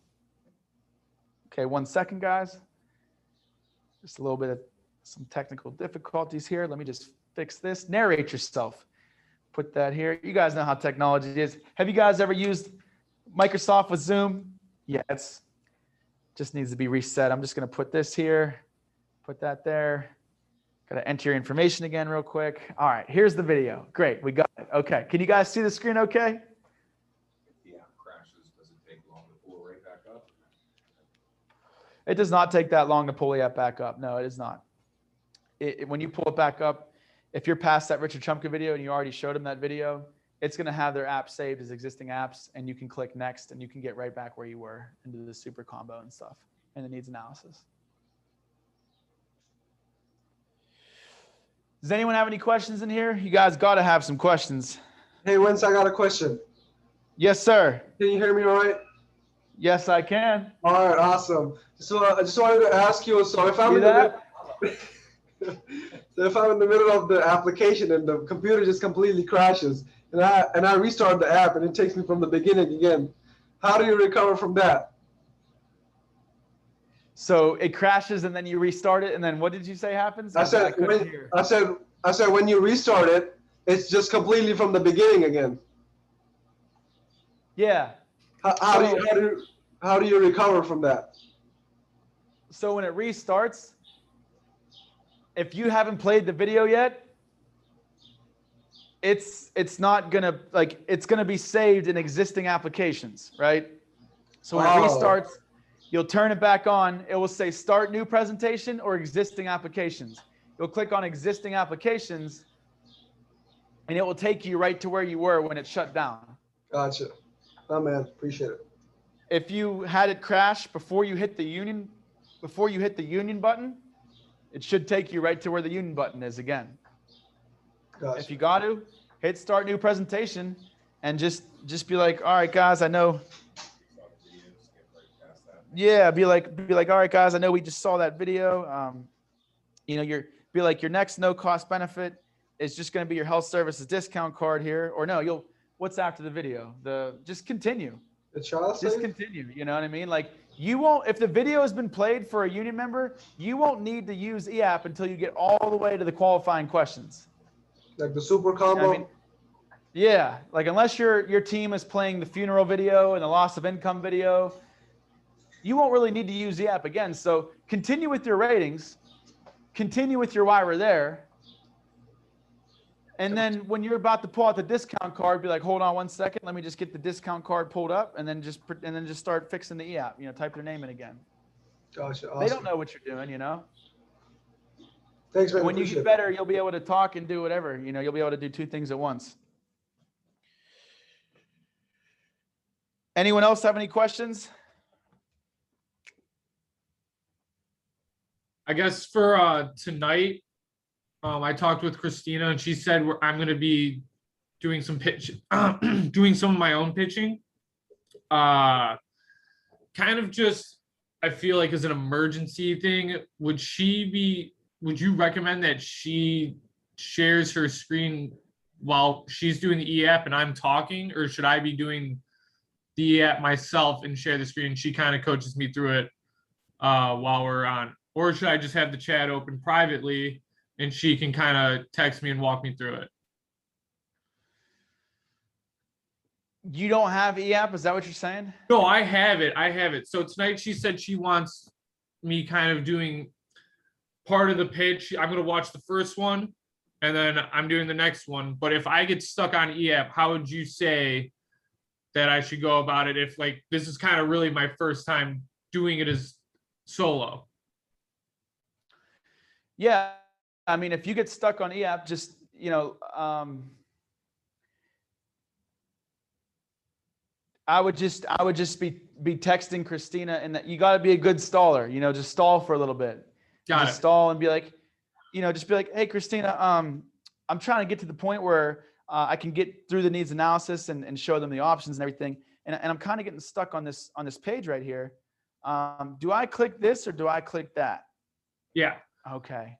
okay, 1 second, guys. Just a little bit of some technical difficulties here. Let me just fix this. Narrate yourself. Put that here. You guys know how technology is. Have you guys ever used Microsoft with Zoom? Yeah, it's just needs to be reset. I'm just going to put this here, put that there. Got to enter your information again real quick. All right, here's the video. Great, we got it. Okay, can you guys see the screen okay? If the app crashes, does it take long to pull it right back up? It does not take that long to pull the app back up. No, it is not. When you pull it back up, if you're past that Richard Trumka video and you already showed them that video, it's going to have their app saved as existing apps and you can click next and you can get right back where you were into the super combo and stuff and the needs analysis. Does anyone have any questions in here? You guys got to have some questions. Hey, Wentz, I got a question. Yes, sir. Can you hear me all right? Yes, I can. All right, awesome. So I just wanted to ask you, so if I'm See in that? so if I'm in the middle of the application and the computer just completely crashes and I restart the app and it takes me from the beginning again, how do you recover from that? So it crashes and then you restart it and then what did you say happens? I said when you restart it, it's just completely from the beginning again. Yeah. How do you recover from that? So when it restarts, if you haven't played the video yet, it's not gonna it's gonna be saved in existing applications, right? So when it Oh. restarts, you'll turn it back on. It will say start new presentation or existing applications. You'll click on existing applications and it will take you right to where you were when it shut down. Gotcha. Oh man, appreciate it. If you had it crash before you hit the union button, it should take you right to where the union button is again. Gotcha. If you got to, hit start new presentation and just be like, all right, guys, I know. Yeah, be like, all right, guys, I know we just saw that video. You know, your next no cost benefit is just going to be your health services discount card here. Or no, what's after the video? Just continue. The child Just safe? continue. You know what I mean? Like you won't, if the video has been played for a union member, you won't need to use EAP until you get all the way to the qualifying questions. Like the super combo? I mean, yeah, like unless your team is playing the funeral video and the loss of income video, you won't really need to use the app again. So continue with your ratings, continue with your why we're there. And then when you're about to pull out the discount card, be like, hold on 1 second, let me just get the discount card pulled up and then just start fixing the e-app, you know, type their name in again. Gotcha. Awesome. They don't know what you're doing, you know? Thanks, man. When you Appreciate get it. better, you'll be able to talk and do whatever, you know, you'll be able to do two things at once. Anyone else have any questions? I guess for tonight, I talked with Christina and she said I'm going to be doing some doing some of my own pitching. Kind of just, I feel like as an emergency thing, would you recommend that she shares her screen while she's doing the e-app and I'm talking, or should I be doing the e-app myself and share the screen? She kind of coaches me through it while we're on, or should I just have the chat open privately and she can kind of text me and walk me through it? You don't have e-app? Is that what you're saying? No, I have it. I have it. So tonight she said she wants me kind of doing part of the pitch. I'm going to watch the first one and then I'm doing the next one. But if I get stuck on e-app, how would you say that I should go about it if like this is kind of really my first time doing it as solo? Yeah. I mean, if you get stuck on e-app, just, you know, I would just be texting Christina, and that you got to be a good staller, you know, just stall for a little bit. Got Just it. stall and be like, you know, just be like, hey, Christina, I'm trying to get to the point where I can get through the needs analysis and show them the options and everything. And I'm kind of getting stuck on this page right here. Do I click this or do I click that? Yeah. Okay.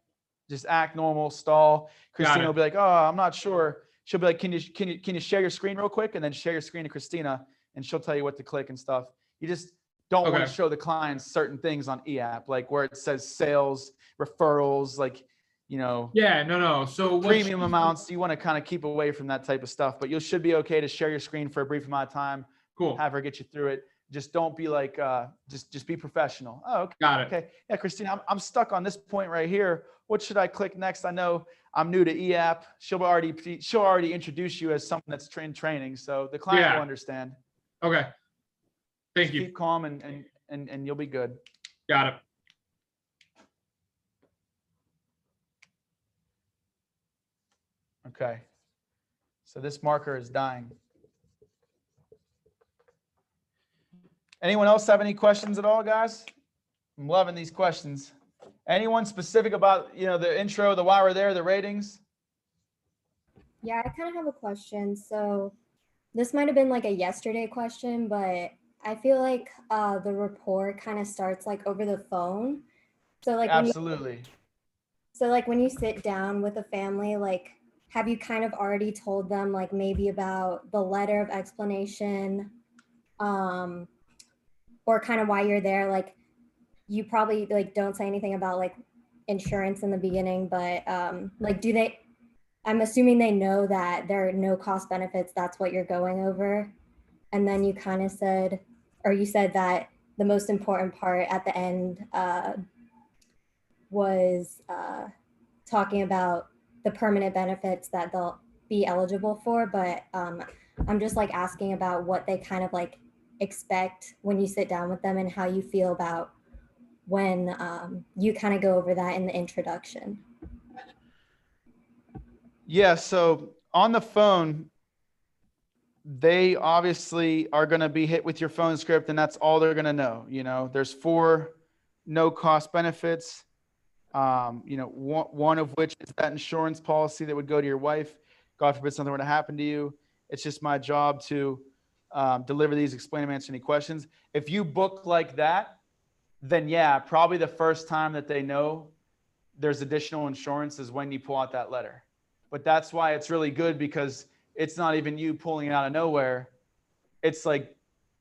Just act normal, stall. Christina it. will be like, oh, I'm not sure. She'll be like, can you share your screen real quick? And then share your screen to Christina and she'll tell you what to click and stuff. You just don't want Okay. to show the clients certain things on e-app, like where it says sales, referrals, like, you know, Yeah, no. So what premium amounts. You want to kind of keep away from that type of stuff, but you should be okay to share your screen for a brief amount of time, Cool. have her get you through it. Just don't be like, just be professional. Oh, okay. Got it. Okay. Yeah, Christina, I'm stuck on this point right here. What should I click next? I know I'm new to e-app. She'll already introduce you as someone that's trained training. So the client Yeah. will understand. Okay. Thank Just you. keep calm and you'll be good. Got it. Okay. So this marker is dying. Anyone else have any questions at all, guys? I'm loving these questions. Anyone specific about, you know, the intro, the why we're there, the ratings? Yeah, I kind of have a question. So this might have been like a yesterday question, but I feel like the report kind of starts like over the phone. So like Absolutely. when you sit down with a family, like have you kind of already told them like maybe about the letter of explanation, or kind of why you're there? Like you probably like don't say anything about like insurance in the beginning, but like I'm assuming they know that there are no cost benefits. That's what you're going over. And then you kind of said, or you said that the most important part at the end was talking about the permanent benefits that they'll be eligible for, but I'm just like asking about what they kind of like expect when you sit down with them and how you feel about when you kind of go over that in the introduction. Yeah, so on the phone, they obviously are going to be hit with your phone script, and that's all they're going to know. You know, there's 4 no cost benefits. You know, one of which is that insurance policy that would go to your wife. God forbid something were to happen to you. It's just my job to deliver these, explain them, answer any questions. If you book like that, then yeah, probably the first time that they know there's additional insurance is when you pull out that letter. But that's why it's really good, because it's not even you pulling it out of nowhere. It's like,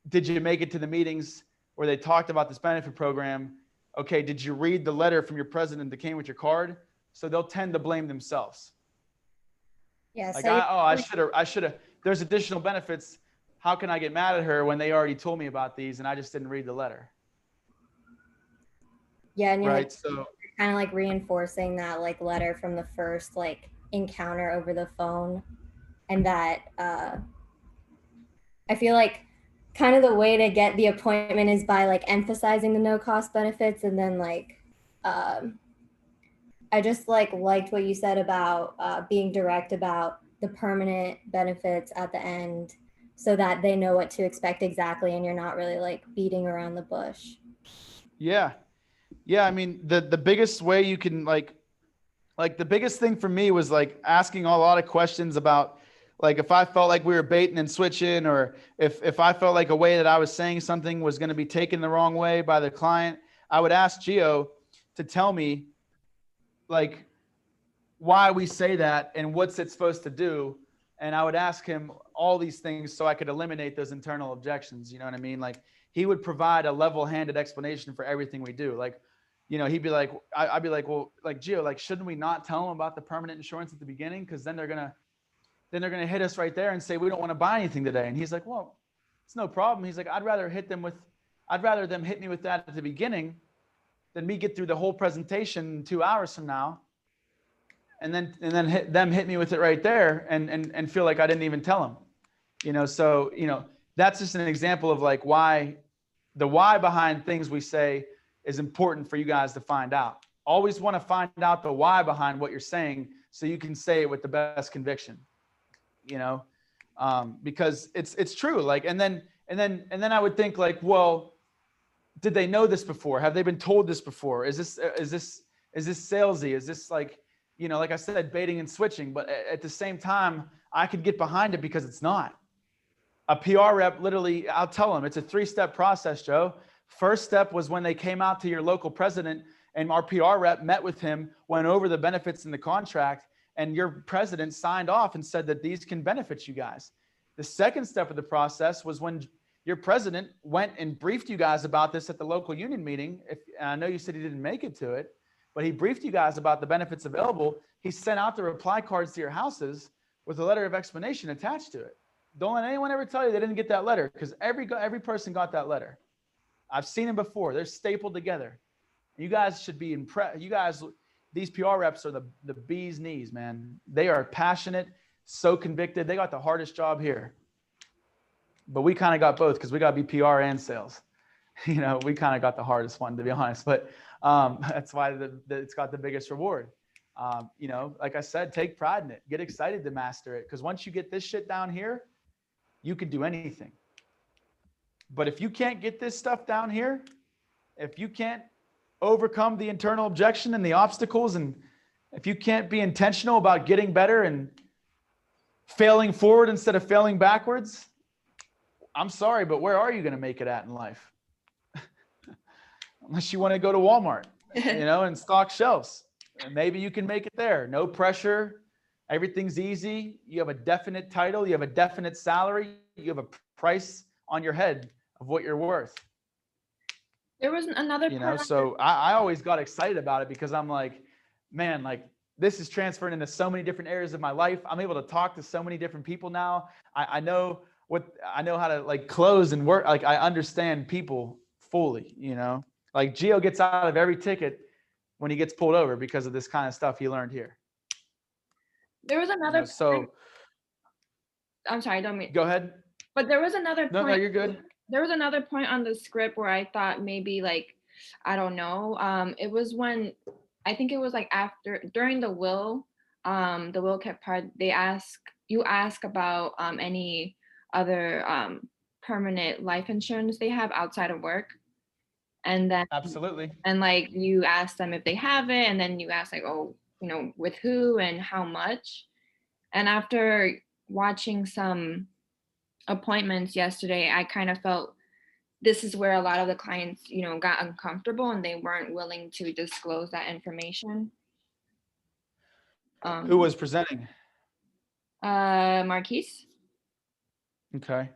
did you make it to the meetings where they talked about this benefit program? Okay, did you read the letter from your president that came with your card? So they'll tend to blame themselves. Yeah. Like, So I should have, there's additional benefits. How can I get mad at her when they already told me about these and I just didn't read the letter? yeah, and you're Right. like, So kind of like reinforcing that like letter from the first like encounter over the phone, and that I feel like kind of the way to get the appointment is by like emphasizing the no cost benefits, and then like I just like liked what you said about being direct about the permanent benefits at the end, so that they know what to expect exactly, and you're not really like beating around the bush. yeah. Yeah. I mean, the biggest way you can like the biggest thing for me was like asking a lot of questions about, like, if I felt like we were baiting and switching, or if I felt like a way that I was saying something was going to be taken the wrong way by the client, I would ask Gio to tell me like why we say that and what's it supposed to do. And I would ask him all these things so I could eliminate those internal objections. You know what I mean? Like, he would provide a level-handed explanation for everything we do. Like, you know, he'd be like, I'd be like, well, like, Gio, like, shouldn't we not tell them about the permanent insurance at the beginning? Because then they're going to hit us right there and say, we don't want to buy anything today. And he's like, well, it's no problem. He's like, I'd rather them hit me with that at the beginning than me get through the whole presentation 2 hours from now. And then hit me with it right there and feel like I didn't even tell them, you know? So, you know, that's just an example of like why behind things we say is important for you guys to find out. Always want to find out the why behind what you're saying so you can say it with the best conviction, you know, because it's true. Like, and then I would think like, well, did they know this before? Have they been told this before? Is this salesy? Is this like, you know, like I said, baiting and switching? But at the same time, I could get behind it because it's not. A PR rep, literally, I'll tell them, it's a 3-step process, Joe. First step was when they came out to your local president and our PR rep met with him, went over the benefits in the contract, and your president signed off and said that these can benefit you guys. The second step of the process was when your president went and briefed you guys about this at the local union meeting. And I know you said he didn't make it to it, but he briefed you guys about the benefits available. He sent out the reply cards to your houses with a letter of explanation attached to it. Don't let anyone ever tell you they didn't get that letter, because every person got that letter. I've seen them before. They're stapled together. You guys should be impressed. You guys, these PR reps are the bee's knees, man. They are passionate, so convicted. They got the hardest job here. But we kind of got both, because we got to be PR and sales. You know, we kind of got the hardest one, to be honest. But that's why it's got the biggest reward. You know, like I said, take pride in it. Get excited to master it. Because once you get this shit down here, you can do anything. But if you can't get this stuff down here, if you can't overcome the internal objection and the obstacles, and if you can't be intentional about getting better and failing forward instead of failing backwards, I'm sorry, but where are you going to make it at in life? Unless you want to go to Walmart, you know, and stock shelves. And maybe you can make it there. No pressure. Everything's easy. You have a definite title. You have a definite salary. You have a price on your head of what you're worth. There was another You know, part so I always got excited about it, because I'm like, man, like, this is transferring into so many different areas of my life. I'm able to talk to so many different people now. I know how to like close and work. Like, I understand people fully, you know, like Gio gets out of every ticket when he gets pulled over because of this kind of stuff he learned here. There was You another know, so point- I'm sorry, I don't mean, go ahead. but there was another No, point. you're good. There was another point on the script where I thought maybe like, I don't know. It was when, I think it was like during the will kept part, you ask about any other permanent life insurance they have outside of work. And then, Absolutely. and like you ask them if they have it, and then you ask like, oh, you know, with who and how much. And after watching some appointments yesterday, I kind of felt this is where a lot of the clients, you know, got uncomfortable and they weren't willing to disclose that information. Who was presenting? Marquise? Okay.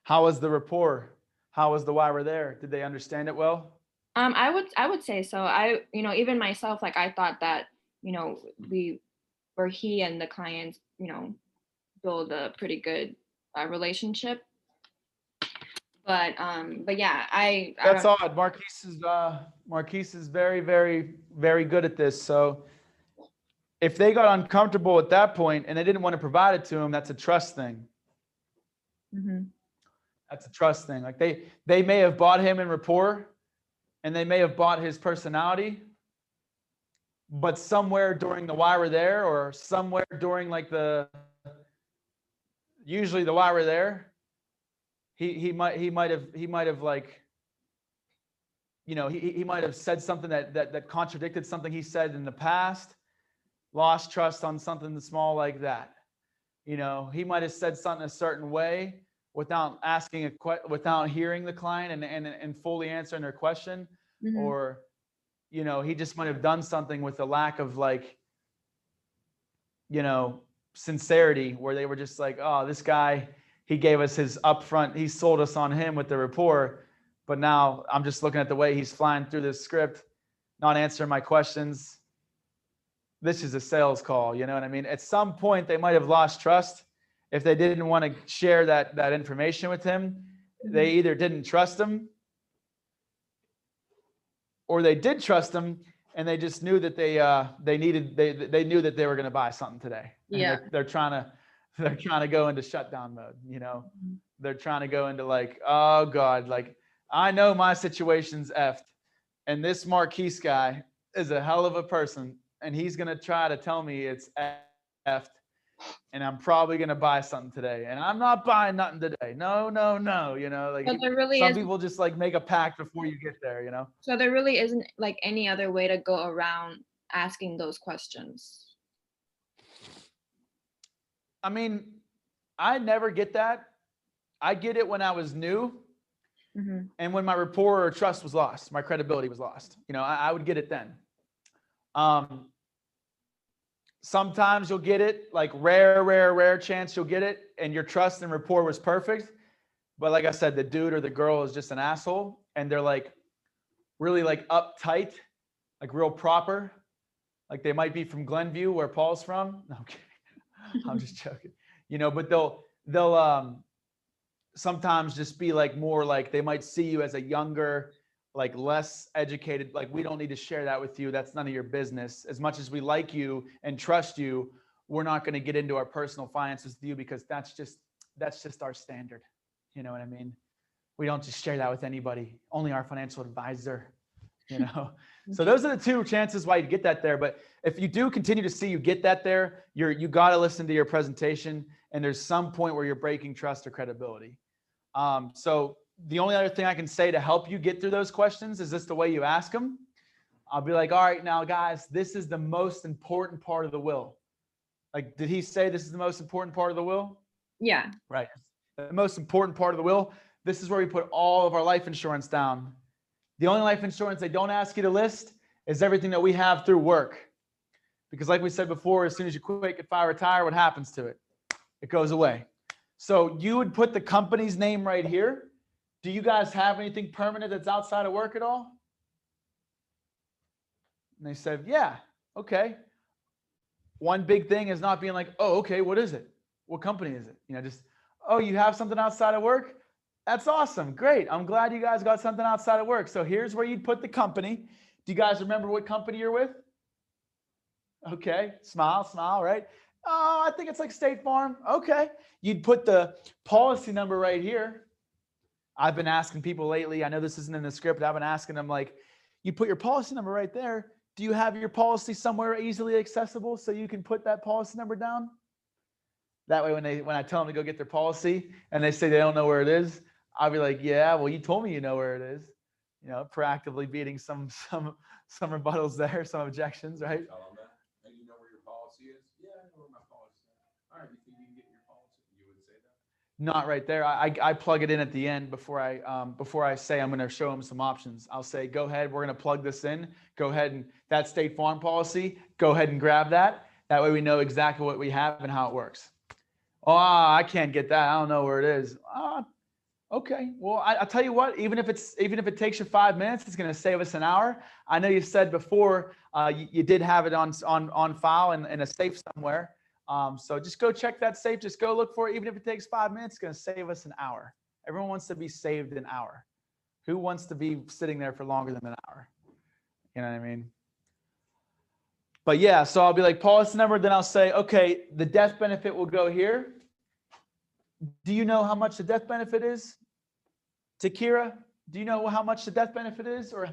How was the rapport? How was the why we're there? Did they understand it well? I would say so. You know, even myself, like I thought that, you know, he and the clients, you know, build a pretty good relationship. But yeah, That's odd. Marquise is very, very, very good at this. So if they got uncomfortable at that point and they didn't want to provide it to him, that's a trust thing. Mhm. That's a trust thing. Like they may have bought him in rapport and they may have bought his personality, but somewhere during the why we're there, or somewhere during like usually the why we're there, he might have like, you know, he might have said something that contradicted something he said in the past, lost trust on something small like that. You know, he might have said something a certain way without asking without hearing the client and fully answering their question. Mhm. Or, you know, he just might have done something with a lack of like, you know, sincerity, where they were just like, oh, this guy, he gave us his upfront, he sold us on him with the rapport, but now I'm just looking at the way he's flying through this script, not answering my questions. This is a sales call, you know what I mean? At some point, they might have lost trust. If they didn't want to share that information with him, they either didn't trust him, or they did trust him and they just knew that they knew that they were going to buy something today. And Yeah. they're trying to go into shutdown mode, you know. They're trying to go into like, oh God, like I know my situation's effed, and this Marquise guy is a hell of a person, and he's going to try to tell me it's effed, and I'm probably going to buy something today, and I'm not buying nothing today. No, you know, like But there really some is, people just like make a pact before you get there, you know. so there really isn't like any other way to go around asking those questions. I mean, I never get that. I get it when I was new, Mhm. and when my rapport or trust was lost, my credibility was lost. You know, I would get it then. Sometimes you'll get it, like rare chance you'll get it, and your trust and rapport was perfect. But like I said, the dude or the girl is just an asshole, and they're like really like uptight, like real proper. Like they might be from Glenview, where Paul's from. No, I'm kidding. I'm just joking. You know, but they'll sometimes just be like more like, they might see you as a younger, like less educated, like we don't need to share that with you. That's none of your business. As much as we like you and trust you, we're not going to get into our personal finances with you, because that's just our standard. You know what I mean? We don't just share that with anybody, only our financial advisor, you know? So those are the two chances why you get that there. But if you do continue to see you get that there, you got to listen to your presentation, and there's some point where you're breaking trust or credibility. So the only other thing I can say to help you get through those questions is this: the way you ask them. I'll be like, all right, now guys, this is the most important part of the will. Like, did he say this is the most important part of the will? Yeah. Right. The most important part of the will. This is where we put all of our life insurance down. The only life insurance they don't ask you to list is everything that we have through work. Because like we said before, as soon as you quit, get fired, retire, what happens to it? It goes away. So you would put the company's name right here. Do you guys have anything permanent that's outside of work at all? And they said, yeah, okay. One big thing is not being like, oh, okay, what is it? What company is it? You know, just, oh, you have something outside of work? That's awesome. Great. I'm glad you guys got something outside of work. So here's where you'd put the company, Do you guys remember what company you're with? Okay, smile, right? Oh, I think it's like State Farm. Okay. You'd put the policy number right here. I've been asking people lately, I know this isn't in the script, but I've been asking them, like, you put your policy number right there. Do you have your policy somewhere easily accessible so you can put that policy number down? That way, when I tell them to go get their policy and they say they don't know where it is, I'll be like, yeah, well, you told me you know where it is. You know, proactively beating some rebuttals there, some objections, right? Tell them that. And you know where your policy is? Yeah, I know where my policy is. All right, you think you can get your policy? You would say that? Not right there. I plug it in at the end before I say I'm going to show them some options. I'll say, go ahead, we're going to plug this in. Go ahead, and that State Farm policy, go ahead and grab that. That way we know exactly what we have and how it works. Oh, I can't get that. I don't know where it is. Okay. Well, I'll tell you what, even if it takes you 5 minutes, it's going to save us an hour. I know you said before you did have it on file in a safe somewhere. So just go check that safe. Just go look for it. Even if it takes 5 minutes, it's going to save us an hour. Everyone wants to be saved an hour. Who wants to be sitting there for longer than an hour? You know what I mean? But yeah, so I'll be like, policy number. Then I'll say, okay, the death benefit will go here. Do you know how much the death benefit is? Takira, do you know how much the death benefit is? Or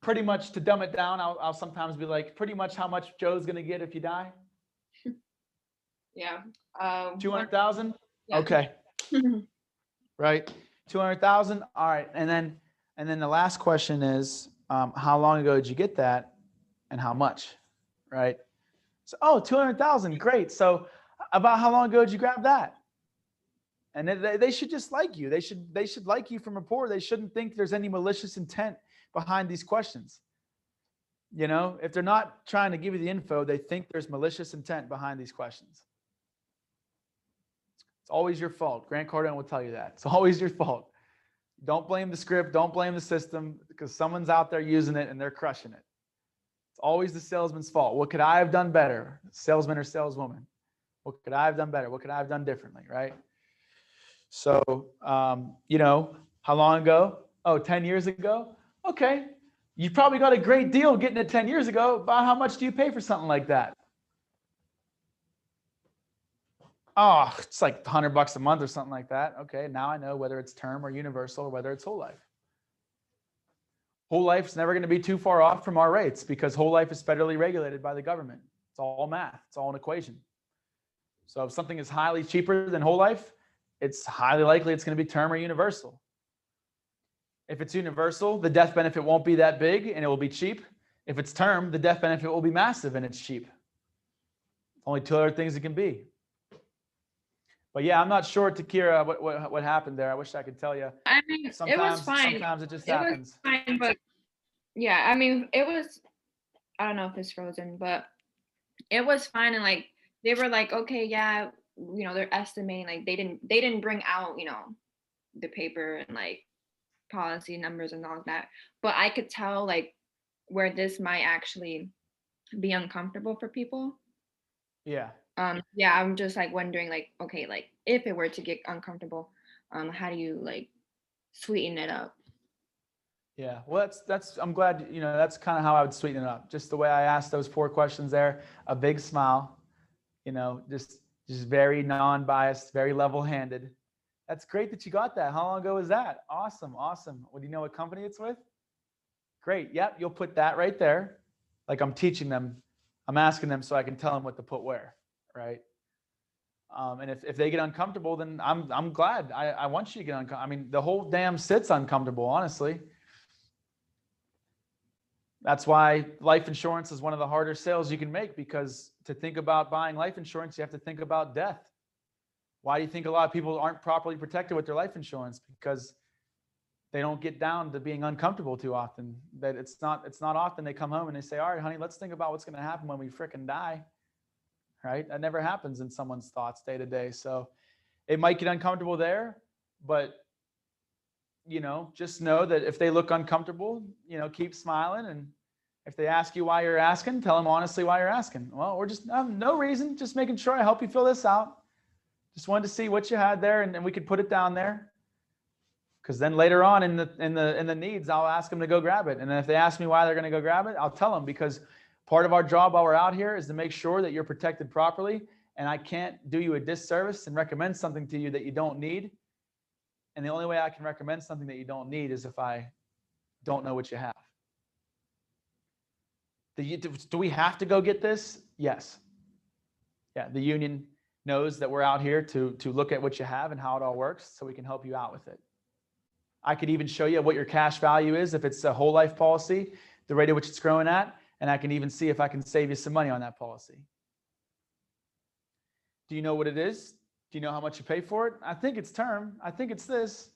pretty much, to dumb it down, I'll sometimes be like, pretty much how much Joe's going to get if you die? Yeah. 200,000? Yeah. Okay. Right. 200,000. All right. And then the last question is, how long ago did you get that and how much? Right. So, 200,000. Great. So about how long ago did you grab that? And they should just like you. They should like you from rapport. They shouldn't think there's any malicious intent behind these questions. You know, if they're not trying to give you the info, they think there's malicious intent behind these questions. It's always your fault. Grant Cardone will tell you that. It's always your fault. Don't blame the script. Don't blame the system, because someone's out there using it and they're crushing it. It's always the salesman's fault. What could I have done better? Salesman or saleswoman. What could I have done better? What could I have done differently? Right? So, you know, how long ago? 10 years ago. Okay. You probably got a great deal getting it 10 years ago. About how much do you pay for something like that? Oh, it's like $100 a month or something like that. Okay. Now I know whether it's term or universal or whether it's whole life. Whole life's never going to be too far off from our rates because whole life is federally regulated by the government. It's all math. It's all an equation. So if something is highly cheaper than whole life, it's highly likely it's going to be term or universal. If it's universal, the death benefit won't be that big and it will be cheap. If it's term, the death benefit will be massive and it's cheap. Only two other things it can be. But yeah, I'm not sure, Takira, what happened there. I wish I could tell you. I mean, it was fine. Sometimes it just It happens. was fine, but yeah, I mean, it was, I don't know if it's frozen, but it was fine. And like, they were like, okay, yeah, you know, they're estimating, like they didn't bring out, you know, the paper and like policy numbers and all that. But I could tell like where this might actually be uncomfortable for people. Yeah. Yeah, I'm just like wondering, like, okay, like if it were to get uncomfortable, how do you like sweeten it up? Yeah, well, that's I'm glad, you know, that's kind of how I would sweeten it up. Just the way I asked those 4 questions there, a big smile, you know, just very non-biased, very level-handed. That's great that you got that. How long ago was that? Awesome, awesome. Well, do you know what company it's with? Great. Yep, you'll put that right there. Like I'm teaching them, I'm asking them so I can tell them what to put where, right? And if they get uncomfortable, then I'm glad. I want you to get uncomfortable. I mean, the whole damn sit's uncomfortable, honestly. That's why life insurance is one of the harder sales you can make, because to think about buying life insurance, you have to think about death. Why do you think a lot of people aren't properly protected with their life insurance? Because they don't get down to being uncomfortable too often. That it's not often they come home and they say, all right, honey, let's think about what's going to happen when we frickin' die. Right? That never happens in someone's thoughts day to day. So it might get uncomfortable there, but you know, just know that if they look uncomfortable, you know, keep smiling. And if they ask you why you're asking, tell them honestly why you're asking. Well, we're just no reason, just making sure I help you fill this out. Just wanted to see what you had there and we could put it down there. Because then later on in the needs, I'll ask them to go grab it. And then if they ask me why they're going to go grab it, I'll tell them, because part of our job while we're out here is to make sure that you're protected properly. And I can't do you a disservice and recommend something to you that you don't need. And the only way I can recommend something that you don't need is if I don't know what you have. Do we have to go get this? Yes. Yeah, the union knows that we're out here to look at what you have and how it all works so we can help you out with it. I could even show you what your cash value is if it's a whole life policy, the rate at which it's growing at, and I can even see if I can save you some money on that policy. Do you know what it is? Do you know how much you pay for it? I think it's term. I think it's this.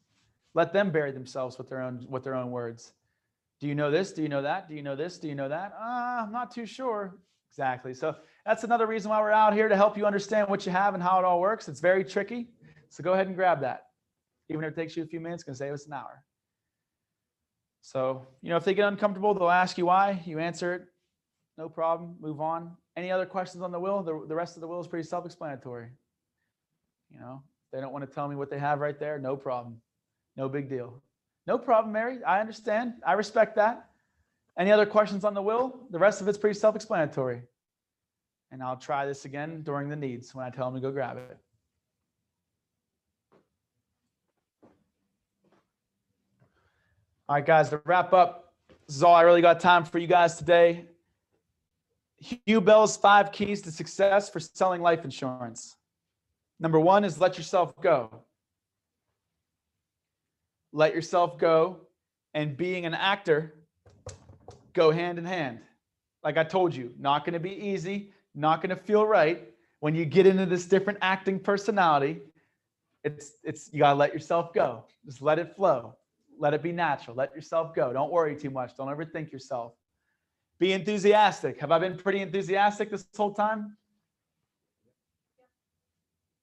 Let them bury themselves with their own words. Do you know this? Do you know that? Do you know this? Do you know that? I'm not too sure. Exactly. So that's another reason why we're out here, to help you understand what you have and how it all works. It's very tricky. So go ahead and grab that. Even if it takes you a few minutes, it's going to save us an hour. So, if they get uncomfortable, they'll ask you why. You answer it. No problem. Move on. Any other questions on the will? The rest of the will is pretty self-explanatory. They don't want to tell me what they have right there. No problem. No big deal. No problem, Mary. I understand. I respect that. Any other questions on the will? The rest of it's pretty self-explanatory. And I'll try this again during the needs when I tell them to go grab it. All right, guys, to wrap up, this is all I really got time for you guys today. Hugh Bell's 5 keys to success for selling life insurance. Number 1 is let yourself go. Let yourself go and being an actor go hand in hand. Like I told you, not going to be easy, not going to feel right. When you get into this different acting personality, you got to let yourself go. Just let it flow. Let it be natural. Let yourself go. Don't worry too much. Don't overthink yourself. Be enthusiastic. Have I been pretty enthusiastic this whole time?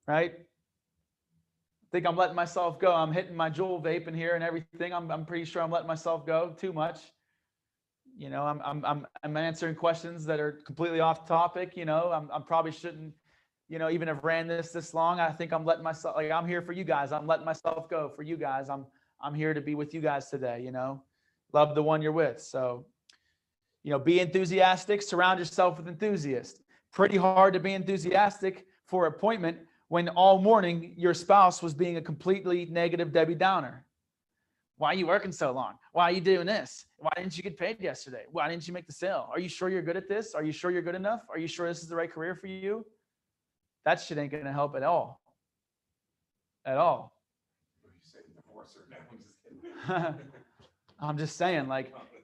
Right? I think I'm letting myself go. I'm hitting my Juul vape in here and everything. I'm pretty sure I'm letting myself go too much. I'm answering questions that are completely off topic. I'm probably shouldn't, even have ran this long. I think I'm letting myself, I'm here for you guys. I'm letting myself go for you guys. I'm here to be with you guys today, love the one you're with. So, be enthusiastic, surround yourself with enthusiasts. Pretty hard to be enthusiastic for an appointment when all morning your spouse was being a completely negative Debbie Downer. Why are you working so long? Why are you doing this? Why didn't you get paid yesterday? Why didn't you make the sale? Are you sure you're good at this? Are you sure you're good enough? Are you sure this is the right career for you? That shit ain't going to help at all. At all. I'm just saying,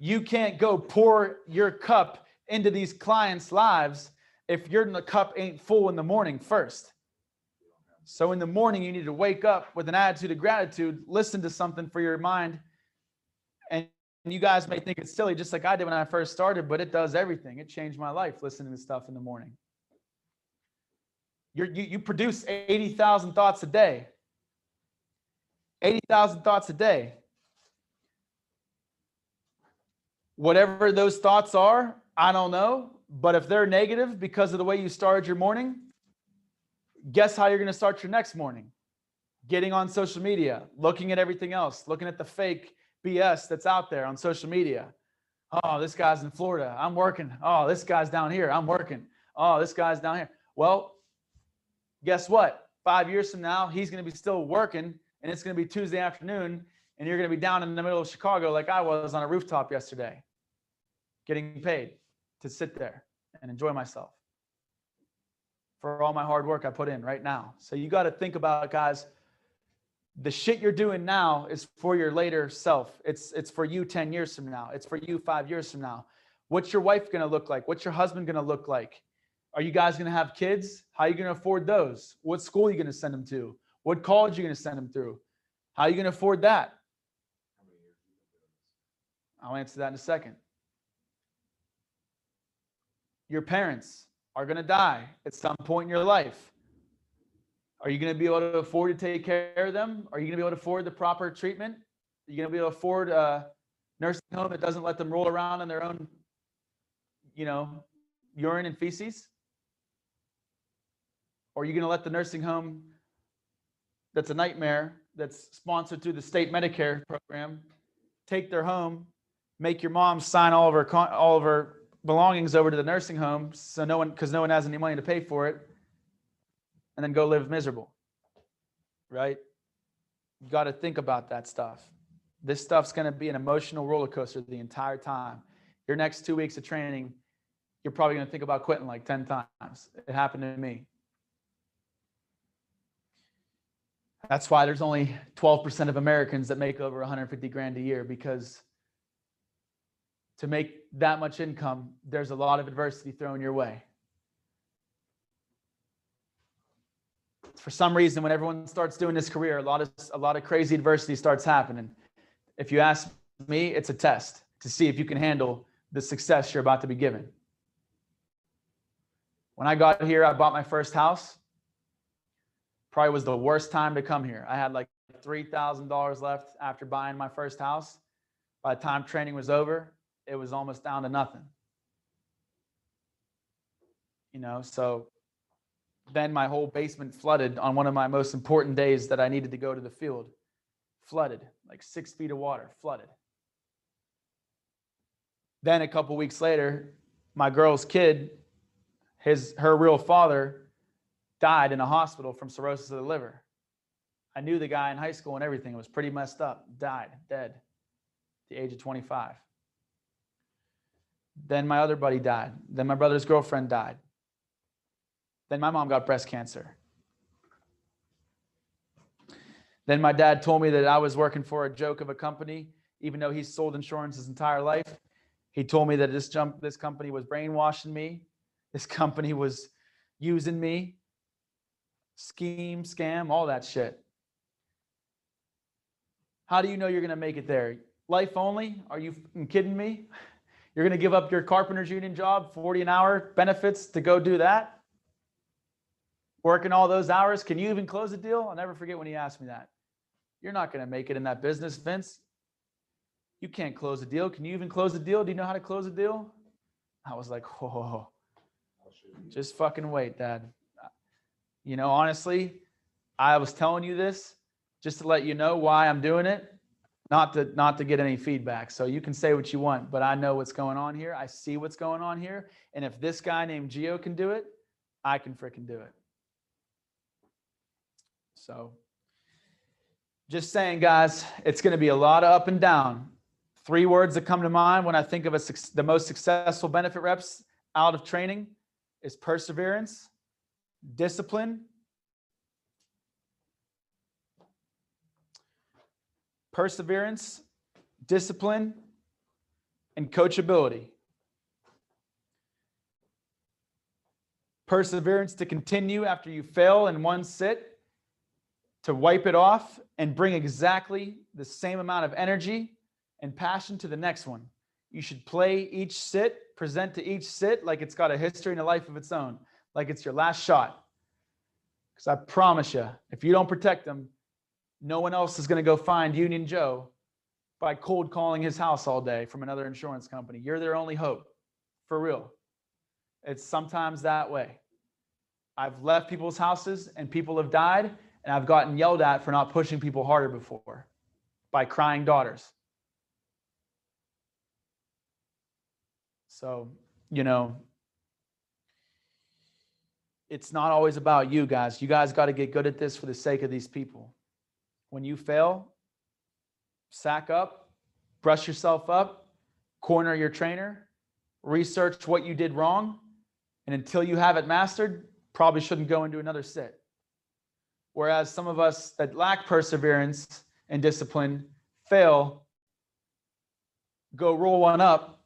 you can't go pour your cup into these clients' lives if your cup ain't full in the morning first. So in the morning, you need to wake up with an attitude of gratitude, listen to something for your mind. And you guys may think it's silly, just like I did when I first started, but it does everything. It changed my life, listening to stuff in the morning. You produce 80,000 thoughts a day. 80,000 thoughts a day. Whatever those thoughts are, I don't know. But if they're negative because of the way you started your morning, guess how you're going to start your next morning? Getting on social media, looking at everything else, looking at the fake BS that's out there on social media. Oh, this guy's in Florida. I'm working. Oh, this guy's down here. I'm working. Oh, this guy's down here. Well, guess what? 5 years from now, he's going to be still working, and it's going to be Tuesday afternoon, and you're going to be down in the middle of Chicago like I was on a rooftop yesterday, getting paid to sit there and enjoy myself for all my hard work I put in right now. So you got to think about, guys, the shit you're doing now is for your later self. It's for you 10 years from now. It's for you 5 years from now. What's your wife going to look like? What's your husband going to look like? Are you guys going to have kids? How are you going to afford those? What school are you going to send them to? What college are you going to send them through? How are you going to afford that? I'll answer that in a second. Your parents are going to die at some point in your life. Are you going to be able to afford to take care of them? Are you going to be able to afford the proper treatment? Are you going to be able to afford a nursing home that doesn't let them roll around in their own, urine and feces? Or are you going to let the nursing home that's a nightmare that's sponsored through the state Medicare program, take their home, make your mom sign all of her belongings over to the nursing home, so because no one has any money to pay for it, and then go live miserable, right? You got to think about that stuff. This stuff's going to be an emotional roller coaster the entire time. Your next 2 weeks of training, you're probably going to think about quitting like 10 times. It happened to me. That's why there's only 12% of Americans that make over 150 grand a year, because to make that much income, there's a lot of adversity thrown your way. For some reason, when everyone starts doing this career, a lot of crazy adversity starts happening. If you ask me, it's a test to see if you can handle the success you're about to be given. When I got here, I bought my first house. Probably was the worst time to come here. I had like $3,000 left after buying my first house. By the time training was over, it was almost down to nothing. You know, so then my whole basement flooded on one of my most important days that I needed to go to the field. Flooded, like 6 feet of water, flooded. Then a couple weeks later, my girl's kid, her real father, died in a hospital from cirrhosis of the liver. I knew the guy in high school and everything. It was pretty messed up. Died, dead, at the age of 25. Then my other buddy died. Then my brother's girlfriend died. Then my mom got breast cancer. Then my dad told me that I was working for a joke of a company, even though he's sold insurance his entire life. He told me that this company was brainwashing me. This company was using me. Scheme, scam, all that shit. How do you know you're going to make it there? Life only? Are you kidding me? You're going to give up your carpenter's union job, 40 an hour, benefits to go do that? Working all those hours, can you even close a deal? I'll never forget when he asked me that. You're not going to make it in that business, Vince. You can't close a deal. Can you even close a deal? Do you know how to close a deal? I was like, whoa, just fucking wait, Dad. You know, honestly, I was telling you this just to let you know why I'm doing it, not to get any feedback. So you can say what you want, but I know what's going on here. I see what's going on here. And if this guy named Gio can do it, I can freaking do it. So just saying, guys, it's going to be a lot of up and down. 3 words that come to mind when I think of the most successful benefit reps out of training is perseverance, discipline, and coachability. Perseverance to continue after you fail in one sit, to wipe it off and bring exactly the same amount of energy and passion to the next one. You should play each sit, present to each sit like it's got a history and a life of its own, like it's your last shot. Because I promise you, if you don't protect them, no one else is going to go find Union Joe by cold calling his house all day from another insurance company. You're their only hope, for real. It's sometimes that way. I've left people's houses and people have died, and I've gotten yelled at for not pushing people harder before by crying daughters. So, you know, it's not always about you guys. You guys got to get good at this for the sake of these people. When you fail, sack up, brush yourself up, corner your trainer, research what you did wrong, and until you have it mastered, probably shouldn't go into another sit. Whereas some of us that lack perseverance and discipline fail, go roll one up,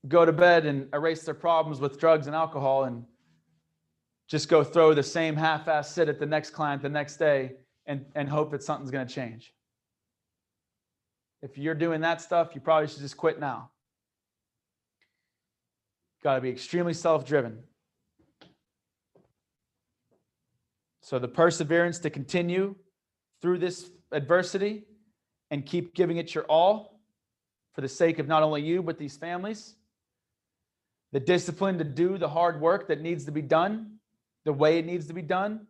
go to bed and erase their problems with drugs and alcohol and just go throw the same half-ass sit at the next client the next day and hope that something's going to change. If you're doing that stuff, you probably should just quit now. Got to be extremely self-driven. So the perseverance to continue through this adversity and keep giving it your all for the sake of not only you, but these families. The discipline to do the hard work that needs to be done, the way it needs to be done.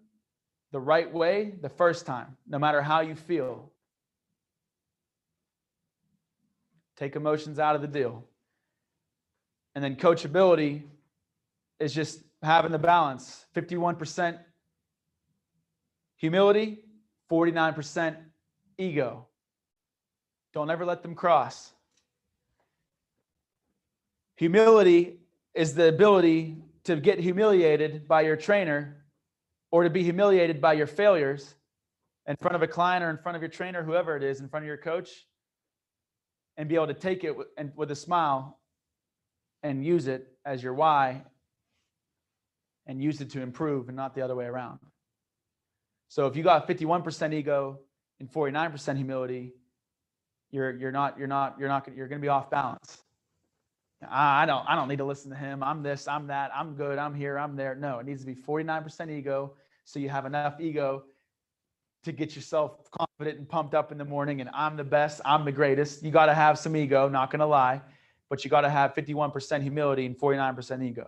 the right way the first time, no matter how you feel. Take emotions out of the deal. And then coachability is just having the balance. 51% humility, 49% ego. Don't ever let them cross. Humility is the ability to get humiliated by your trainer or to be humiliated by your failures in front of a client or in front of your trainer, whoever it is, in front of your coach, and be able to take it with a smile and use it as your why and use it to improve and not the other way around. So if you got 51% ego and 49% humility, you're going to be off balance. I don't need to listen to him. I'm this, I'm that, I'm good, I'm here, I'm there. No, it needs to be 49% ego, so you have enough ego to get yourself confident and pumped up in the morning and I'm the best, I'm the greatest. You got to have some ego, not going to lie, but you got to have 51% humility and 49% ego.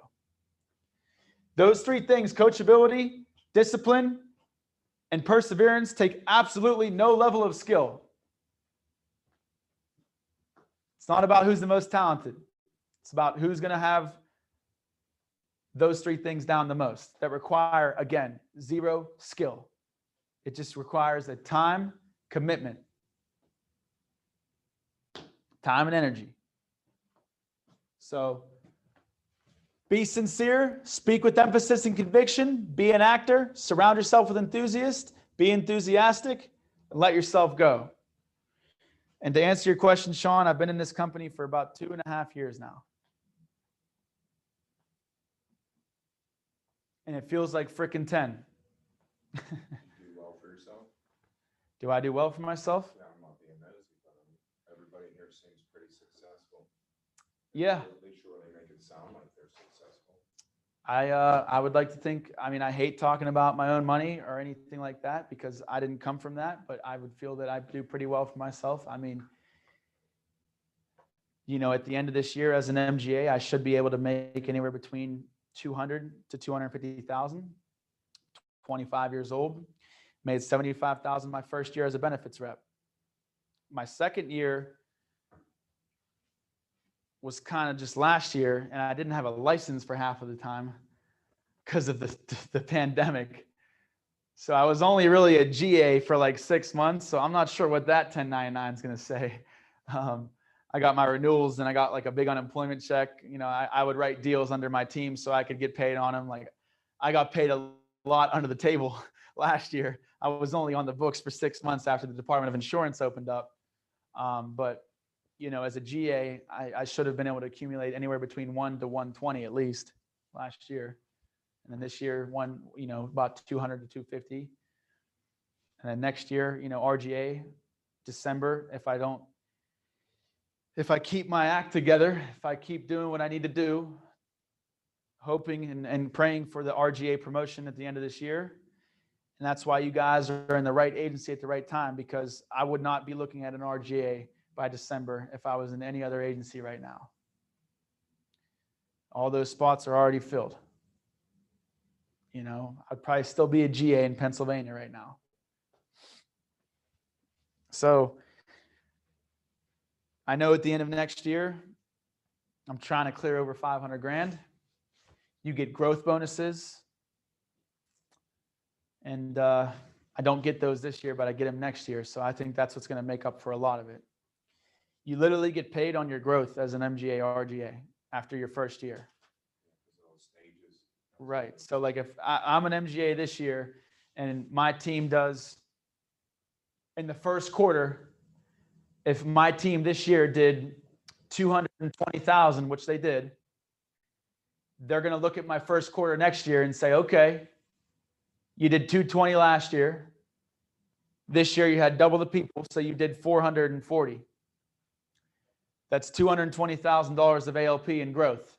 Those three things, coachability, discipline, and perseverance, take absolutely no level of skill. It's not about who's the most talented. It's about who's going to have those three things down the most that require, again, zero skill. It just requires a time commitment, time and energy. So be sincere, speak with emphasis and conviction, be an actor, surround yourself with enthusiasts, be enthusiastic, and let yourself go. And to answer your question, Sean, I've been in this company for about 2.5 years now. And it feels like frickin' 10. Do well for yourself? Do I do well for myself? Yeah, I'm not being nosy, but everybody here seems pretty successful. Yeah. They surely make it sound like they're successful. I would like to think, I mean, I hate talking about my own money or anything like that because I didn't come from that, but I would feel that I do pretty well for myself. I mean, you know, at the end of this year as an MGA, I should be able to make anywhere between 200 to 250,000. 25 years old, made 75,000 my first year as a benefits rep. My second year was kind of just last year, and I didn't have a license for half of the time because of the pandemic. So I was only really a GA for like 6 months. So I'm not sure what that 1099 is going to say. I got my renewals and I got like a big unemployment check. You know, I would write deals under my team so I could get paid on them. Like I got paid a lot under the table last year. I was only on the books for 6 months after the Department of Insurance opened up. But you know, as a GA, I should have been able to accumulate anywhere between 1 to 120 at least last year. And then this year, about 200 to 250. And then next year, you know, RGA, December, if I keep my act together, if I keep doing what I need to do, hoping and praying for the RGA promotion at the end of this year. And that's why you guys are in the right agency at the right time, because I would not be looking at an RGA by December if I was in any other agency right now. All those spots are already filled. You know, I'd probably still be a GA in Pennsylvania right now. So I know at the end of next year, I'm trying to clear over 500 grand. You get growth bonuses. And I don't get those this year, but I get them next year. So I think that's what's going to make up for a lot of it. You literally get paid on your growth as an MGA or RGA after your first year. Right. So like if I'm an MGA this year and my team does in the first quarter, if my team this year did 220,000, which they did, they're going to look at my first quarter next year and say, okay, you did 220 last year. This year you had double the people, so you did 440. That's $220,000 of ALP in growth.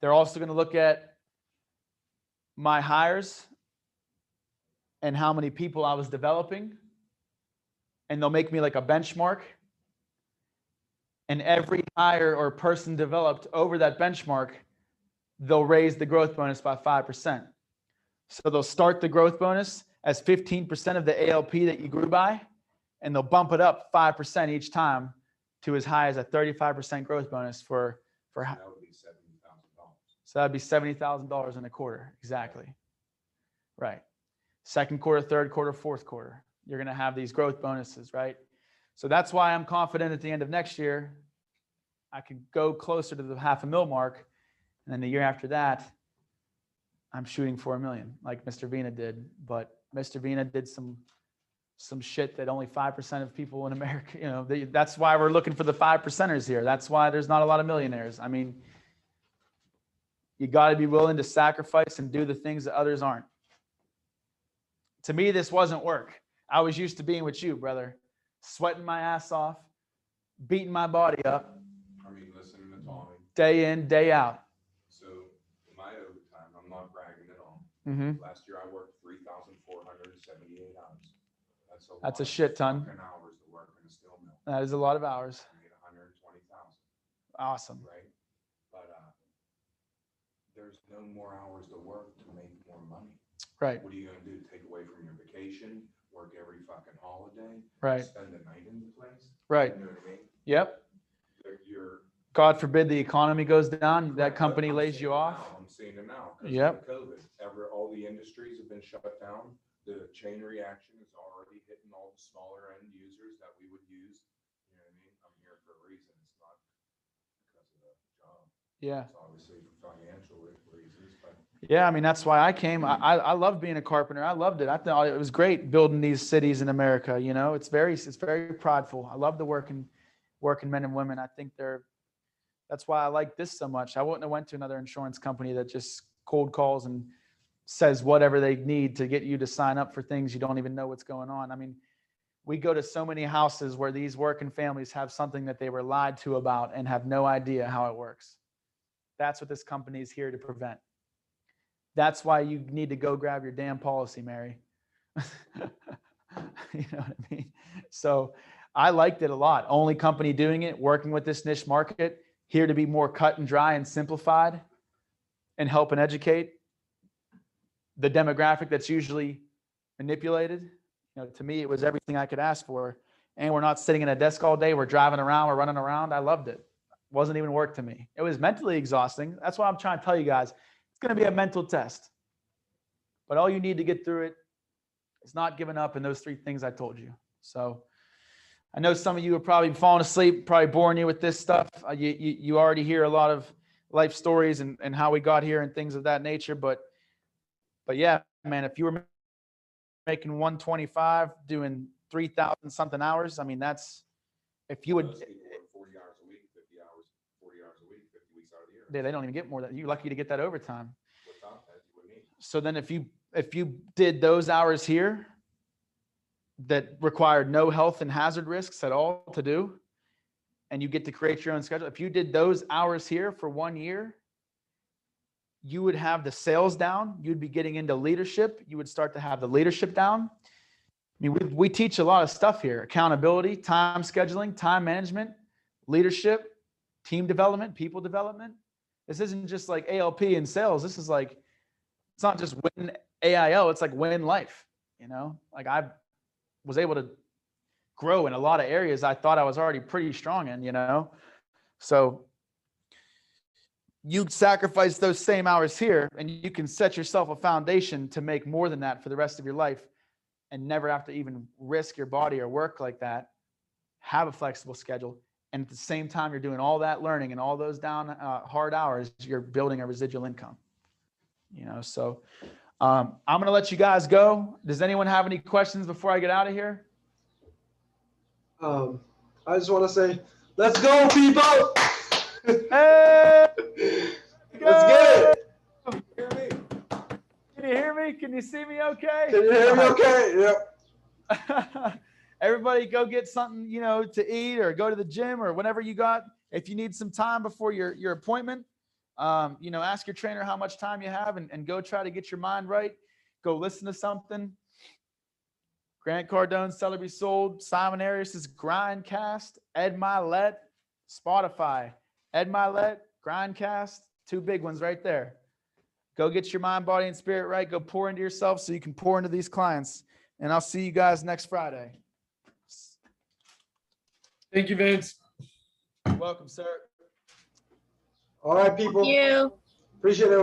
They're also going to look at my hires and how many people I was developing, and they'll make me like a benchmark. And every hire or person developed over that benchmark, they'll raise the growth bonus by 5%. So they'll start the growth bonus as 15% of the ALP that you grew by, and they'll bump it up 5% each time to as high as a 35% growth bonus for That would be $70,000. so that'd be $70,000 in a quarter. Exactly. Right. Second quarter, third quarter, fourth quarter. You're going to have these growth bonuses, right? So that's why I'm confident at the end of next year, I could go closer to the $500,000 mark. And then the year after that, I'm shooting for $1 million like Mr. Vina did. But Mr. Vina did some shit that only 5% of people in America, you know, that's why we're looking for the 5%ers here. That's why there's not a lot of millionaires. I mean, you got to be willing to sacrifice and do the things that others aren't. To me, this wasn't work. I was used to being with you, brother, sweating my ass off, beating my body up. I mean, listening to Tommy. Day in, day out. So my overtime, I'm not bragging at all. Mm-hmm. Last year I worked 3,478 hours. That's a shit ton. Hours to work in a steel mill. That is a lot of hours. I made 120,000. Awesome. Right. But there's no more hours to work to make more money. Right. What are you gonna do? Take away from your vacation? Work every fucking holiday? Right. Spend the night in the place? Right. You know what I mean? Yep. You're God forbid the economy goes down, that company I'm lays seeing you it off. now. I'm seeing it now. 'Cause Yep. of COVID, all the industries have been shut down. The chain reaction is already hitting all the smaller end users that we would use. You know what I mean? I'm here for a reason. It's not because of the job. Yeah. It's obviously for financial reasons, but Yeah, I mean, that's why I came. I love being a carpenter. I loved it. I thought it was great building these cities in America. You know, it's very prideful. I love the working men and women. I think that's why I like this so much. I wouldn't have went to another insurance company that just cold calls and says whatever they need to get you to sign up for things you don't even know what's going on. I mean, we go to so many houses where these working families have something that they were lied to about and have no idea how it works. That's what this company is here to prevent. That's why you need to go grab your damn policy, Mary. You know what I mean? So I liked it a lot. Only company doing it, working with this niche market, here to be more cut and dry and simplified and help and educate the demographic that's usually manipulated. You know, to me, it was everything I could ask for. And we're not sitting at a desk all day. We're driving around, we're running around. I loved it. It wasn't even work to me. It was mentally exhausting. That's why I'm trying to tell you guys, it's going to be a mental test. But all you need to get through it is not giving up in those 3 things I told you. So I know some of you are probably falling asleep, probably boring you with this stuff. You already hear a lot of life stories and how we got here and things of that nature. But yeah, man, if you were making 125, doing 3,000 something hours, I mean, that's, if you would, most people work 40 hours a week, 50 hours, 40 hours a week, 50 weeks out of the year. they don't even get more than you're lucky to get that overtime. Without that, you wouldn't need. So then if you did those hours here that required no health and hazard risks at all to do, and you get to create your own schedule, if you did those hours here for 1 year, you would have the sales down. You'd be getting into leadership. You would start to have the leadership down. I mean, we teach a lot of stuff here: accountability, time scheduling, time management, leadership, team development, people development. This isn't just like ALP and sales. This is like, it's not just win AIL. It's like win life, you know? Like I was able to grow in a lot of areas I thought I was already pretty strong in, you know? So you sacrifice those same hours here and you can set yourself a foundation to make more than that for the rest of your life and never have to even risk your body or work like that. Have a flexible schedule. And at the same time, you're doing all that learning and all those down hard hours, you're building a residual income, you know? So I'm going to let you guys go. Does anyone have any questions before I get out of here? I just want to say, let's go, people. Hey, Let's get it. Can you hear me? Can you see me okay? Can you hear me okay? Yep. Everybody go get something, you know, to eat or go to the gym or whatever you got. If you need some time before your appointment, you know, ask your trainer how much time you have and go try to get your mind right. Go listen to something. Grant Cardone, Seller Be Sold, Simon Arias' Grindcast, Ed Milet, Spotify. Ed Milet, Grindcast, 2 big ones right there. Go get your mind, body, and spirit right. Go pour into yourself so you can pour into these clients. And I'll see you guys next Friday. Thank you, Vince. You're welcome, sir. All right, people. Thank you. Appreciate it.